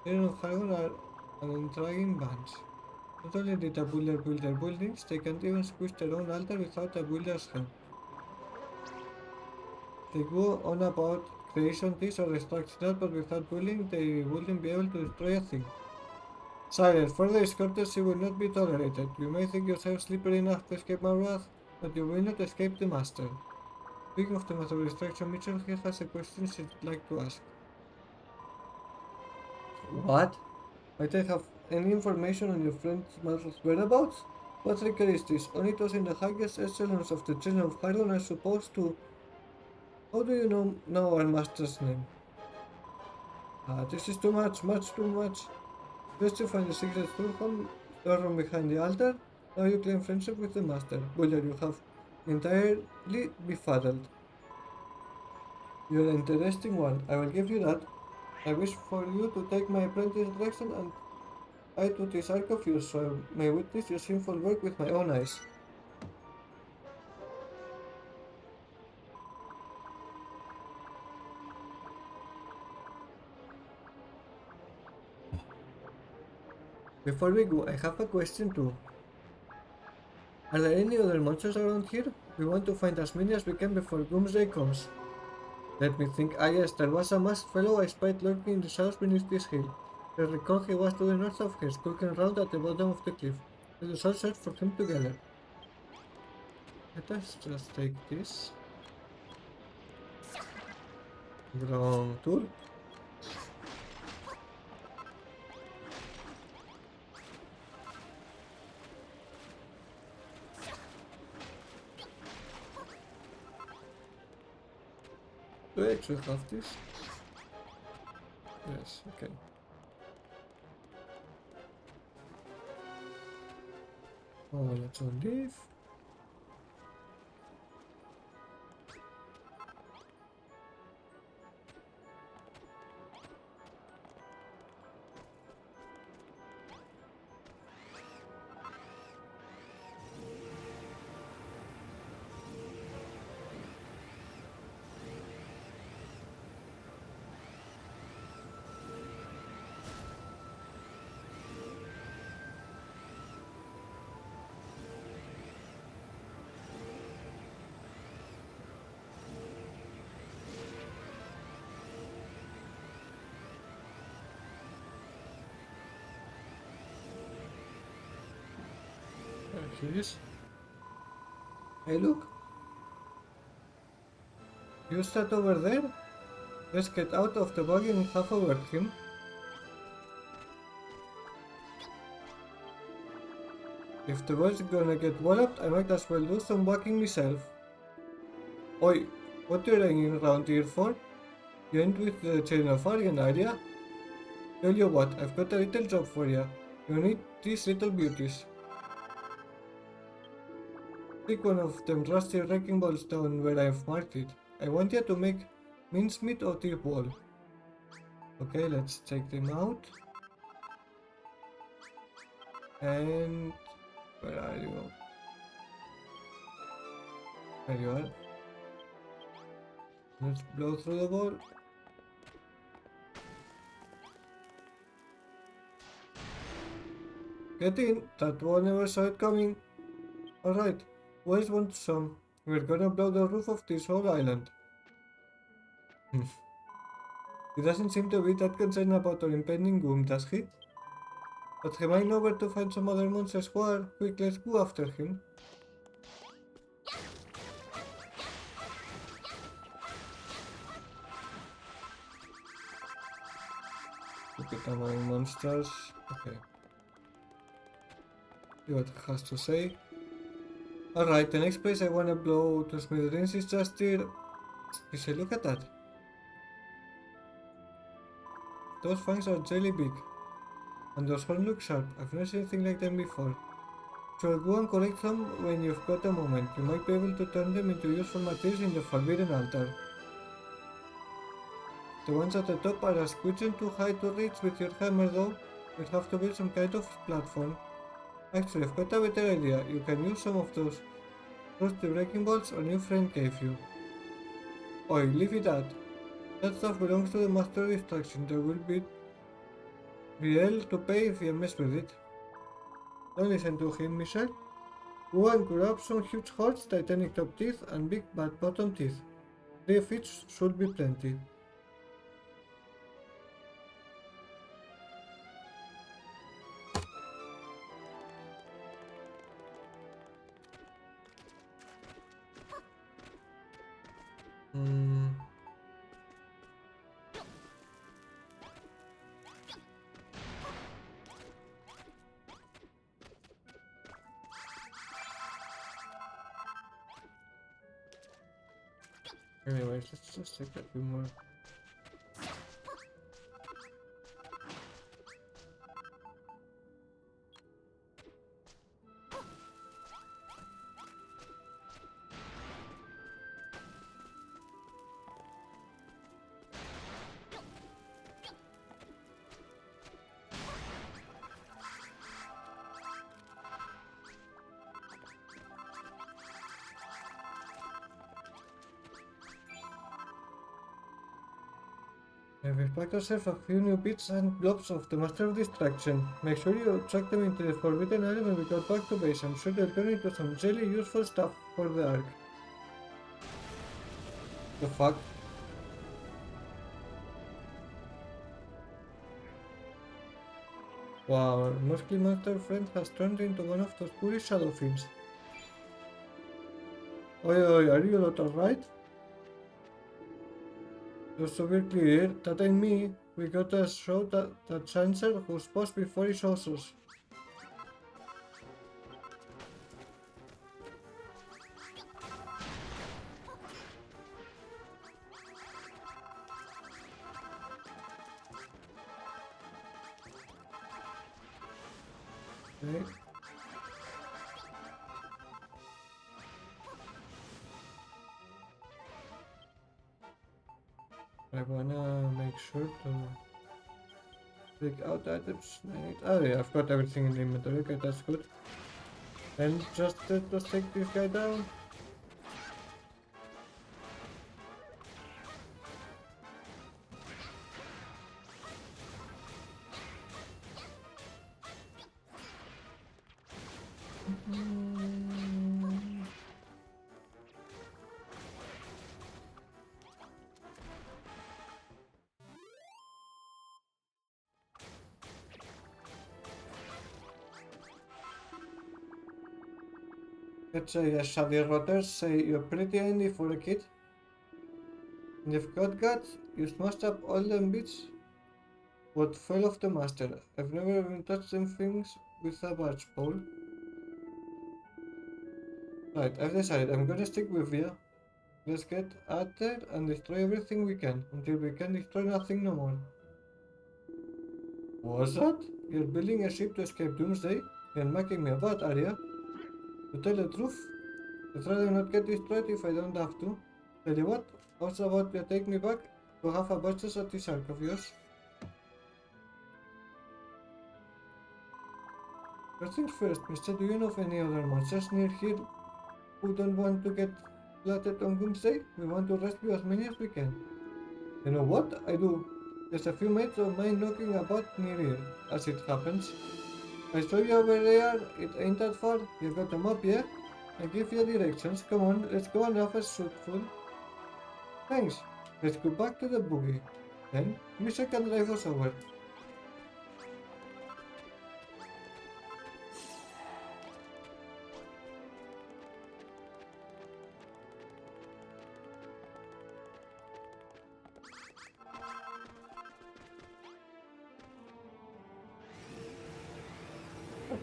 Children of Harun are an intriguing bunch. Not only did a builder build their buildings, they can't even squish their own altar without a builder's help. They go on about creation this or destruction that, but without building, they wouldn't be able to destroy a thing. Silence, further discourtesy will not be tolerated. You may think yourself slippery enough to escape my wrath, but you will not escape the master. Speaking of the matter of destruction, Mitchell here has a question she'd like to ask. What? Might I have any information on your friend's mother's whereabouts? What trickery is this? Only those in the highest echelons of the children of Harun are supposed to. How do you know our master's name? This is too much too much. First you find the secret storeroom behind the altar, now you claim friendship with the master. Builder, you have entirely befuddled. You're an interesting one, I will give you that. I wish for you to take my apprentice direction and I to this ark of yours, so I may witness your sinful work with my own eyes. Before we go, I have a question too. Are there any other monsters around here? We want to find as many as we can before Doomsday comes. Let me think. Ah yes, there was a masked fellow I spied lurking in the shadows beneath this hill. I recall he was to the north of here, skulking around at the bottom of the cliff. Let us all search for him together. Let us just take this. Wrong tool. Do I actually have this? Yes, okay. Oh, let's all leave. There he is. Hey, look. You sat over there? Let's get out of the buggy and have a word with him. If the world's gonna get walloped, I might as well do some walking myself. Oi, what you hanging around here for? You ain't with the chain of Aryan, are ya? Tell you what, I've got a little job for ya. You need these little beauties. Take one of them rusty wrecking balls down where I've marked it. I want ya to make mincemeat of the ball. Okay, let's take them out. And where are you? There you are. Let's blow through the ball. Get in! That one never saw it coming. Alright, who else wants some? We're gonna blow the roof of this whole island. He doesn't seem to be that concerned about our impending doom, does he? But he might know where to find some other monsters who are. Quick, let's go after him. Look at how many monsters. Okay. See what he has to say. Alright, the next place I wanna blow to smithereens is just here. Say, look at that. Those fangs are jelly big. And those horns look sharp. I've never seen anything like them before. Sure, go and collect them when you've got a moment. You might be able to turn them into useful materials in the Forbidden Altar. The ones at the top are a squidgen too high to reach with your hammer though. You'll have to build some kind of platform. Actually, I've got a better idea. You can use some of those rusty breaking balls our new friend gave you. Oi, leave it at. That stuff belongs to the Master of Destruction. There will be hell to pay if you mess with it. Don't listen to him, Michelle. Go and grab some huge hearts, titanic top teeth, and big bad bottom teeth. 3 of each should be plenty. Anyways, let's just take a few more. We've packed ourselves a few new bits and blobs of the Master of Distraction. Make sure you chuck them into the Forbidden Island when we go back to base. I'm sure they'll turn into some really useful stuff for the Ark. The fuck? Wow, our muscly monster friend has turned into one of those bully shadow fiends. Oi, oi, are you not alright? Just so we're clear, that ain't me. We gotta show that Sanser who's boss before he shows us. Okay. I wanna make sure to take out items I need. Oh yeah, I've got everything in the inventory. Okay, that's good. And just let's take this guy down. Let's say Shadi Rotters say you're pretty handy for a kid. And you've got guts, you smashed up all them bits what fell off the master. I've never even touched them things with a barge pole. Right, I've decided I'm gonna stick with you. Let's get out there and destroy everything we can until we can destroy nothing no more. What's that? You're building a ship to escape Doomsday? You're making me a bot, are you? To tell the truth, I'd rather not get destroyed if I don't have to. Tell you what, how's about you take me back to have a butchers at this ark of yours? First things first, mister, do you know of any other monsters near here who don't want to get flattened on Doomsday? We want to rescue as many as we can. You know what? I do. There's a few mates of mine knocking about near here, as it happens. I saw you over there, it ain't that far. You got a map, yeah? I give you directions. Come on, let's go and have a shootful. Thanks. Let's go back to the buggy. Then, Misha can drive us over.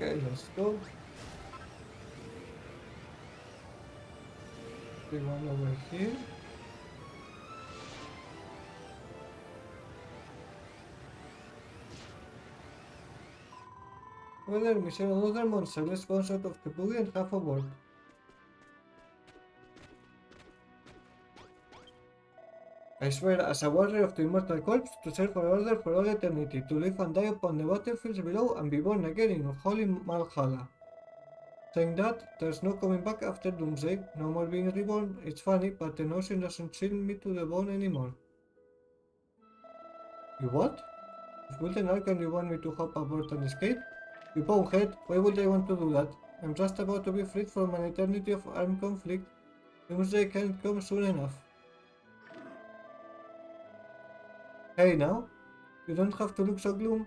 Okay, let's go. The one over here. Well, there, Misha, another monster. Let's bounce out of the buggy and have a word. I swear, as a warrior of the immortal corpse, to serve our order for all eternity, to live and die upon the battlefields below and be born again in holy Malhalla. Saying that, there's no coming back after Doomsday, no more being reborn. It's funny, but the notion doesn't chill me to the bone anymore. You what? You've built an ark and you want me to hop aboard and escape? You bonehead, why would I want to do that? I'm just about to be freed from an eternity of armed conflict. Doomsday can't come soon enough. Hey now, you don't have to look so gloom.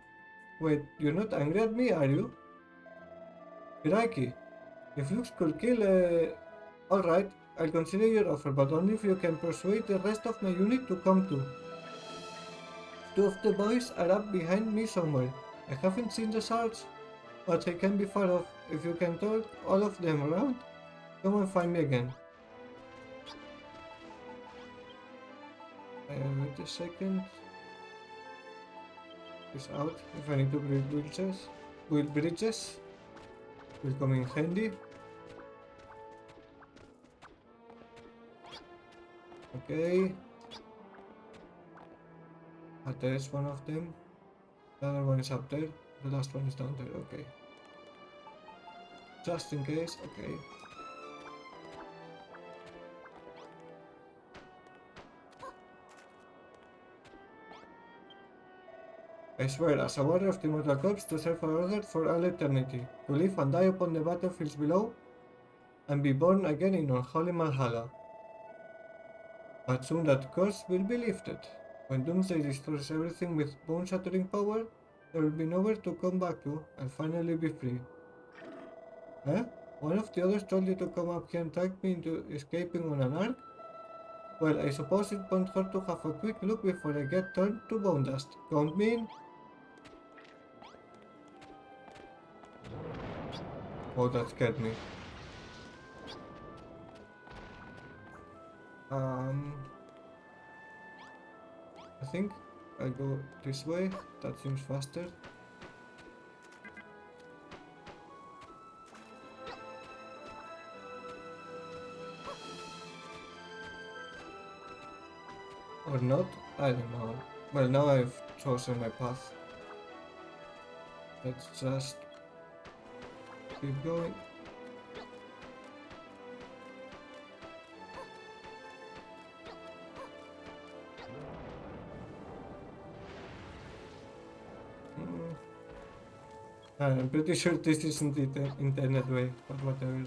Wait, you're not angry at me, are you? Crikey, if looks could kill, alright, I'll consider your offer, but only if you can persuade the rest of my unit to come too. Two of the boys are up behind me somewhere. I haven't seen the shards, but they can be far off. If you can talk all of them around, come and find me again. Wait a second. It's out. If I need to build bridges, will come in handy. Okay. There is one of them. The other one is up there. The last one is down there. Okay. Just in case. Okay. I swear, as a warrior of the immortal corpse, to serve our order for all eternity, to live and die upon the battlefields below, and be born again in unholy Malhalla. But soon that curse will be lifted. When Doomsday destroys everything with bone-shattering power, there will be nowhere to come back to, and finally be free. Huh? One of the others told you to come up here and tag me into escaping on an ark? Well, I suppose it won't hurt to have a quick look before I get turned to bone dust. Count me in? Oh, that scared me. I think I'll go this way. That seems faster. Or not? I don't know. Well, now I've chosen my path. Let's just keep going. I'm pretty sure this isn't the intended way, but whatever.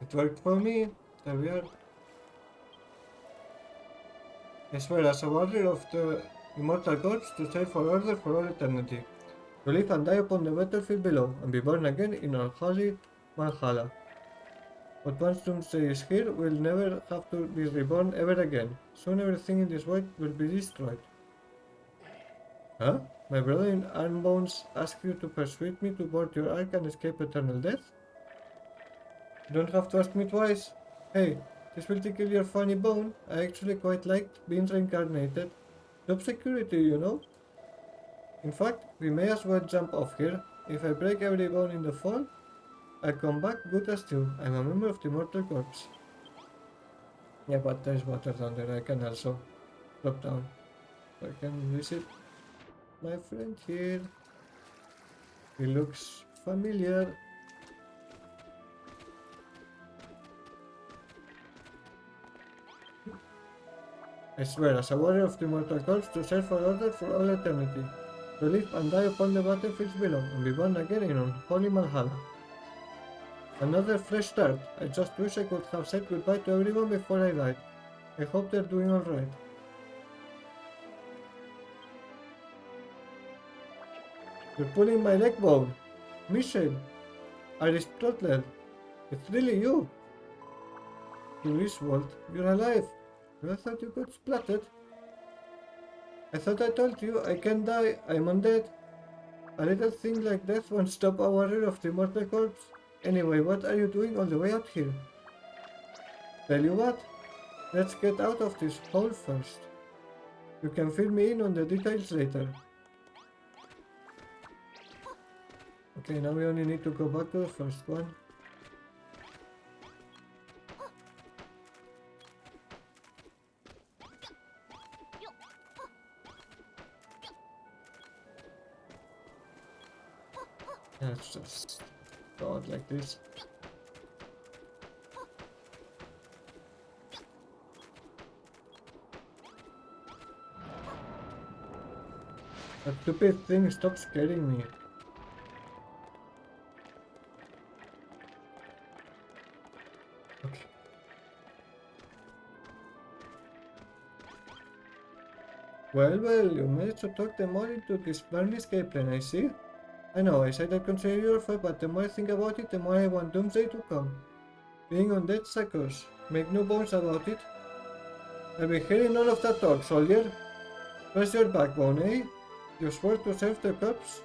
It worked for me. There we are. I swear, as a warrior of the immortal corpse, to serve for order for all eternity, to live and die upon the battlefield below, and be born again in our holy Malhalla. But once Doomsday is here, we'll never have to be reborn ever again. Soon everything in this world will be destroyed. Huh? My brother in Armbones asked you to persuade me to board your ark and escape eternal death? You don't have to ask me twice. Hey, this will tickle your funny bone. I actually quite liked being reincarnated. Job security, you know? In fact, we may as well jump off here. If I break every bone in the fall, I'll come back good as new. I'm a member of the Immortal Corps. Yeah, but there's water down there. I can also drop down. I can visit my friend here. He looks familiar. I swear, as a warrior of the Immortal Corps, to serve for order for all eternity, to live and die upon the battlefields below, and be born again in unholy Malhalla. Another fresh start. I just wish I could have said goodbye to everyone before I died. I hope they're doing alright. You're pulling my leg bone. Michel. Aristotle. It's really you. Griswold, you're alive. I thought you got splattered. I thought I told you I can die. I'm undead. A little thing like death won't stop a warrior of the Immortal Corpse. Anyway, what are you doing all the way out here? Tell you what, let's get out of this hole first. You can fill me in on the details later. Okay, now we only need to go back to the first one. Let's just go out like this. That stupid thing, stop scaring me. Okay. Well, you managed to talk them all into this burn escape plan, I see. I know, I said I'd consider your fault, but the more I think about it, the more I want Doomsday to come. Being undead suckers. Make no bones about it. I'll be hearing none of that talk, soldier. Where's your backbone, eh? You swore to serve the corpse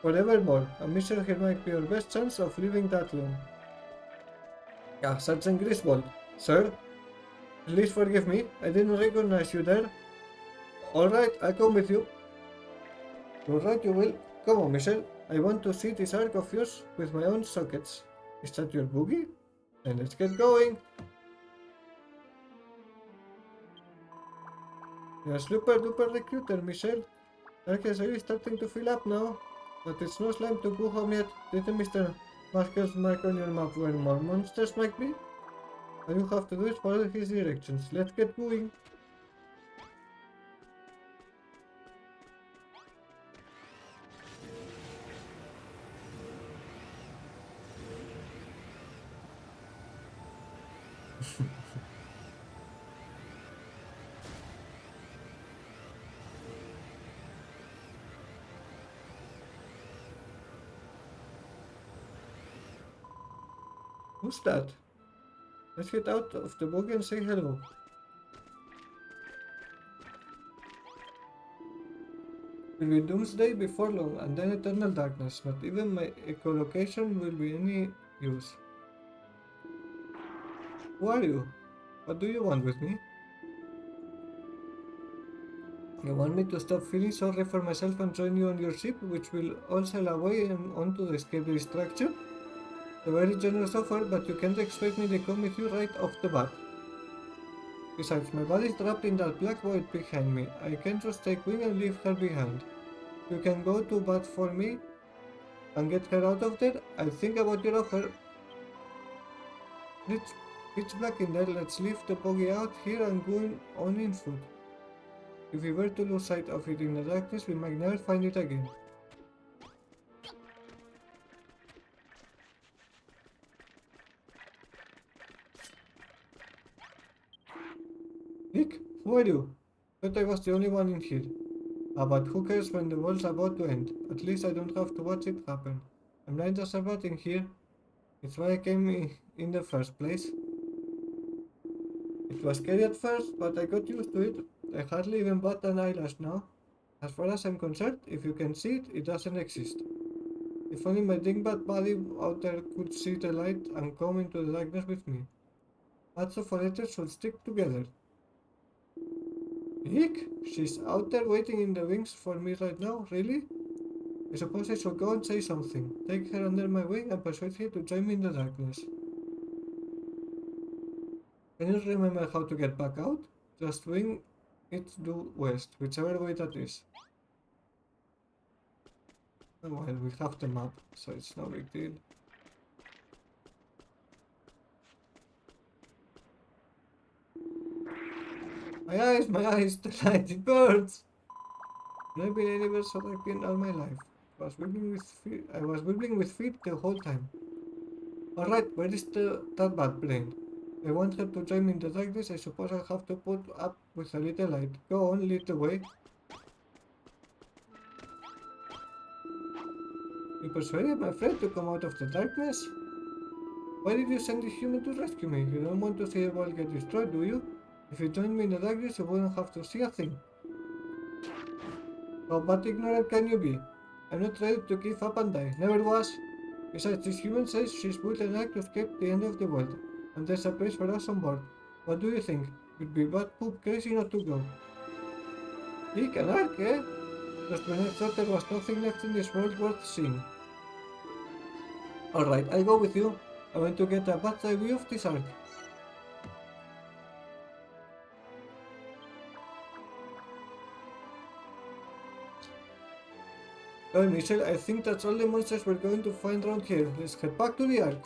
forevermore, and Michel here might be your best chance of living that long. Ah, Sergeant Griswold. Sir? Please forgive me, I didn't recognize you there. Alright, I'll come with you. You're right, you will. Come on, Michel. I want to see this arc of yours with my own sockets. Is that your boogie? Then let's get going. You're a super duper recruiter, Michel. Arc is really starting to fill up now. But it's no slime to go home yet. Didn't Mr. Marcus mark on your map where more monsters might be? All you have to do is follow his directions. Let's get going. Who's that? Let's get out of the buggy and say hello. Will be doomsday before long, and then eternal darkness. Not even my echolocation will be any use. Who are you? What do you want with me? You want me to stop feeling sorry for myself and join you on your ship, which will all sail away and onto the escape destruction? A very generous offer, but you can't expect me to come with you right off the bat. Besides, my body's trapped in that black void behind me. I can't just take wing and leave her behind. You can go to bat for me and get her out of there. I'll think about your offer. It's pitch black in there. Let's leave the buggy out here and go on in foot. If we were to lose sight of it in the darkness, we might never find it again. Nick, who are you? Thought I was the only one in here. Ah, but who cares when the world's about to end? At least I don't have to watch it happen. I'm blind as a bat in here. It's why I came in the first place. It was scary at first, but I got used to it. I hardly even bat an eyelash now. As far as I'm concerned, if you can see it, it doesn't exist. If only my dingbat body out there could see the light and come into the darkness with me. Lots of letters should stick together. Eek! She's out there waiting in the wings for me right now, really? I suppose I should go and say something. Take her under my wing and persuade her to join me in the darkness. Can you remember how to get back out? Just wing it due west, whichever way that is. Oh, well, we have the map, so it's no big deal. My eyes, the light, it burns! I've been anywhere so dark in all my life. I was wibbling with fear the whole time. Alright, where is that bad brain? I want her to join me in the darkness. I suppose I'll have to put up with a little light. Go on, lead the way. You persuaded my friend to come out of the darkness? Why did you send the human to rescue me? You don't want to see the world get destroyed, do you? If you joined me in the darkness, you wouldn't have to see a thing. How bad ignorant can you be? I'm not ready to give up and die. Never was. Besides, this human says she's built an ark to escape the end of the world, and there's a place for us on board. What do you think? You'd be bad poop crazy not to go. Eek, an ark, eh? Just when I thought there was nothing left in this world worth seeing. Alright, I'll go with you. I want to get a bird's eye view of this ark. Well, Michelle, I think that's all the monsters we're going to find around here. Let's head back to the ark.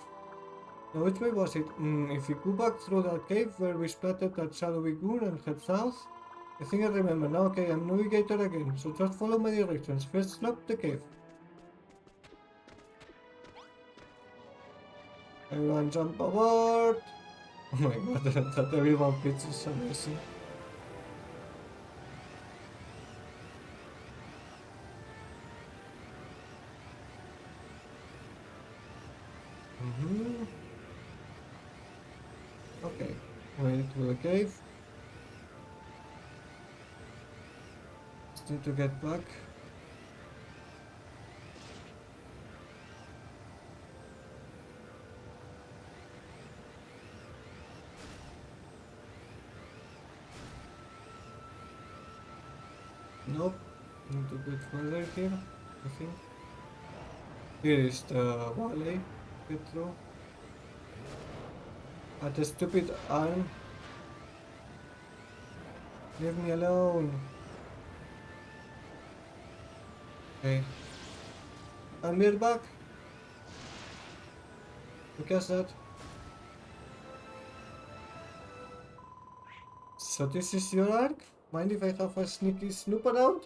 Now, which way was it? If we go back through that cave where we splattered that shadowy goon and head south? I think I remember. Now, okay, I'm navigator again, so just follow my directions. First stop, the cave. Everyone jump aboard! Oh my god, that everyone fits is amazing. Okay, wait to the cave. Just need to get back. Nope, need to get further here, I think. Here is the valley, get through. At the stupid arm. Leave me alone. Okay. And we're back. Because that. So this is your arc? Mind if I have a sneaky snoop around?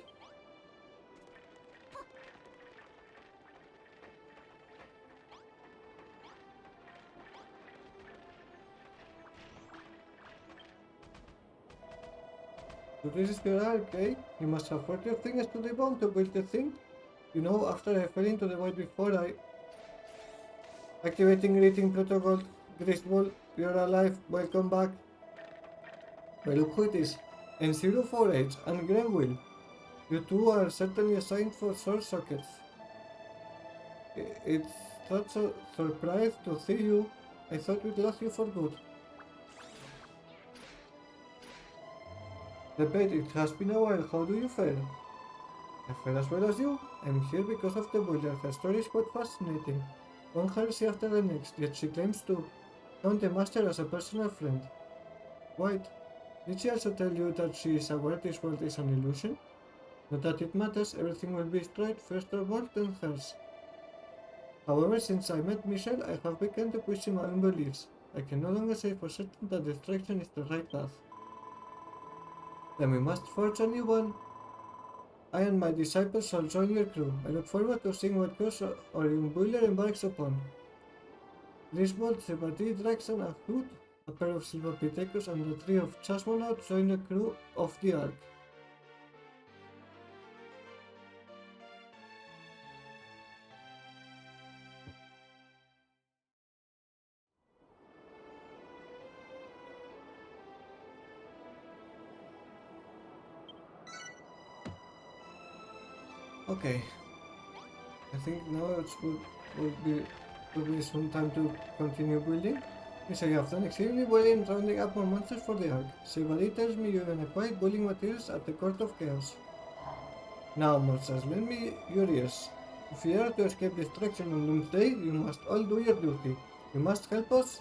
So this is your arc, eh? You must have worked your fingers to the bone to build the thing. You know, after I fell into the void before, I... Activating greeting protocol. Graceful, you're alive, welcome back. Well, look who it is. N048 and Grenville. You two are certainly assigned for source sockets. It's such a surprise to see you. I thought we'd lost you for good. The bet it has been a while. How do you fare? I fare as well as you. I'm here because of the boiler. Her story is quite fascinating. One heresy after the next, yet she claims to count the master as a personal friend. Wait, did she also tell you that she is aware this world is an illusion? Not that it matters, everything will be destroyed first of all, then hers. However, since I met Michelle, I have begun to question my own beliefs. I can no longer say for certain that destruction is the right path. Then we must forge a new one. I and my disciples shall join your crew. I look forward to seeing what course our young boiler embarks upon. Griswold, Sebati, Draxon, and Hood, a pair of silver Pitecos, and the three of Chasmonaut join the crew of the Ark. Okay, I think now it would be some time to continue building. Yes, I have done exceedingly well in rounding up more monsters for the Ark. Sebadi tells me you even acquired boiling materials at the Court of Chaos. Now, monsters, lend me your ears. If you are to escape destruction on Doomsday, you must all do your duty. You must help us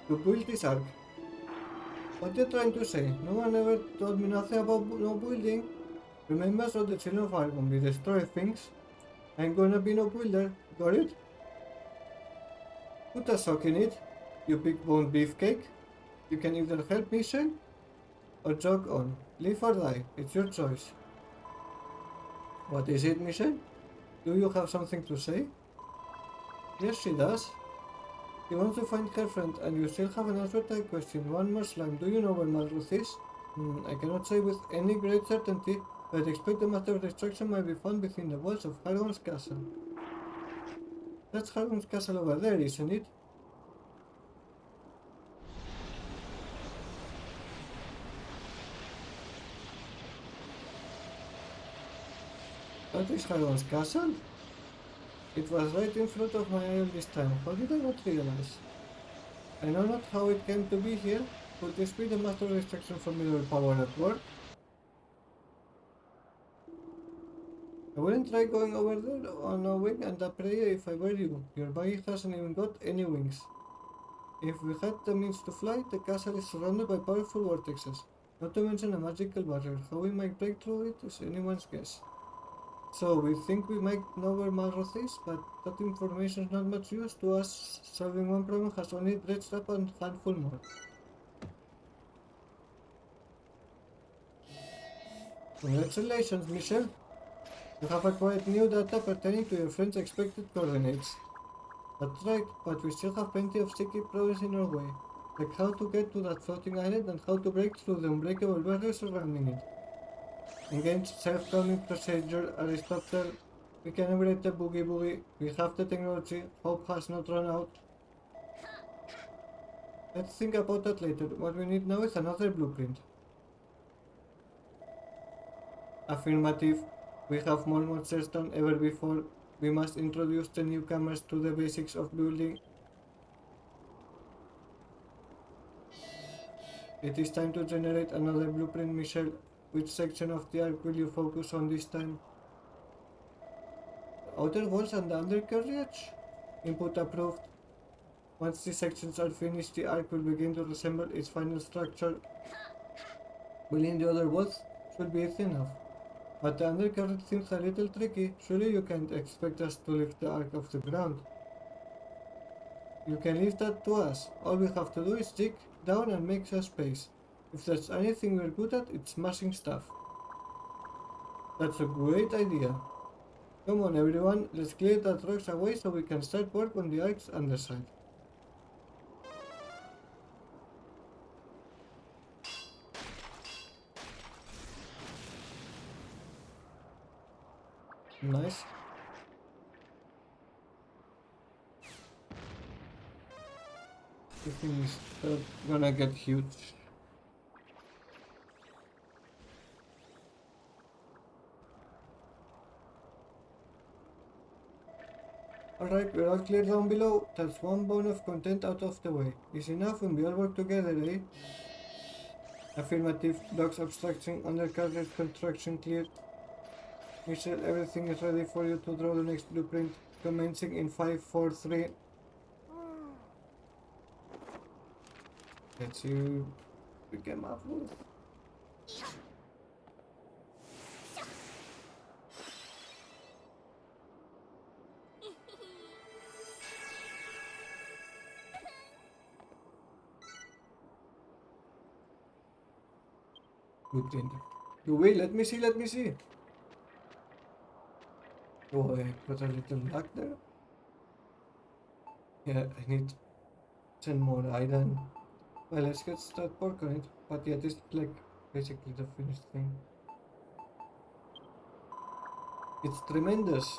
to build this Ark. What are you trying to say? No one ever told me nothing about no building. Remember, so the children of Argon we destroy things. I'm gonna be no builder, got it? Put a sock in it, you big boned beefcake. You can either help Michelle or jog on. Live or die, it's your choice. What is it, Michelle? Do you have something to say? Yes, she does. She wants to find her friend, and you still haven't answered that question. One more slime. Do you know where Malruth is? I cannot say with any great certainty, but I expect the Master of Destruction might be found within the walls of Hargon's castle. That's Hargon's castle over there, isn't it? That is Hargon's castle? It was right in front of my eye all this time. How did I not realize? I know not how it came to be here. Could this be the Master of Destruction formidable power at work? I wouldn't try going over there on a wing and a prayer if I were you. Your buggy hasn't even got any wings. If we had the means to fly, the castle is surrounded by powerful vortexes. Not to mention a magical barrier. How we might break through it is anyone's guess. So we think we might know where Malroth is, but that information is not much use to us. Solving one problem has only dredged up a handful more. Congratulations, Michelle. You have acquired new data pertaining to your friend's expected coordinates. That's right, but we still have plenty of sticky problems in our way, like how to get to that floating island and how to break through the unbreakable barrier surrounding it. Engage self-calming procedure, Aristotle. We can operate the boogie boogie. We have the technology. Hope has not run out. Let's think about that later. What we need now is another blueprint. Affirmative. We have more monsters than ever before. We must introduce the newcomers to the basics of building. It is time to generate another blueprint, Michelle. Which section of the arc will you focus on this time? The outer walls and the undercarriage? Input approved. Once these sections are finished, the arc will begin to resemble its final structure. Building the other walls should be easy enough. But the undercarriage seems a little tricky. Surely you can't expect us to lift the arc off the ground. You can leave that to us. All we have to do is dig down and make a space. If there's anything we're good at, it's smashing stuff. That's a great idea. Come on everyone, let's clear that rocks away so we can start work on the arc's underside. Nice. This thing is gonna get huge. Alright, we're all clear down below. That's one bone of content out of the way. Is enough when we all work together, eh? Affirmative. Docks obstruction, undercarriage construction clear. Michelle, everything is ready for you to draw the next blueprint, commencing in 5, 4, 3. Let's see who we came up with. Blueprint. Do we? Let me see, let me see. Oh, I put a little luck there. Yeah, I need 10 more iron. Well, let's get started work on it. But yeah, this is like basically the finished thing. It's tremendous.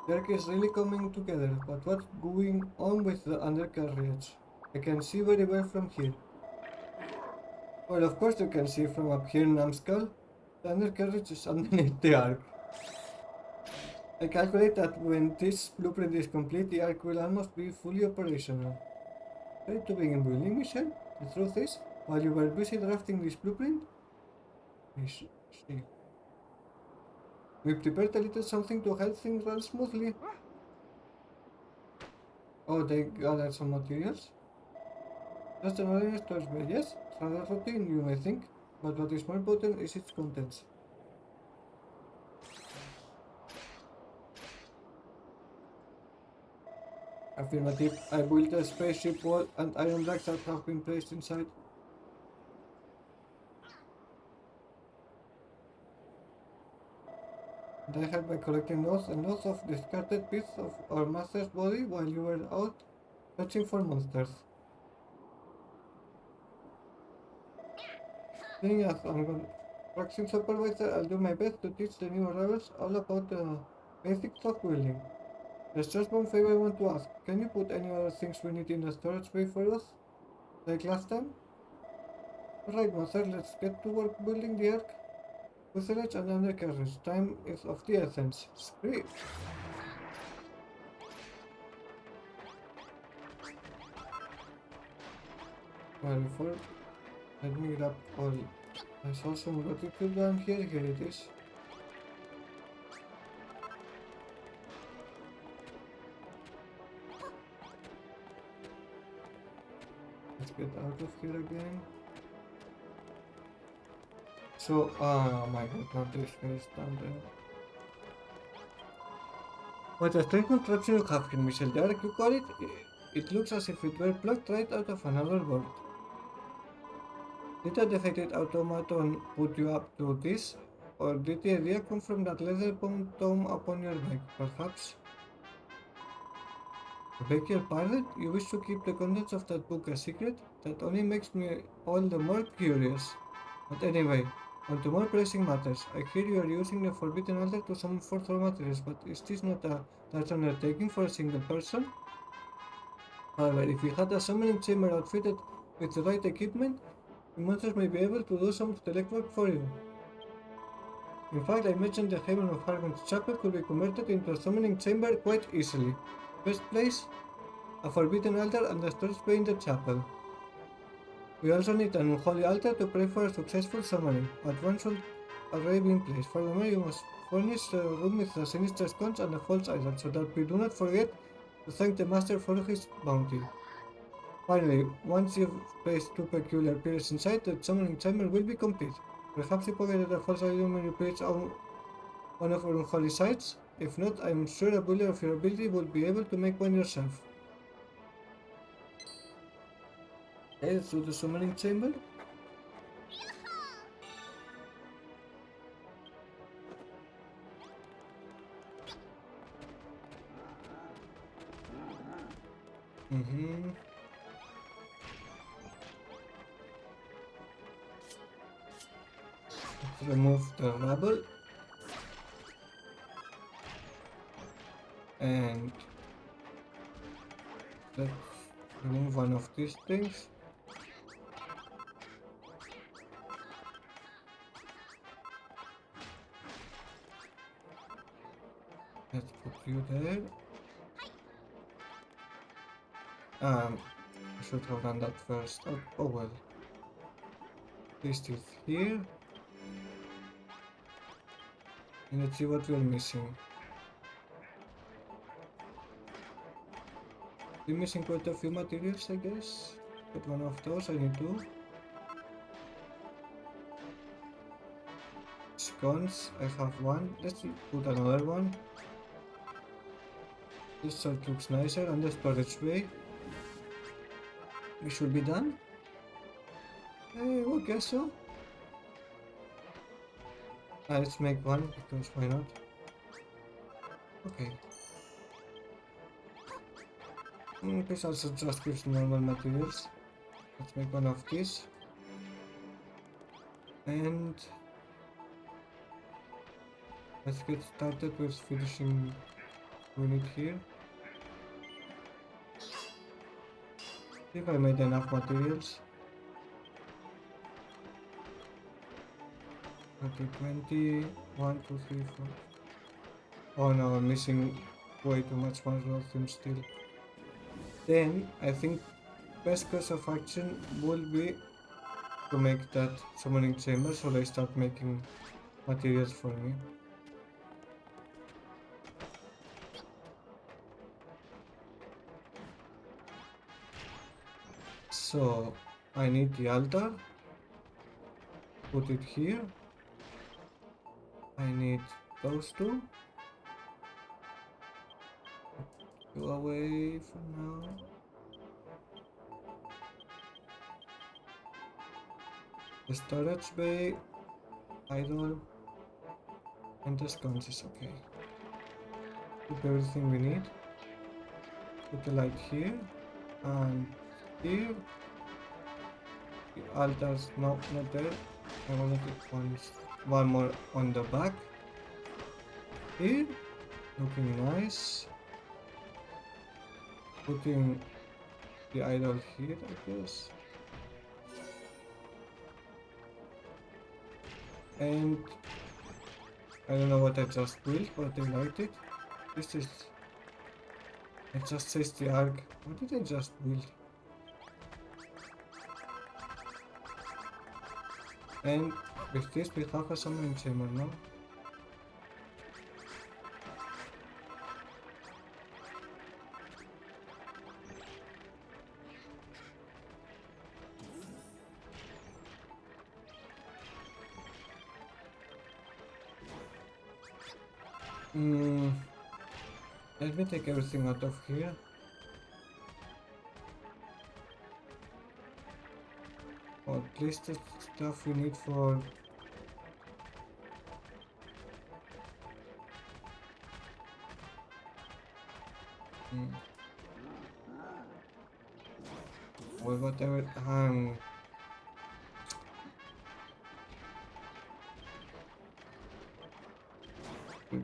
Work is really coming together, but what's going on with the undercarriage? I can see very well from here. Well, of course you can see from up here, Numbskull. The undercarriage is underneath the arc. I calculate that when this blueprint is complete, the arc will almost be fully operational. Ready to begin building, Michelle? The truth is, while you were busy drafting this blueprint, we prepared a little something to help things run smoothly. Oh, they gathered some materials? Just another storage bay, yes? Rather routine, you may think, but what is more important is its contents. Affirmative. I built a spaceship wall and iron blocks that have been placed inside. And I helped by collecting lots and lots of discarded bits of our master's body while you were out searching for monsters. Being as construction supervisor, I'll do my best to teach the new rebels all about the basics of building. There's just one favor I want to ask. Can you put any other things we need in the storage bay for us? Like last time? Alright, Master, let's get to work building the ark. Fuselage and undercarriage. Time is of the essence. Scream! Well, before, let me grab all. I saw some gratitude down here. Here it is. Let's get out of here again. So, my god, now this is down there. What a strange contraption you have here, Michelle. The ark you call it? It looks as if it were plucked right out of another world. Did a defeated automaton put you up to this? Or did the idea come from that leather-bound tome upon your back, perhaps? I beg your pardon? You wish to keep the contents of that book a secret? That only makes me all the more curious. But anyway, on to more pressing matters. I hear you are using the Forbidden Altar to summon forth raw materials, but is this not a large undertaking for a single person? However, if we had a summoning chamber outfitted with the right equipment, the monsters may be able to do some of the legwork for you. In fact, I mentioned the Haven of Hargon's Chapel could be converted into a summoning chamber quite easily. Best place? A forbidden altar and a storage bay in the chapel. We also need an unholy altar to pray for a successful summoning, but one should already be in place. Furthermore, you must furnish the room with the sinister sconce and a false idol, so that we do not forget to thank the Master for his bounty. Finally, once you've placed two peculiar pillars inside, the summoning chamber will be complete. Perhaps you pocketed a false idol when you placed on one of our unholy sites? If not, I'm sure a builder of your ability will be able to make one yourself. Okay, let's do the summoning chamber. Let's remove the rubble. And let's remove one of these things. Let's put you there. I should have done that first. Oh well. This is here. And let's see what we're missing. We're missing quite a few materials, I guess. Put one of those, I need two. Scones, I have one. Let's put another one. This side looks nicer, and the storage bay. We should be done. I guess so. Let's make one, because why not? Okay. This also just gives normal materials. Let's make one of these. And let's get started with finishing unit here. See if I made enough materials. 20, 1, 2, 3, 4. Oh no, I'm missing way too much martial theme still. Then I think best course of action will be to make that summoning chamber so they start making materials for me. So I need the altar. Put it here. I need those two. Go away for now. The storage bay, idle, and the scones is okay. Keep everything we need. Put the light here and here. The altars, no, not there. I wanted it one more on the back. Here, looking nice. Putting the idol here, I guess. And I don't know what I just built, but I liked it. This is... It just says the arc. What did I just build? And with this we have a summoning chamber now. Let me take everything out of here. Or at least the stuff we need for... Well, whatever...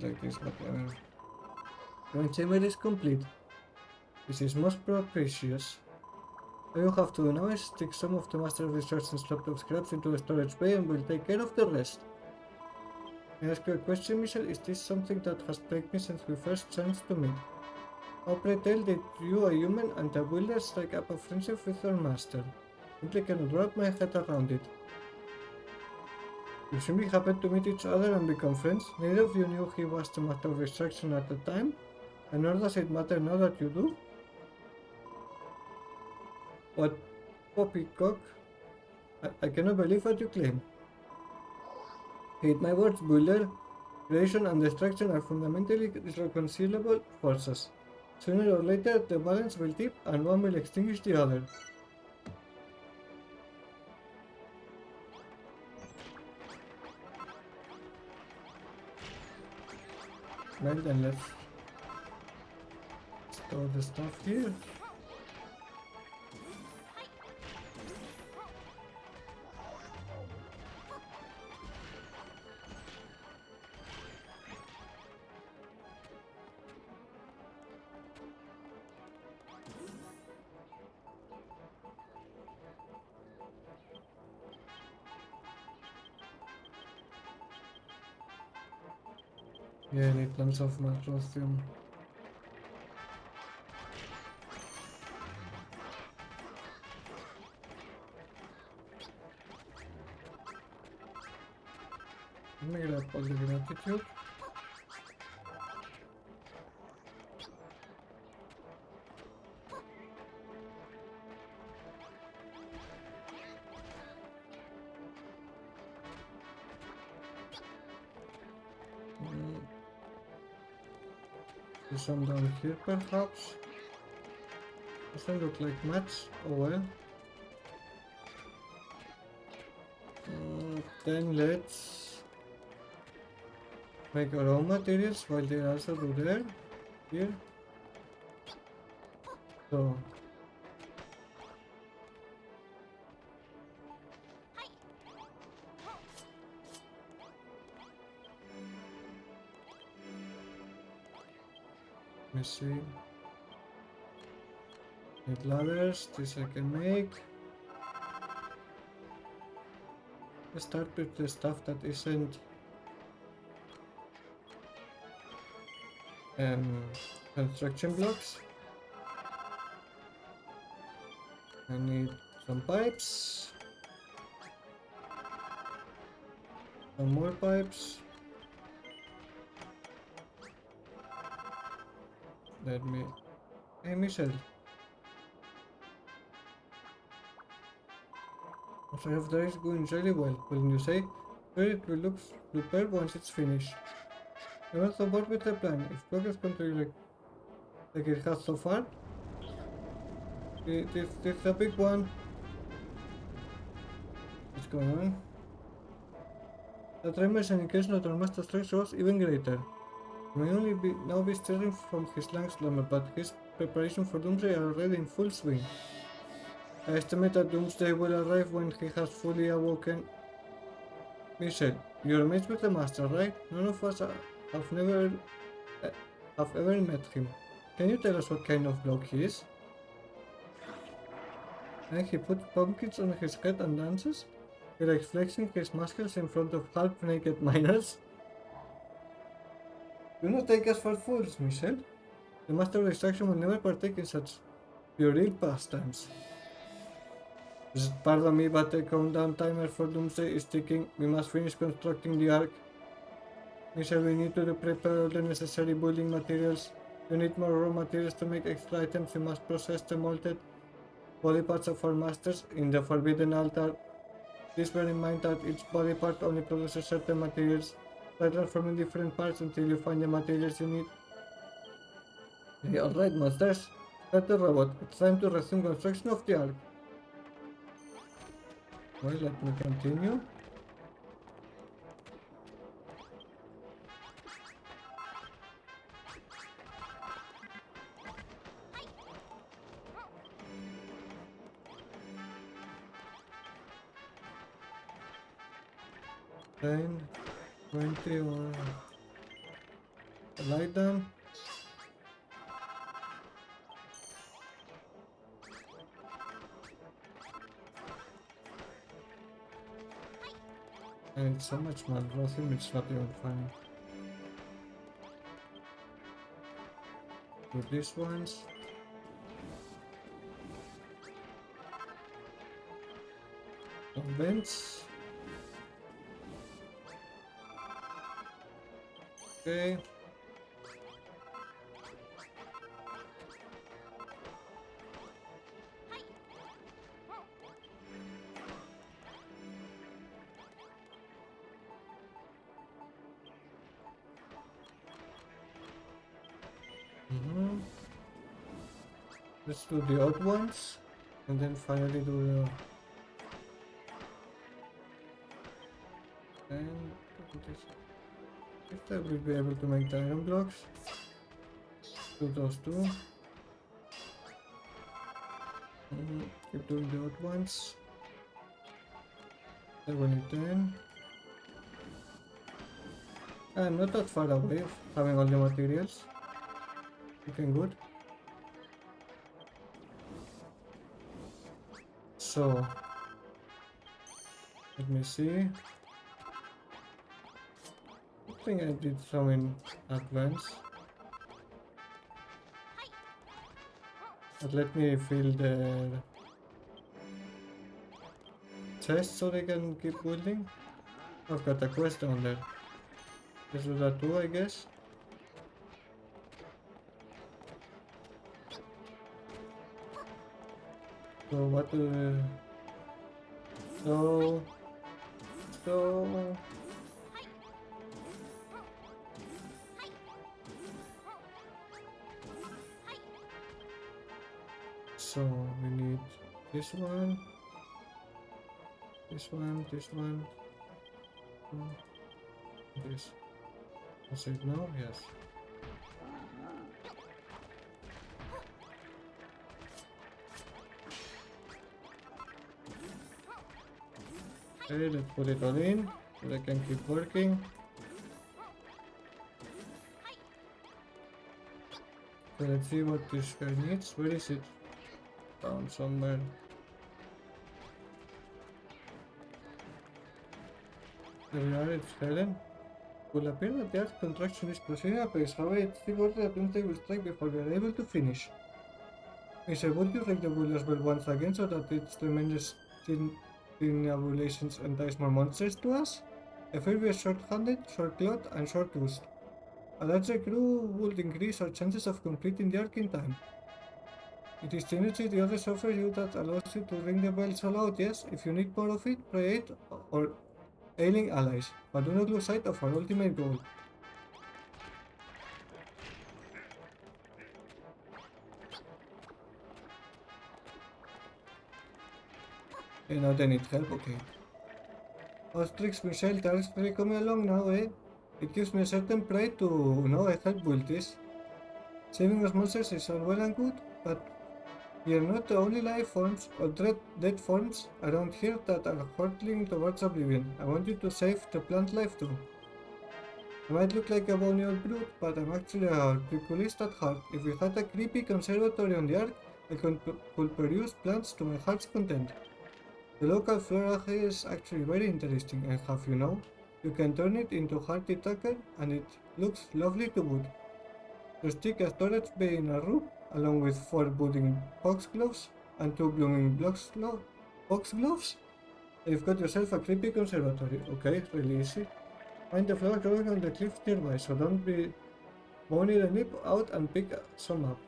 like this, whatever. When chamber is complete, this is most precious. All you have to do now is stick some of the Master of Destruction stocked of scraps into the storage bay and we'll take care of the rest. May I ask you a question, Michelle? Is this something that has plagued me since we first chanced to meet? How pray tell did you, a human and a builder, strike up a friendship with your master? Simply cannot wrap my head around it. You simply happened to meet each other and become friends. Neither of you knew he was the Master of Destruction at the time, and nor does it matter now that you do. What, poppycock? I cannot believe what you claim. Heed my words, builder. Creation and destruction are fundamentally irreconcilable forces. Sooner or later, the balance will tip and one will extinguish the other. Well then, let's store the stuff here. Yeah, I need tons of malrothium. Let me grab all the gratitude. There's some down here perhaps. Doesn't look like much. Oh well. Then let's make our own materials while they also do there. Here. So let me see. Need ladders, this I can make. Let's start with the stuff that isn't construction blocks. I need some pipes. Some more pipes. Let me... Hey Michelle. So if that is going really well, wouldn't you say? Sure, it will look superb once it's finished. I was on board with the plan. If progress continues like it has so far, this is a big one. What's going on? The tremors and increase of our master strength was even greater. He may only now be stirring from his long slumber, but his preparation for Doomsday are already in full swing. I estimate that Doomsday will arrive when he has fully awoken. Michelle, you're amazed with the Master, right? None of us have ever met him. Can you tell us what kind of bloke he is? And he puts pumpkins on his head and dances? He likes flexing his muscles in front of half-naked miners? Do not take us for fools, Michelle. The Master of Extraction will never partake in such puerile pastimes. Pardon me, but the countdown timer for Doomsday is ticking. We must finish constructing the Ark. Michelle, we need to prepare all the necessary building materials. You need more raw materials to make extra items. We must process the molted body parts of our masters in the Forbidden Altar. Please bear in mind that each body part only produces certain materials. Try transforming different parts until you find the materials you need. Okay, alright, masters. Start the robot. It's time to resume construction of the Ark. Well, let me continue. Then 20 or light down. And it's so much malrothium, it's not even funny. Do these ones. Some vents. Okay. Let's do the odd ones, and then finally do the... And this. If I will be able to make the iron blocks, do those two. Keep doing the odd ones. I will need 10. I'm not that far away of having all the materials. Looking good. So, let me see. think I did some in advance. But let me fill the chest so they can keep building. I've got a quest down there. Let's do that too, I guess. So what do so so we need this one, this one, this one, this. Is it now? Yes. Okay, let's put it all in so they can keep working. So let's see what this guy needs. Where is it? Down somewhere. There we are, it's Helen. It will appear that the art construction is proceeding apace. However, it's the order that Wednesday will strike before we are able to finish. Mister, would you ring the Buller's bell once again so that its tremendous tinabulations entice more monsters to us? I fear we are short-handed, short-clawed, and short-used. A larger crew would increase our chances of completing the arc in time. It is the energy the others offer you that allows you to ring the bell so loud, yes? If you need more of it, pray it or ailing allies, but do not lose sight of our ultimate goal. Okay, now they need help, okay. Ostrix, Michelle, thanks for coming along now, eh? It gives me a certain pride to know I helped build this. Saving those monsters is all well and good, but we are not the only life forms or dead forms around here that are hurtling towards oblivion. I want you to save the plant life too. I might look like a bony old brute, but I'm actually a creepulist at heart. If we had a creepy conservatory on the Ark, I could produce plants to my heart's content. The local flora here is actually very interesting, and have you know, you can turn it into hearty tucker, and it looks lovely to boot. To stick a storage bay in a room, along with 4 budding foxgloves and 2 blooming foxgloves, you've got yourself a creepy conservatory. Okay, really easy. Find the flowers growing on the cliff nearby, so don't be boning the nip out and pick some up.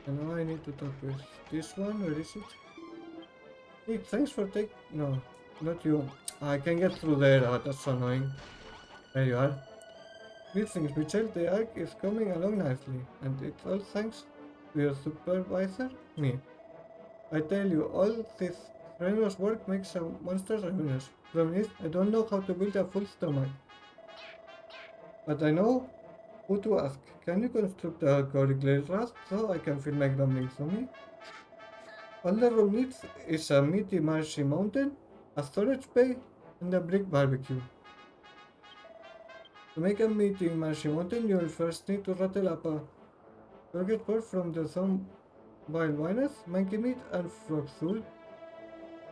And now I need to talk with this one. Where is it? Hey, thanks for no, not you. I can get through there. Oh, that's so annoying. There you are. Greetings, Mitchell. The arc is coming along nicely, and it's all thanks to your supervisor, me. I tell you, all this strenuous work makes a monster ravenous. Problem is, I don't know how to build a full stomach. But I know who to ask. Can you construct a glazed rust so I can feel my grumbling tummy? All the room needs is a meaty marshy mountain, a storage bay, and a brick barbecue. To make a meaty marshy mountain, you will first need to rattle up a target board from the thumb wild winers, monkey meat, and frog stool.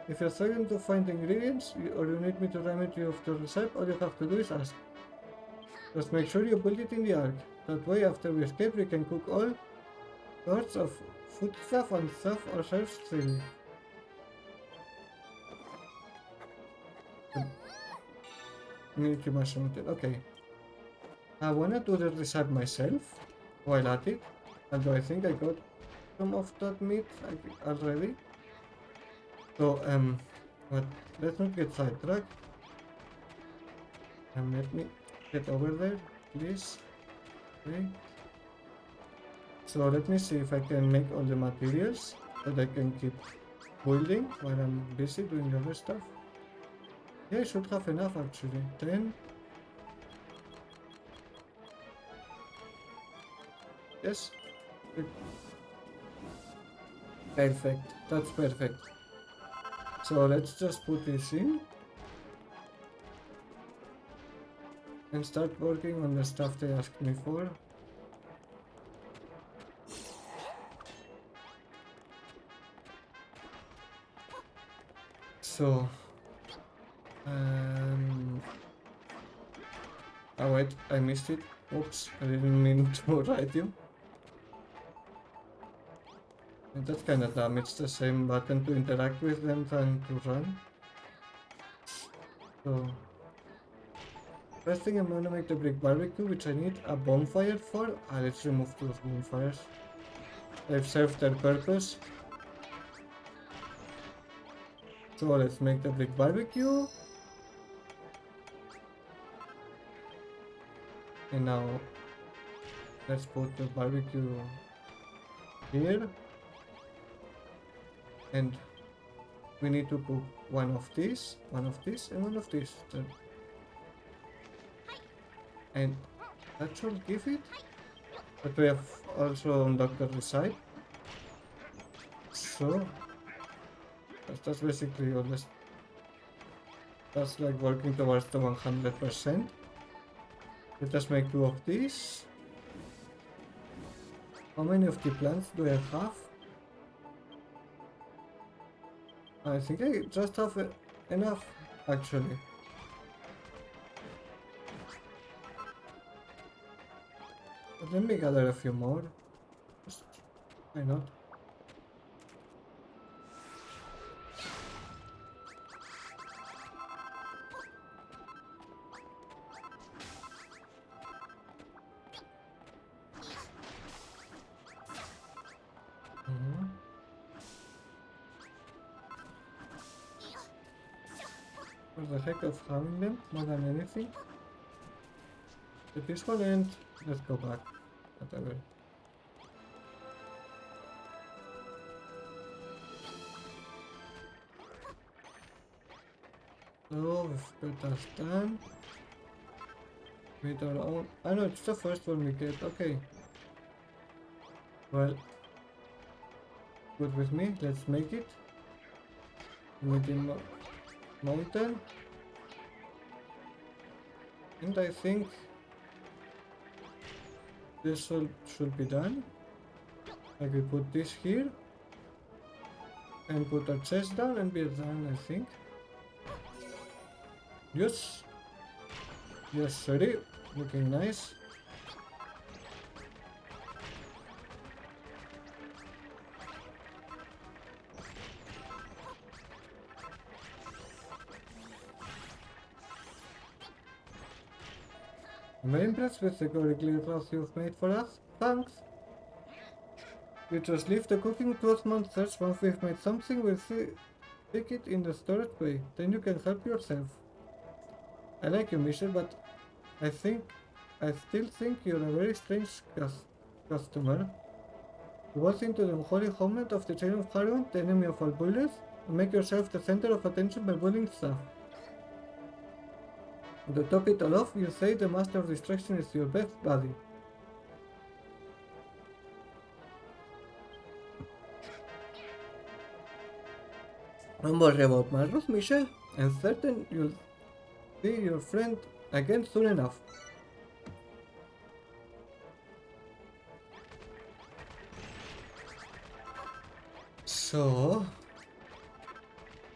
If you're struggling to find ingredients, or you need me to remind you of the recipe, all you have to do is ask. Just make sure you build it in the ark. That way, after we escape, we can cook all sorts of food stuff and stuff ourselves freely. Meaty marshy mountain. Okay. I wanna do the recipe myself while at it, although I think I got some of that meat already. So, but let's not get sidetracked. Let me get over there, please. Okay. So let me see if I can make all the materials that I can keep building while I'm busy doing the other stuff. Yeah, I should have enough actually. 10. Yes. Perfect. That's perfect. So let's just put this in and start working on the stuff they asked me for. So Um, oh wait, I missed it. Oops, I didn't mean to write you. And that's kind of dumb. It's the same button to interact with them than to run. So, first thing I'm gonna make the brick barbecue, which I need a bonfire for. Let's remove those bonfires. They've served their purpose. So let's make the brick barbecue. And now let's put the barbecue here. And we need to put one of these, and one of these. And that should give it. But we have also unlocked the recipe. So that's basically all this. That's like working towards the 100%. Let us make 2 of these. How many of the plants do I have? I think I just have enough, actually. But let me gather a few more. Just, why not? For the heck of having them, more than anything. At this one end, let's go back. Whatever. So, we've got us done. With our own. I know it's the first one we get. Okay. Well, good with me. Let's make it. Medium mountain. And I think this should be done. I will put this here. And put our chest down and be done, I think. Yes. Yes, sorry. Looking nice. I'm very impressed with the gorilla cloth you've made for us. Thanks. You just leave the cooking 12 months. Once we've made something, we'll take it in the storage bay. Then you can help yourself. I like you, Misha, but I still think you're a very strange customer. You walk into the unholy homeland of the chain of Harwin, the enemy of all bullies, and make yourself the center of attention by bullying staff. To top it all off, you say the Master of Destruction is your best buddy. Don't worry about Malrus, Michelle. I'm certain you'll see your friend again soon enough. So,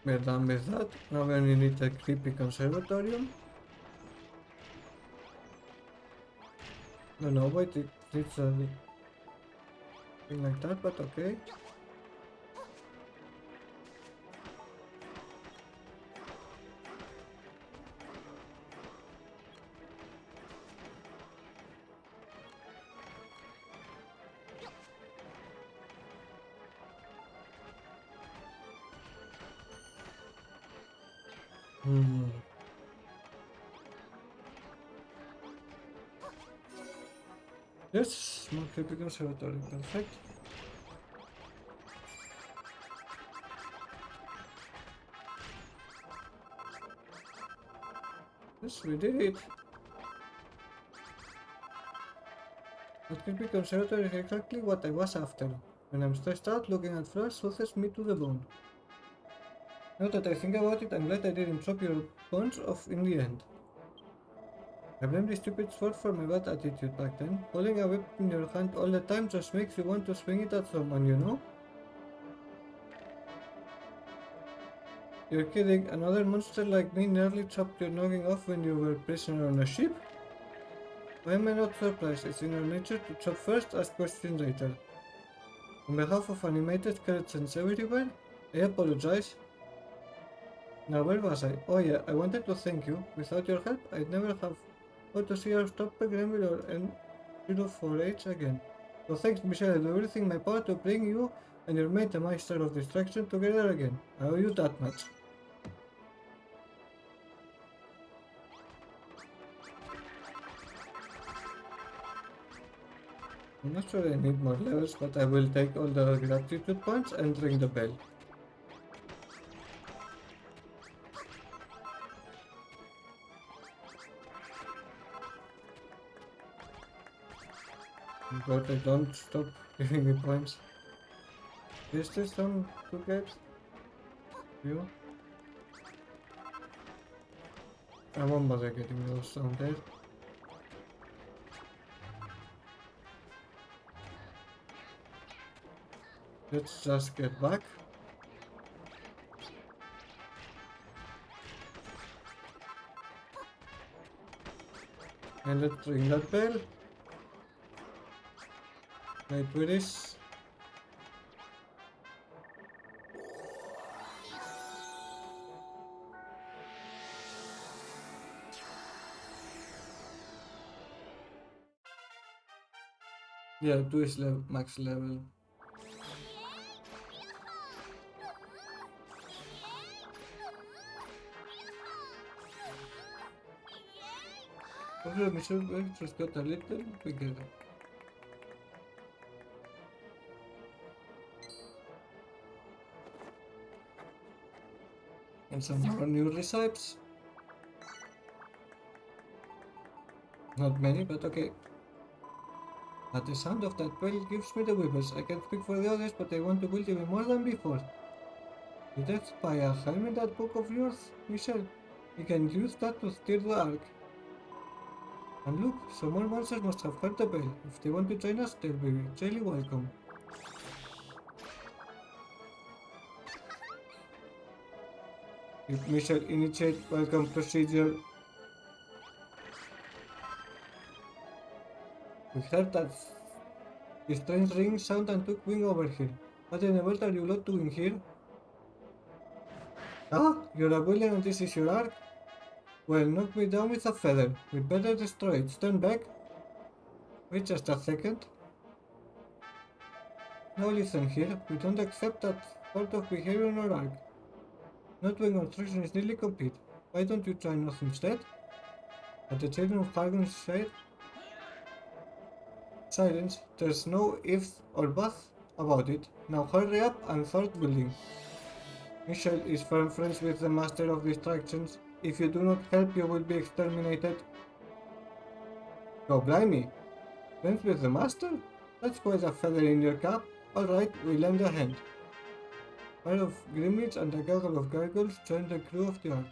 we're done with that. Now we only need a creepy conservatorium. No, wait, it's a thing like that, but okay. Yes, more creepy conservatory, perfect. Yes, we did it. That creepy conservatory is exactly what I was after. When I'm stressed out, looking at flowers soothes me to the bone. Now that I think about it, I'm glad I didn't chop your bones off in the end. I blame the stupid sword for my bad attitude back then. Holding a whip in your hand all the time just makes you want to swing it at someone, you know? You're kidding? Another monster like me nearly chopped your noggin off when you were prisoner on a ship? Why am I not surprised? It's in our nature to chop first, ask questions later. On behalf of animated skeletons everywhere, I apologize. Now where was I? Oh yeah, I wanted to thank you. Without your help, I'd never have got to see our stopper Grenville or N04H again. So thanks, Michelle. I do everything in my power to bring you and your mate, the Master of Distraction, together again. I owe you that much. I'm not sure I need more levels, but I will take all the gratitude points and ring the bell. But I don't stop giving me points. Is there some to get? You? I won't bother getting those down there. Let's just get back. And let's ring that bell. Wait, where is? Yeah, 2 is max level. Okay, Michelle just got a little bigger. And some more new recipes. Not many, but okay. But the sound of that bell gives me the whippers. I can't speak for the others, but I want to build even more than before. Did that spy a helm in that book of yours, Michelle? We can use that to steer the ark. And look, some more monsters must have heard the bell. If they want to join us, they'll be really welcome. If Michelle initiate welcome procedure. We heard that strange ring sound and took wing over here. What in the world are you lot doing here? Ah, you're a bullion and this is your ark? Well, knock me down with a feather. We'd better destroy it. Stand back. Wait just a second. Now listen here. We don't accept that sort of behavior in our ark. Not when construction is nearly complete. Why don't you join us instead? At the children of Hargon said, silence. There's no ifs or buts about it. Now hurry up and start building. Michelle is firm friends with the Master of Distractions. If you do not help, you will be exterminated. Go blimey! Friends with the Master? That's quite a feather in your cap. Alright, we lend a hand. A pair of gremlins and a gaggle of gargoyles join the crew of the ark.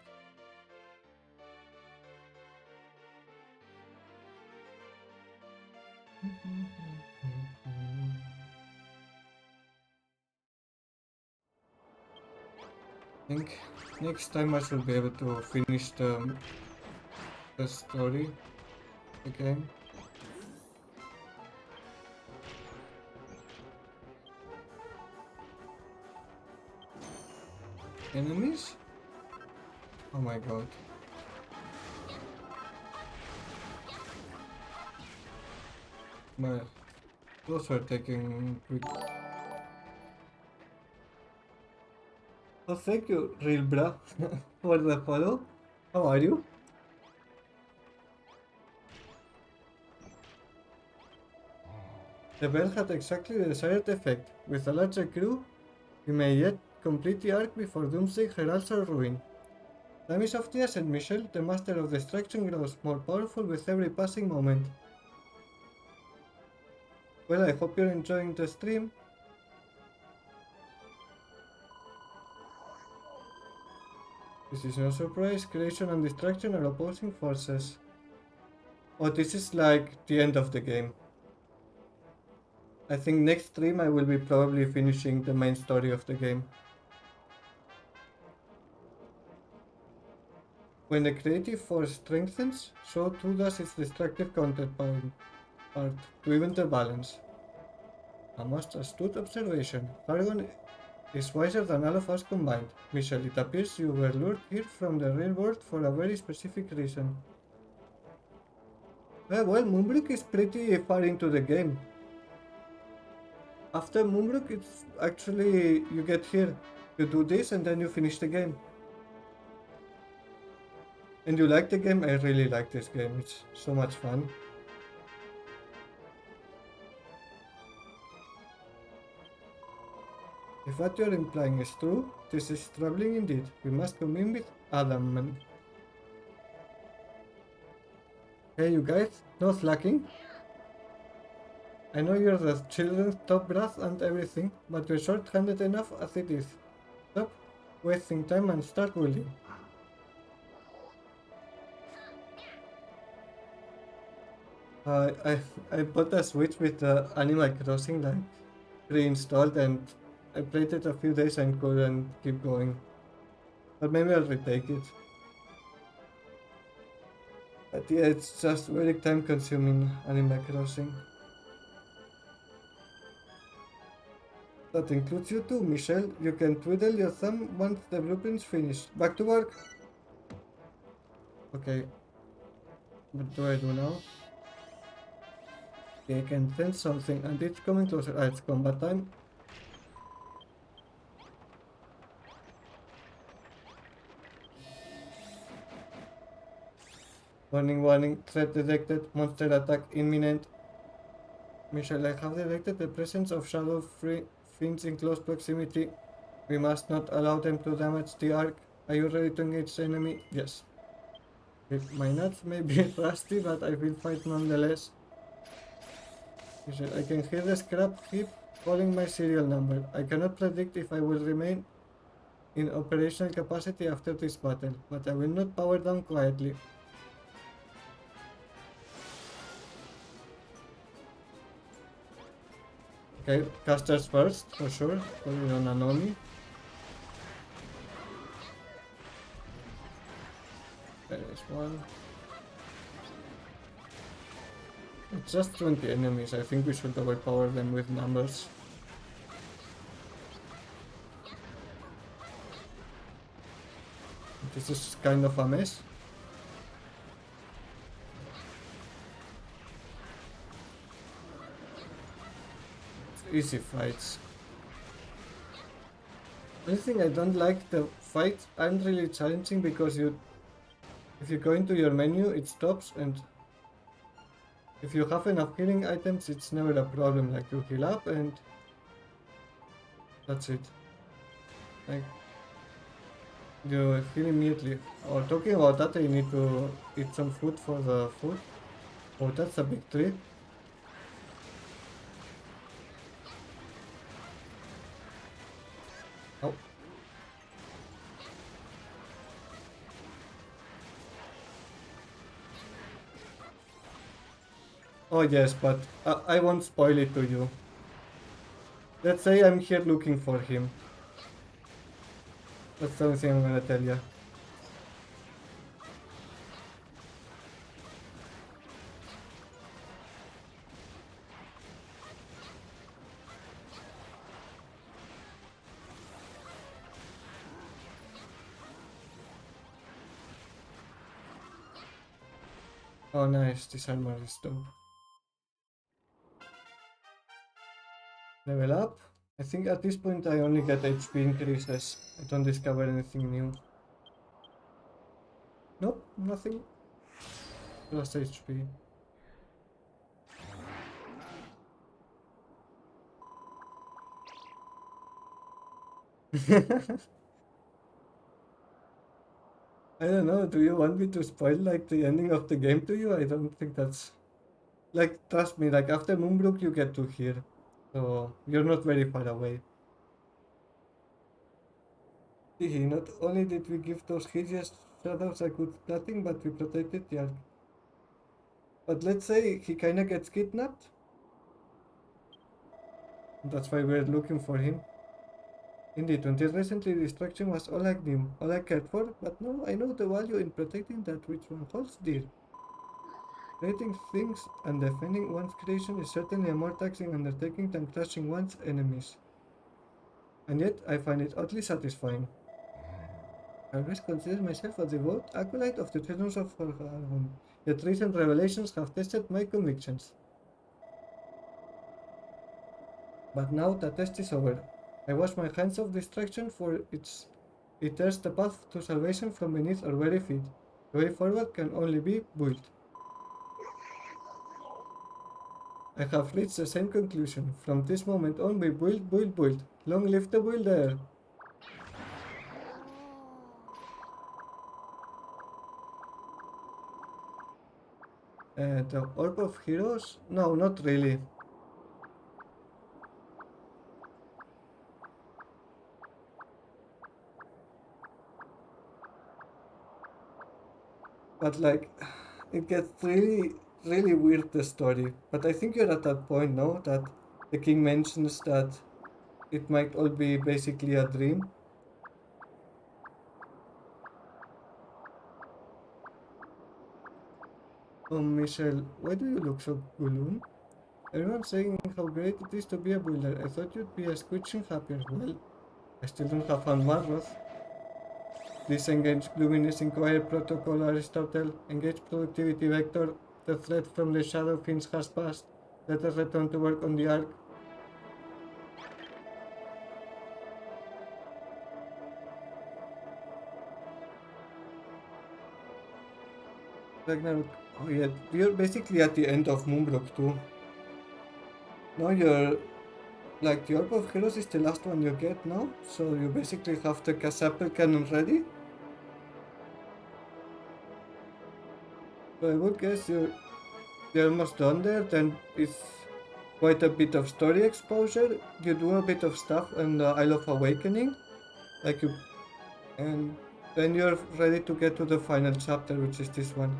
I think next time I should be able to finish the story again. Enemies? Oh my god. Well, those were taking quick. Oh, thank you, real bra, for the follow. How are you? The bell had exactly the desired effect. With a larger crew, we may yet complete the arc before Doomsday heralds our ruin. Time is of the essence, Michelle. The Master of Destruction grows more powerful with every passing moment. Well, I hope you're enjoying the stream. This is no surprise. Creation and Destruction are opposing forces. Oh, this is like the end of the game. I think next stream I will be probably finishing the main story of the game. When the creative force strengthens, so too does its destructive counterpart to even the balance. A most astute observation. Fargon is wiser than all of us combined. Michelle, it appears you were lured here from the real world for a very specific reason. Well, Moonbrook is pretty far into the game. After Moonbrook, it's actually you get here, you do this, and then you finish the game. And you like the game? I really like this game. It's so much fun. If what you're implying is true, this is troubling indeed. We must convene with Adam. Hey, you guys, no slacking. I know you're the children's top brass and everything, but you're short-handed enough as it is. Stop wasting time and start ruling. I I bought a Switch with Animal Crossing like pre-installed, and I played it a few days and couldn't keep going. But maybe I'll retake it. But yeah, it's just very time consuming, Animal Crossing. That includes you too, Michelle. You can twiddle your thumb once the blueprint's finished. Back to work! Okay, what do I do now? Okay, I can sense something and it's coming closer. Ah, it's combat time. Warning, warning, threat detected, monster attack imminent. Michelle, I have detected the presence of shadow fiends in close proximity. We must not allow them to damage the Ark. Are you ready to engage the enemy? Yes. My nuts may be rusty, but I will fight nonetheless. Michelle, I can hear the scrap heap calling my serial number. I cannot predict if I will remain in operational capacity after this battle, but I will not power down quietly. Okay, casters first, for sure, so you don't know me. There is one. It's just 20 enemies, I think we should overpower them with numbers. This is kind of a mess. Easy fights. The thing I don't like, the fights aren't really challenging because if you go into your menu it stops, and if you have enough healing items it's never a problem. Like you heal up and that's it. Like you heal immediately. Or talking about that, I need to eat some food for the food. Oh, that's a big tree. Oh. Oh yes, but I won't spoil it to you. Let's say I'm here looking for him. That's the only thing I'm gonna tell you. Oh nice, this armor is dope. Level up. I think at this point I only get HP increases. I don't discover anything new. Nope, nothing. Just HP. I don't know, do you want me to spoil like the ending of the game to you? I don't think that's... Like, trust me, like after Moonbrook you get to here. So, you're not very far away. Hehe, not only did we give those hideous shadows a good platting, but we protected the Ark. But let's say he kinda gets kidnapped. That's why we're looking for him. Indeed, until recently destruction was all all I cared for, but now I know the value in protecting that which one holds dear. Creating things and defending one's creation is certainly a more taxing undertaking than crushing one's enemies. And yet, I find it oddly satisfying. I always considered myself a devout acolyte of the treasures of Argon, yet recent revelations have tested my convictions. But now the test is over. I wash my hands of distraction, for it tears the path to salvation from beneath our very feet. The way forward can only be built. I have reached the same conclusion. From this moment on, we build. Long live the builder! The Orb of Heroes? No, not really. But like, it gets really weird, the story. But I think you're at that point now that the king mentions that it might all be basically a dream. Oh, Michelle, why do you look so gloom? Everyone's saying how great it is to be a builder. I thought you'd be a screeching happier. Well, I still don't have found Marroth. Disengage gloominess, inquire protocol Aristotle, engage productivity vector. The threat from the shadow fiends has passed. Let us return to work on the arc. Ragnarok. Oh yeah, you're basically at the end of Moonbrook too. Now you're like the Orb of Heroes is the last one you get now, so you basically have the Casapel cannon ready. So I would guess you're almost done there. Then it's quite a bit of story exposure. You do a bit of stuff on the Isle of Awakening, like you, and then you're ready to get to the final chapter, which is this one.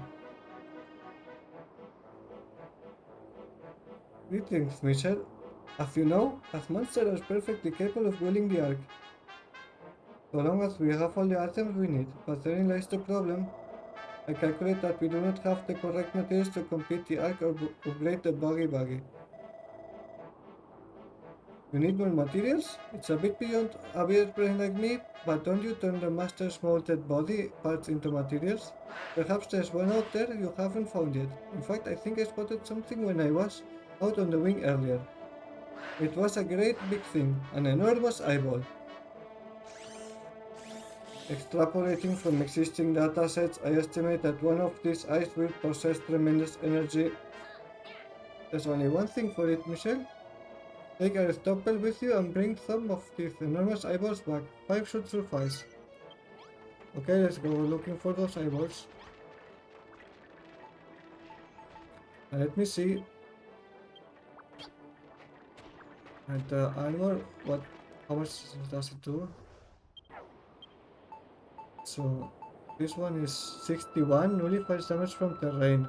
Greetings, Michelle. As you know, as monster are perfectly capable of wielding the Ark, so long as we have all the items we need. But therein lies the problem. I calculate that we do not have the correct materials to complete the Ark or upgrade the buggy. You need more materials? It's a bit beyond a weird brain like me, but don't you turn the master's molded body parts into materials? Perhaps there's one out there you haven't found yet. In fact, I think I spotted something when I was out on the wing earlier. It was a great big thing, an enormous eyeball. Extrapolating from existing datasets, I estimate that one of these eyes will possess tremendous energy. There's only one thing for it, Michelle. Take Aristotle with you and bring some of these enormous eyeballs back. 5 should suffice. Okay, let's go looking for those eyeballs. Let me see. And the armor, how much does it do? So, this one is 61, nullifies damage from terrain.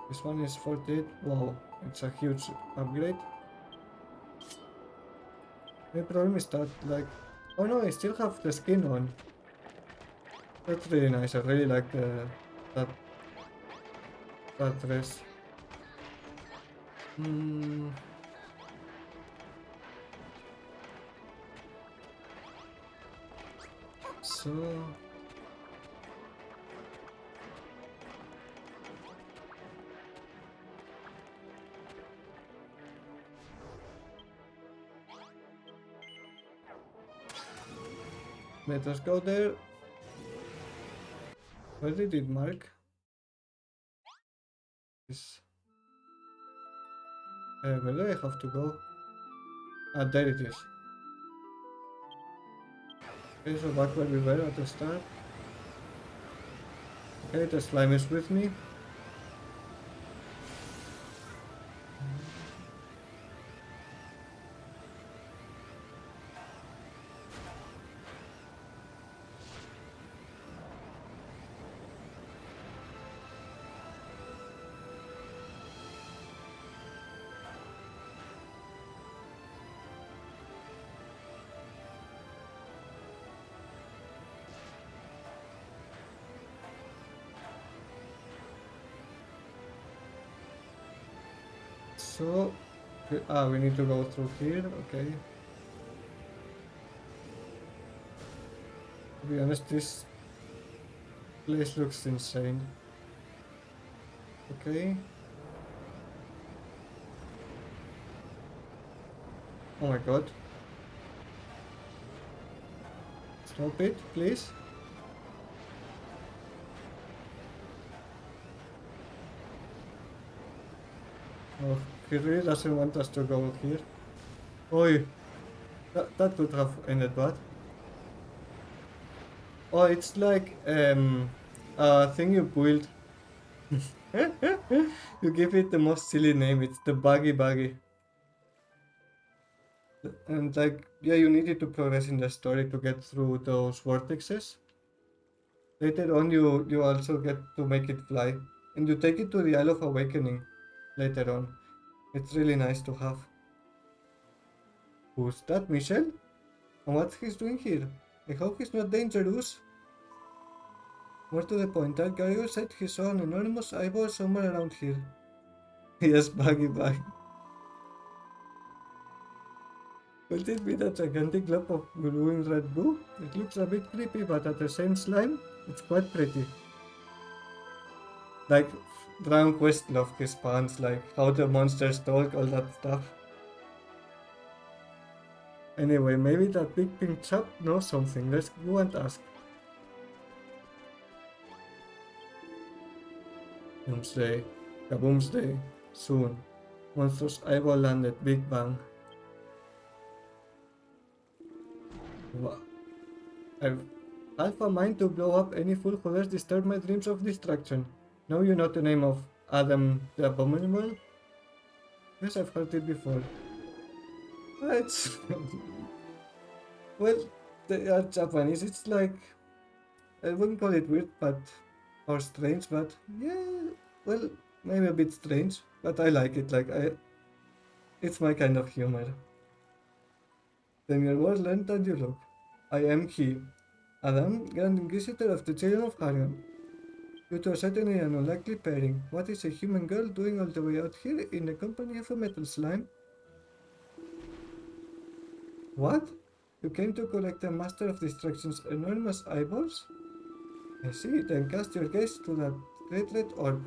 This one is 48, wow, it's a huge upgrade. The problem is that, like, oh no, I still have the skin on. That's really nice, I really like that, that dress. So... let us go there. Where did it mark? This. Where do I have to go? Ah, there it is. Okay, so back where we were at the start. Okay, the slime is with me. So, we need to go through here, okay. To be honest, this place looks insane. Okay. Oh my god. Stop it, please. Oh, he really doesn't want us to go here. Oi, that could have ended bad. Oh, it's like a thing you build. You give it the most silly name. It's the buggy. And like, yeah, you needed to progress in the story to get through those vortexes. Later on, you also get to make it fly, and you take it to the Isle of Awakening. Later on, it's really nice to have. Who's that, Michel? And what he's doing here? I hope he's not dangerous. More to the point, that Gario said he saw an enormous eyeball somewhere around here. Yes, buggy. Could it be that gigantic lump of glowing red goo? It looks a bit creepy, but at the same slime, it's quite pretty. Like, Dragon Quest loved his puns, like how the monsters talk, all that stuff. Anyway, maybe that big pink chap knows something. Let's go and ask. Doomsday. Kaboomsday. Soon. Monstrous eyeball landed. Big bang. I've half a mind to blow up any fool who dares disturb my dreams of destruction. Now you know the name of Adam the Abominable? Yes, I've heard it before. It's well, they are Japanese. It's like I wouldn't call it weird, but or strange, but yeah, well, maybe a bit strange, but I like it. It's my kind of humor. Then your words learned and you look. I am he, Adam, Grand Inquisitor of the Children of Hargon. Due to a certainly an unlikely pairing, what is a human girl doing all the way out here in the company of a metal slime? What? You came to collect the Master of Destruction's enormous eyeballs? I see, then cast your gaze to that great red orb.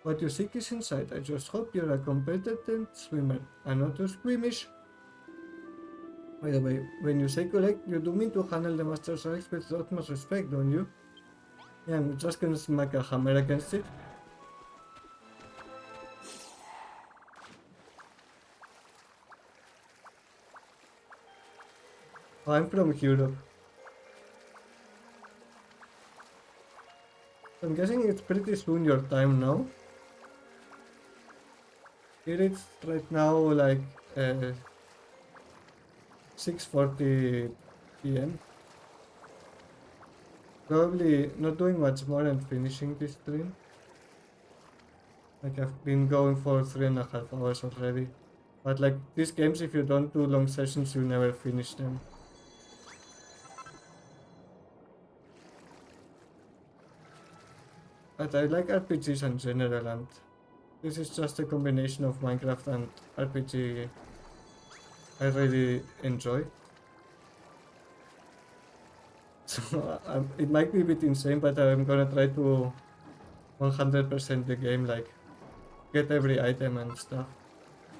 What you seek is inside. I just hope you're a competent swimmer and not too squeamish. By the way, when you say collect, you do mean to handle the Master's eyes with the utmost respect, don't you? Yeah, I'm just gonna smack a hammer against it. Oh, I'm from Europe. I'm guessing it's pretty soon your time now. Here it's right now like 6:40 p.m. Probably not doing much more than finishing this stream. Like I've been going for 3.5 hours already. But like these games, if you don't do long sessions, you never finish them. But I like RPGs in general, and this is just a combination of Minecraft and RPG I really enjoy. So it might be a bit insane, but I'm gonna try to 100% the game, like get every item and stuff.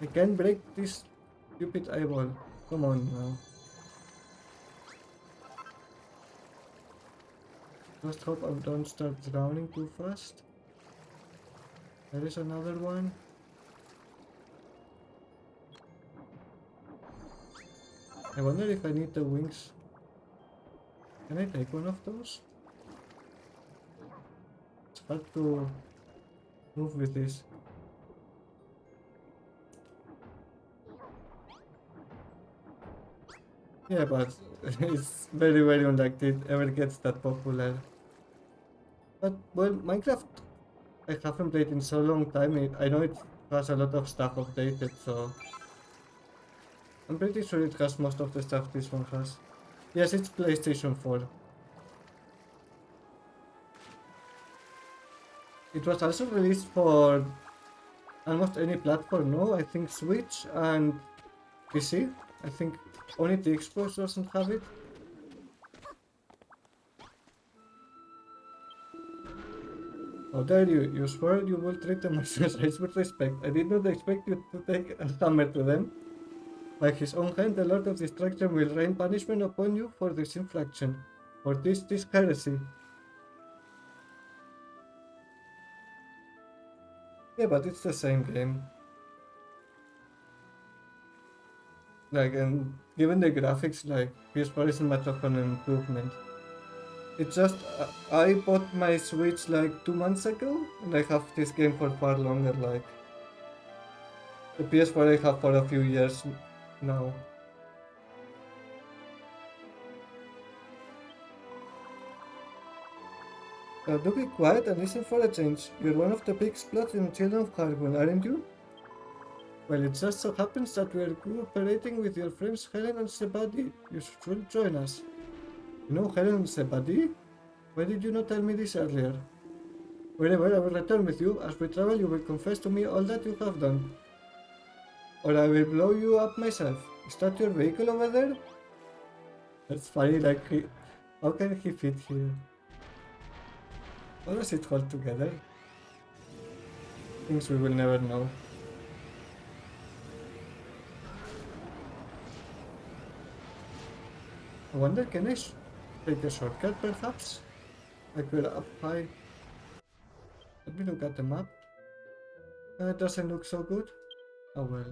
I can't break this stupid eyeball. Come on now. Just hope I don't start drowning too fast. There is another one. I wonder if I need the wings. Can I take one of those? It's hard to move with this. Yeah, but it's very unlikely it ever gets that popular. But well, Minecraft I haven't played in so long time. I know it has a lot of stuff updated, so I'm pretty sure it has most of the stuff this one has. Yes, it's PlayStation 4. It was also released for almost any platform, no? I think Switch and PC. I think only the Xbox doesn't have it. How dare you? You swore you will treat the mercenaries with respect. I did not expect you to take a hammer to them. By his own hand, the Lord of Destruction will rain punishment upon you for this infraction. For this heresy. Yeah, but it's the same game. Like, and given the graphics, like, PS4 isn't much of an improvement. It's just, I bought my Switch like 2 months ago, and I have this game for far longer, like, the PS4 I have for a few years now. Do be quiet and listen for a change. You're one of the big splotting children of Hargun, aren't you? Well, it just so happens that we're cooperating with your friends Helen and Sebadi. You should join us. You know Helen and Sebadi? Why did you not tell me this earlier? Wherever I will return with you, as we travel you will confess to me all that you have done. Or I will blow you up myself. Is that your vehicle over there? That's funny, like, how can he fit here? How does it hold together? Things we will never know. I wonder, can I take a shortcut perhaps? Like we're up high. Let me look at the map. It doesn't look so good. Oh well.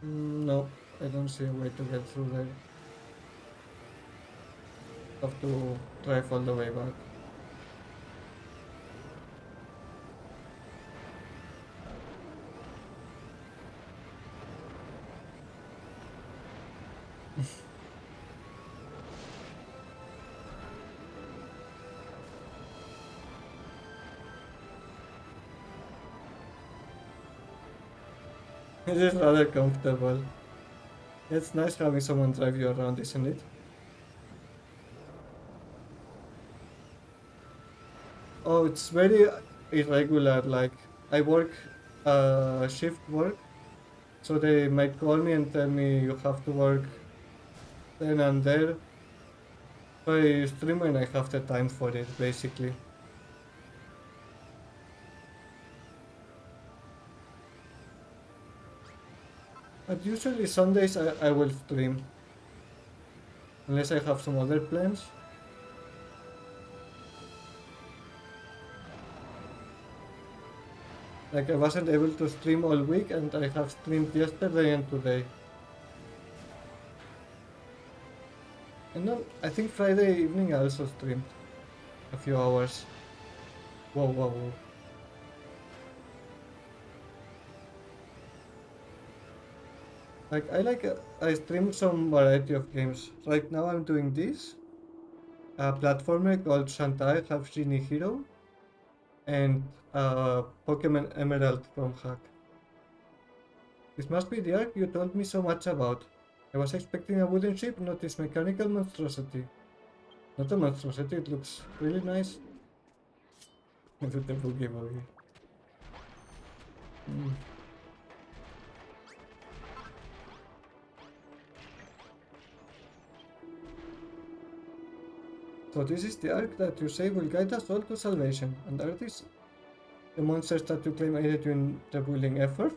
No, I don't see a way to get through there. Have to drive all the way back. It is rather comfortable. It's nice having someone drive you around, isn't it? Oh, it's very irregular. Like, I work shift work, so they might call me and tell me you have to work then and there. So I stream when I have the time for it, basically. But usually Sundays I will stream, unless I have some other plans. Like I wasn't able to stream all week and I have streamed yesterday and today. And then I think Friday evening I also streamed a few hours. Whoa, whoa, whoa. I stream some variety of games. Right now I'm doing this. A platformer called Shantae Half Genie Hero and Pokemon Emerald from Hack. This must be the arc you told me so much about. I was expecting a wooden ship, not this mechanical monstrosity. Not a monstrosity, it looks really nice. With the boogie boogie. So this is the arc that you say will guide us all to salvation, and are these the monsters that you claim aided you in the building effort?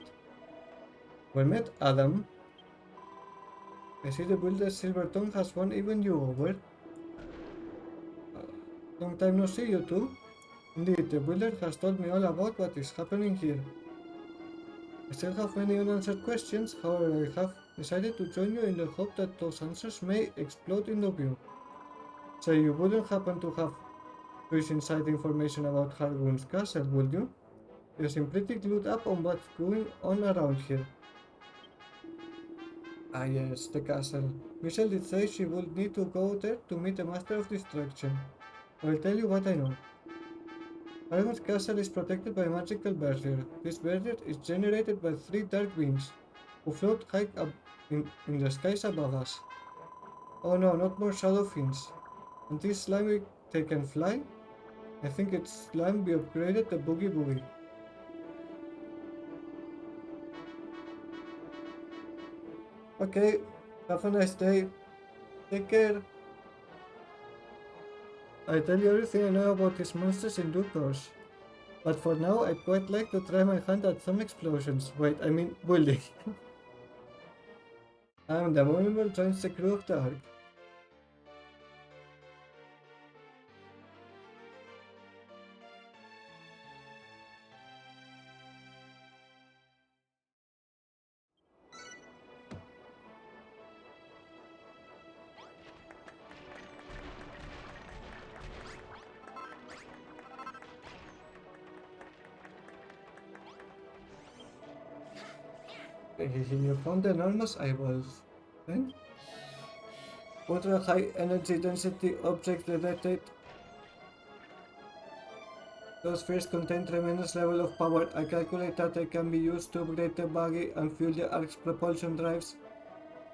Well met, Adam. I see the builder Silver Tongue has won even you over. Long time no see, you two. Indeed, the builder has told me all about what is happening here. I still have many unanswered questions, however I have decided to join you in the hope that those answers may explode into view. So you wouldn't happen to have this inside information about Hargun's castle, would you? You seem pretty glued up on what's going on around here. Ah yes, the castle. Michelle did say she would need to go there to meet the Master of Destruction. I will tell you what I know. Hargun's castle is protected by a magical barrier. This barrier is generated by three dark beings, who float high in the skies above us. Oh no, not more shadow fins. And this slime, they can fly? I think it's slime we upgraded the Boogie Boogie. Okay, have a nice day. Take care. I'll tell you everything I know about these monsters in due course. But for now, I'd quite like to try my hand at some explosions. Wait, I mean building. I'm the one who will join the crew of the Ark. You found enormous eyeballs. Then, ultra high energy density objects detected. Those spheres contain tremendous level of power. I calculate that they can be used to upgrade the buggy and fuel the Ark's propulsion drives.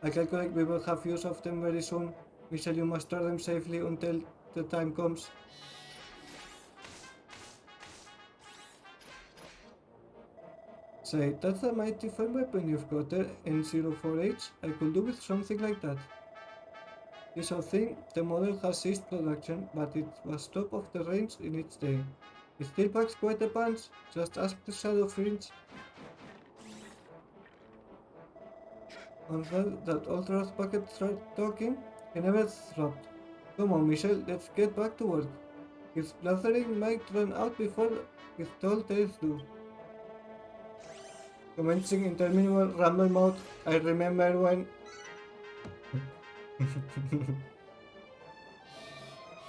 I calculate we will have use of them very soon. Michelle, you must store them safely until the time comes. Say, that's a mighty fine weapon you've got there, N04H. I could do with something like that. This whole thing, the model has ceased production, but it was top of the range in its day. It still packs quite a punch, just ask the Shadow Fringe. On that old Roth bucket started talking, he never stopped. Come on, Michelle, let's get back to work. His blathering might run out before his tall tales do. Commencing interminable rumble mode, I remember when...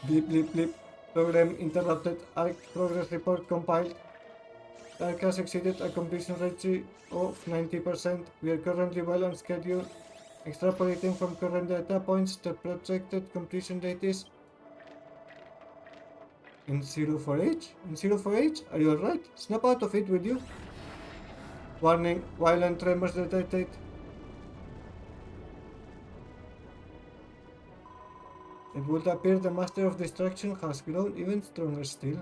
Blip blip blip. Program interrupted. Arc progress report compiled. Arc has exceeded a completion rate of 90%. We are currently well on schedule. Extrapolating from current data points, the projected completion date is in 04H? In 04H? Are you alright? Snap out of it, will you? Warning, violent tremors detected. It would appear the Master of Destruction has grown even stronger still.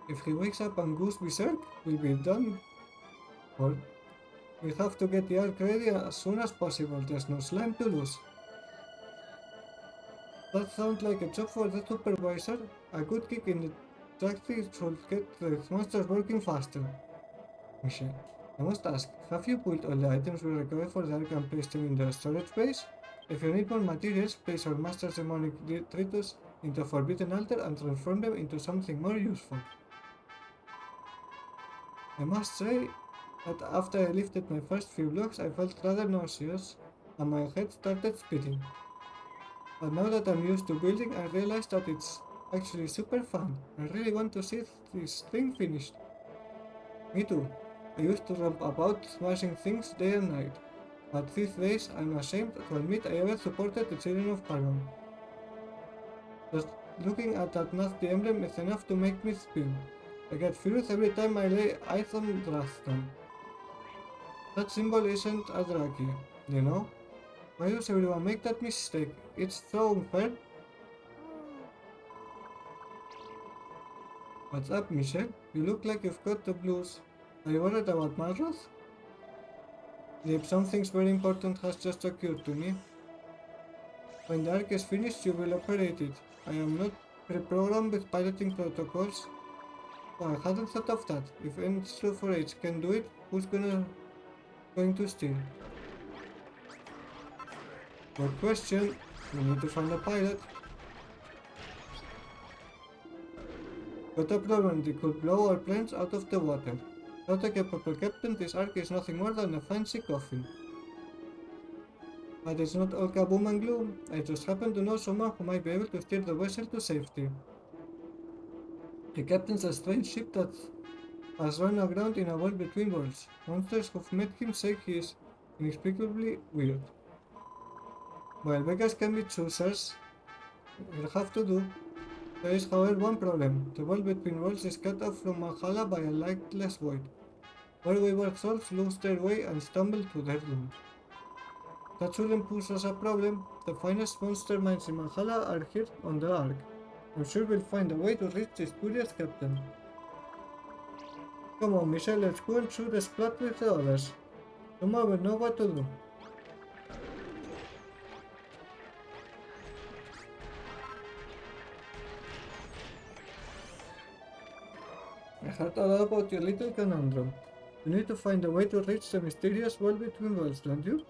If he wakes up and goes berserk, we'll be done. Or we have to get the Ark ready as soon as possible. There's no slime to lose. That sounds like a job for the supervisor. A good kick in the taxi should get the monsters working faster. Michelle, I must ask, have you pulled all the items we recovered for the Ark and placed them in the storage base? If you need more materials, place our master's demonic detritus into a forbidden altar and transform them into something more useful. I must say that after I lifted my first few blocks, I felt rather nauseous and my head started spinning. But now that I'm used to building, I realized that it's actually super fun. I really want to see this thing finished. Me too. I used to romp about smashing things day and night. But these days, I'm ashamed to admit I ever supported the children of Carbon. Just looking at that nasty emblem is enough to make me spin. I get furious every time I lay eyes on Drastan. That symbol isn't a draki, you know? Why does everyone make that mistake? It's so unfair. What's up, Michelle? You look like you've got the blues. Are you worried about Malroth? Yep, something very important has just occurred to me. When the Ark is finished, you will operate it. I am not pre-programmed with piloting protocols. Oh, I hadn't thought of that. If N04H can do it, who's going to steal? Good question. We need to find a pilot. Got a problem, they could blow our planes out of the water. Without a capable captain, this Ark is nothing more than a fancy coffin. But it's not all kaboom and gloom. I just happen to know someone who might be able to steer the vessel to safety. He captains a strange ship that has run aground in a world between worlds. Monsters who've met him say he is inexplicably weird. While beggars can be choosers, we'll have to do. There is, however, one problem. The world between worlds is cut off from Malhalla by a lightless void. Where wayward souls lose their way and stumble to their doom. That shouldn't pose us a problem. The finest monster minds in Malhalla are here on the Ark. I'm sure we'll find a way to reach this curious captain. Come on, Michelle, let's go and shoot the splat with the others. Someone will know what to do. I heard a lot about your little conundrum. You need to find a way to reach the mysterious world between worlds, don't you?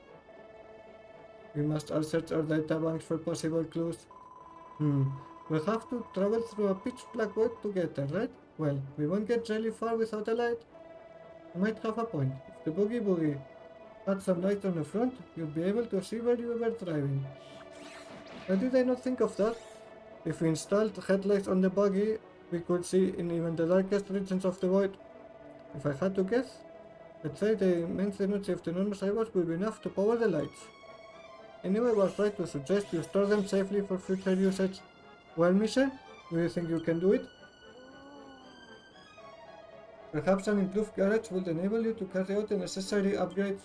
We must all search our databanks for possible clues. We'll have to travel through a pitch black void to get there, right? Well, we won't get really far without a light. You might have a point. If the boogie boogie had some light on the front, you'd be able to see where you were driving. Why did I not think of that? If we installed headlights on the buggy, we could see in even the darkest regions of the void. If I had to guess, I'd say the immense energy of the enormous eyeballs will be enough to power the lights. Anyway, I was right to suggest you store them safely for future usage. Well, Michelle, do you think you can do it? Perhaps an improved garage would enable you to carry out the necessary upgrades.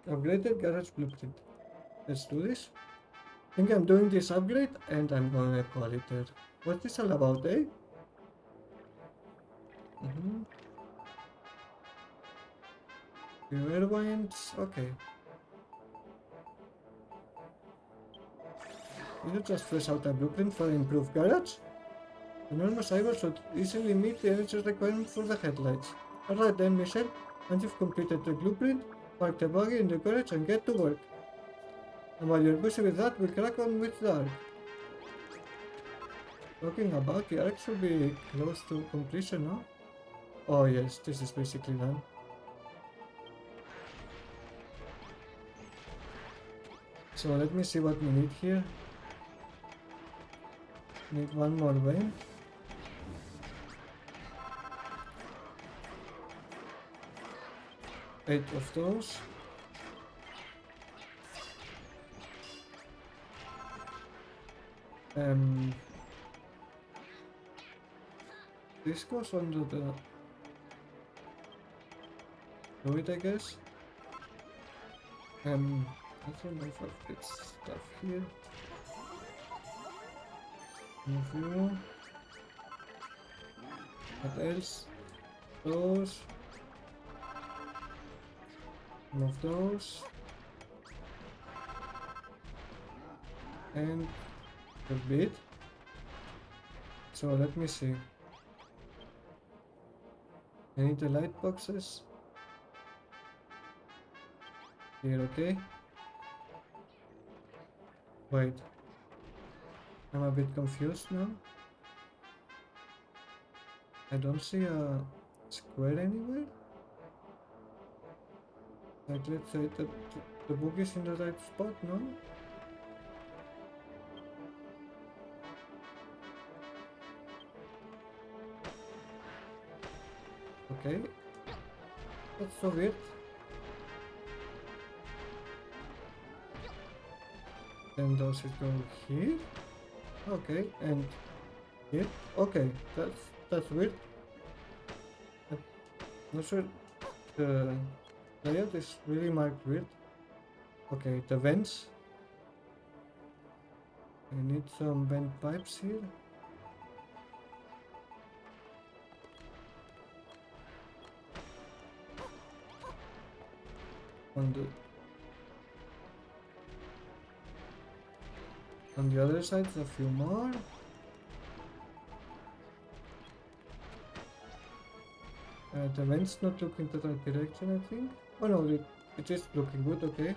Upgraded garage blueprint. Let's do this. I think I'm doing this upgrade and I'm gonna call it there. What's this all about, eh? Few airwinds, okay. Did you just flesh out a blueprint for an improved garage? The enormous eyeballs should easily meet the energy requirement for the headlights. Alright then, Michelle, once you've completed the blueprint, park the buggy in the garage and get to work. And while you're busy with that, we'll crack on with the Ark. Talking about the Ark should be close to completion, no? Oh yes, this is basically done. So let me see what we need here. Need one more vein. Eight of those. This goes under the fluid, I guess. I don't know if I've got stuff here. Move you. What else? Those. Move those. And a bit. So let me see. I need the light boxes. Here, okay. Wait. I'm a bit confused now. I don't see a square anywhere. Like, let's say that the book is in the right spot, no? Okay. That's so weird. Then those should go here. Okay, and here. Okay, that's weird. I'm not sure the layout is really marked weird. Okay, the vents. I need some vent pipes here. On the other side, a few more. The vent's not looking the right direction, I think. Oh no, it is looking good, okay.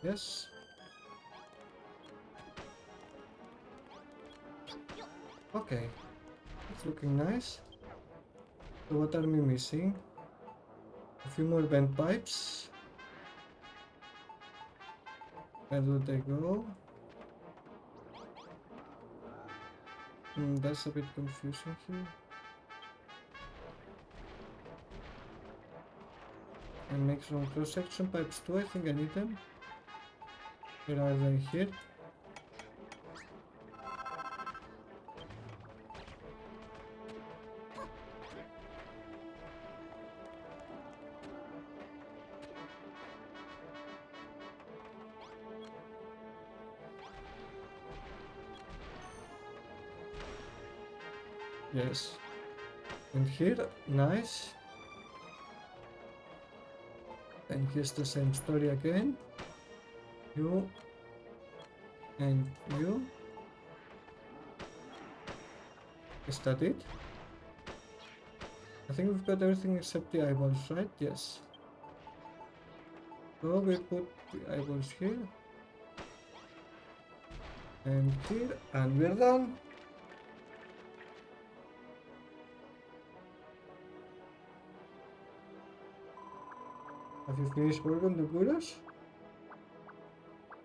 Yes. Okay. It's looking nice. So what are we missing? A few more vent pipes. Where do they go? That's a bit confusing here. And make some cross-section pipes too, I think I need them. Where are they? Here? Yes. And here, nice. And here's the same story again. You and you. Is that it? I think we've got everything except the eyeballs, right? Yes. So we put the eyeballs here. And here, and we're done. Have you finished work on the Buddhas?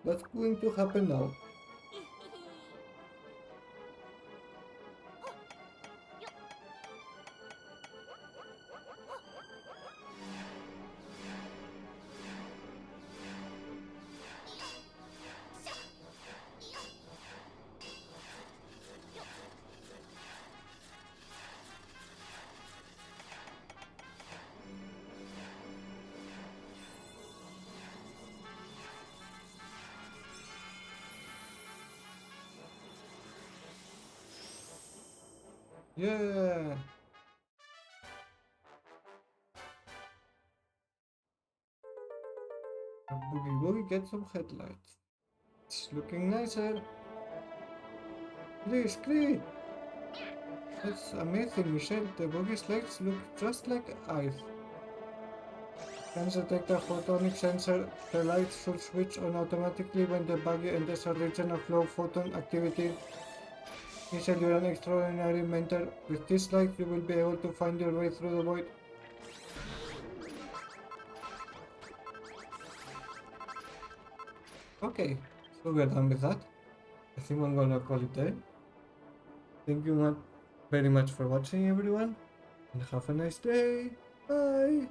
What's going to happen now? Yeah. Boogie Boogie, get some headlights. It's looking nicer. Please, Cree! That's amazing, Michelle. The boogie's lights look just like eyes. Can detect a photonic sensor. The lights should switch on automatically when the buggy enters a region of low photon activity. Michelle, you're an extraordinary mentor. With this light, you will be able to find your way through the void. Okay, so we're done with that. I think I'm gonna call it there. Thank you very much for watching, everyone, and have a nice day. Bye!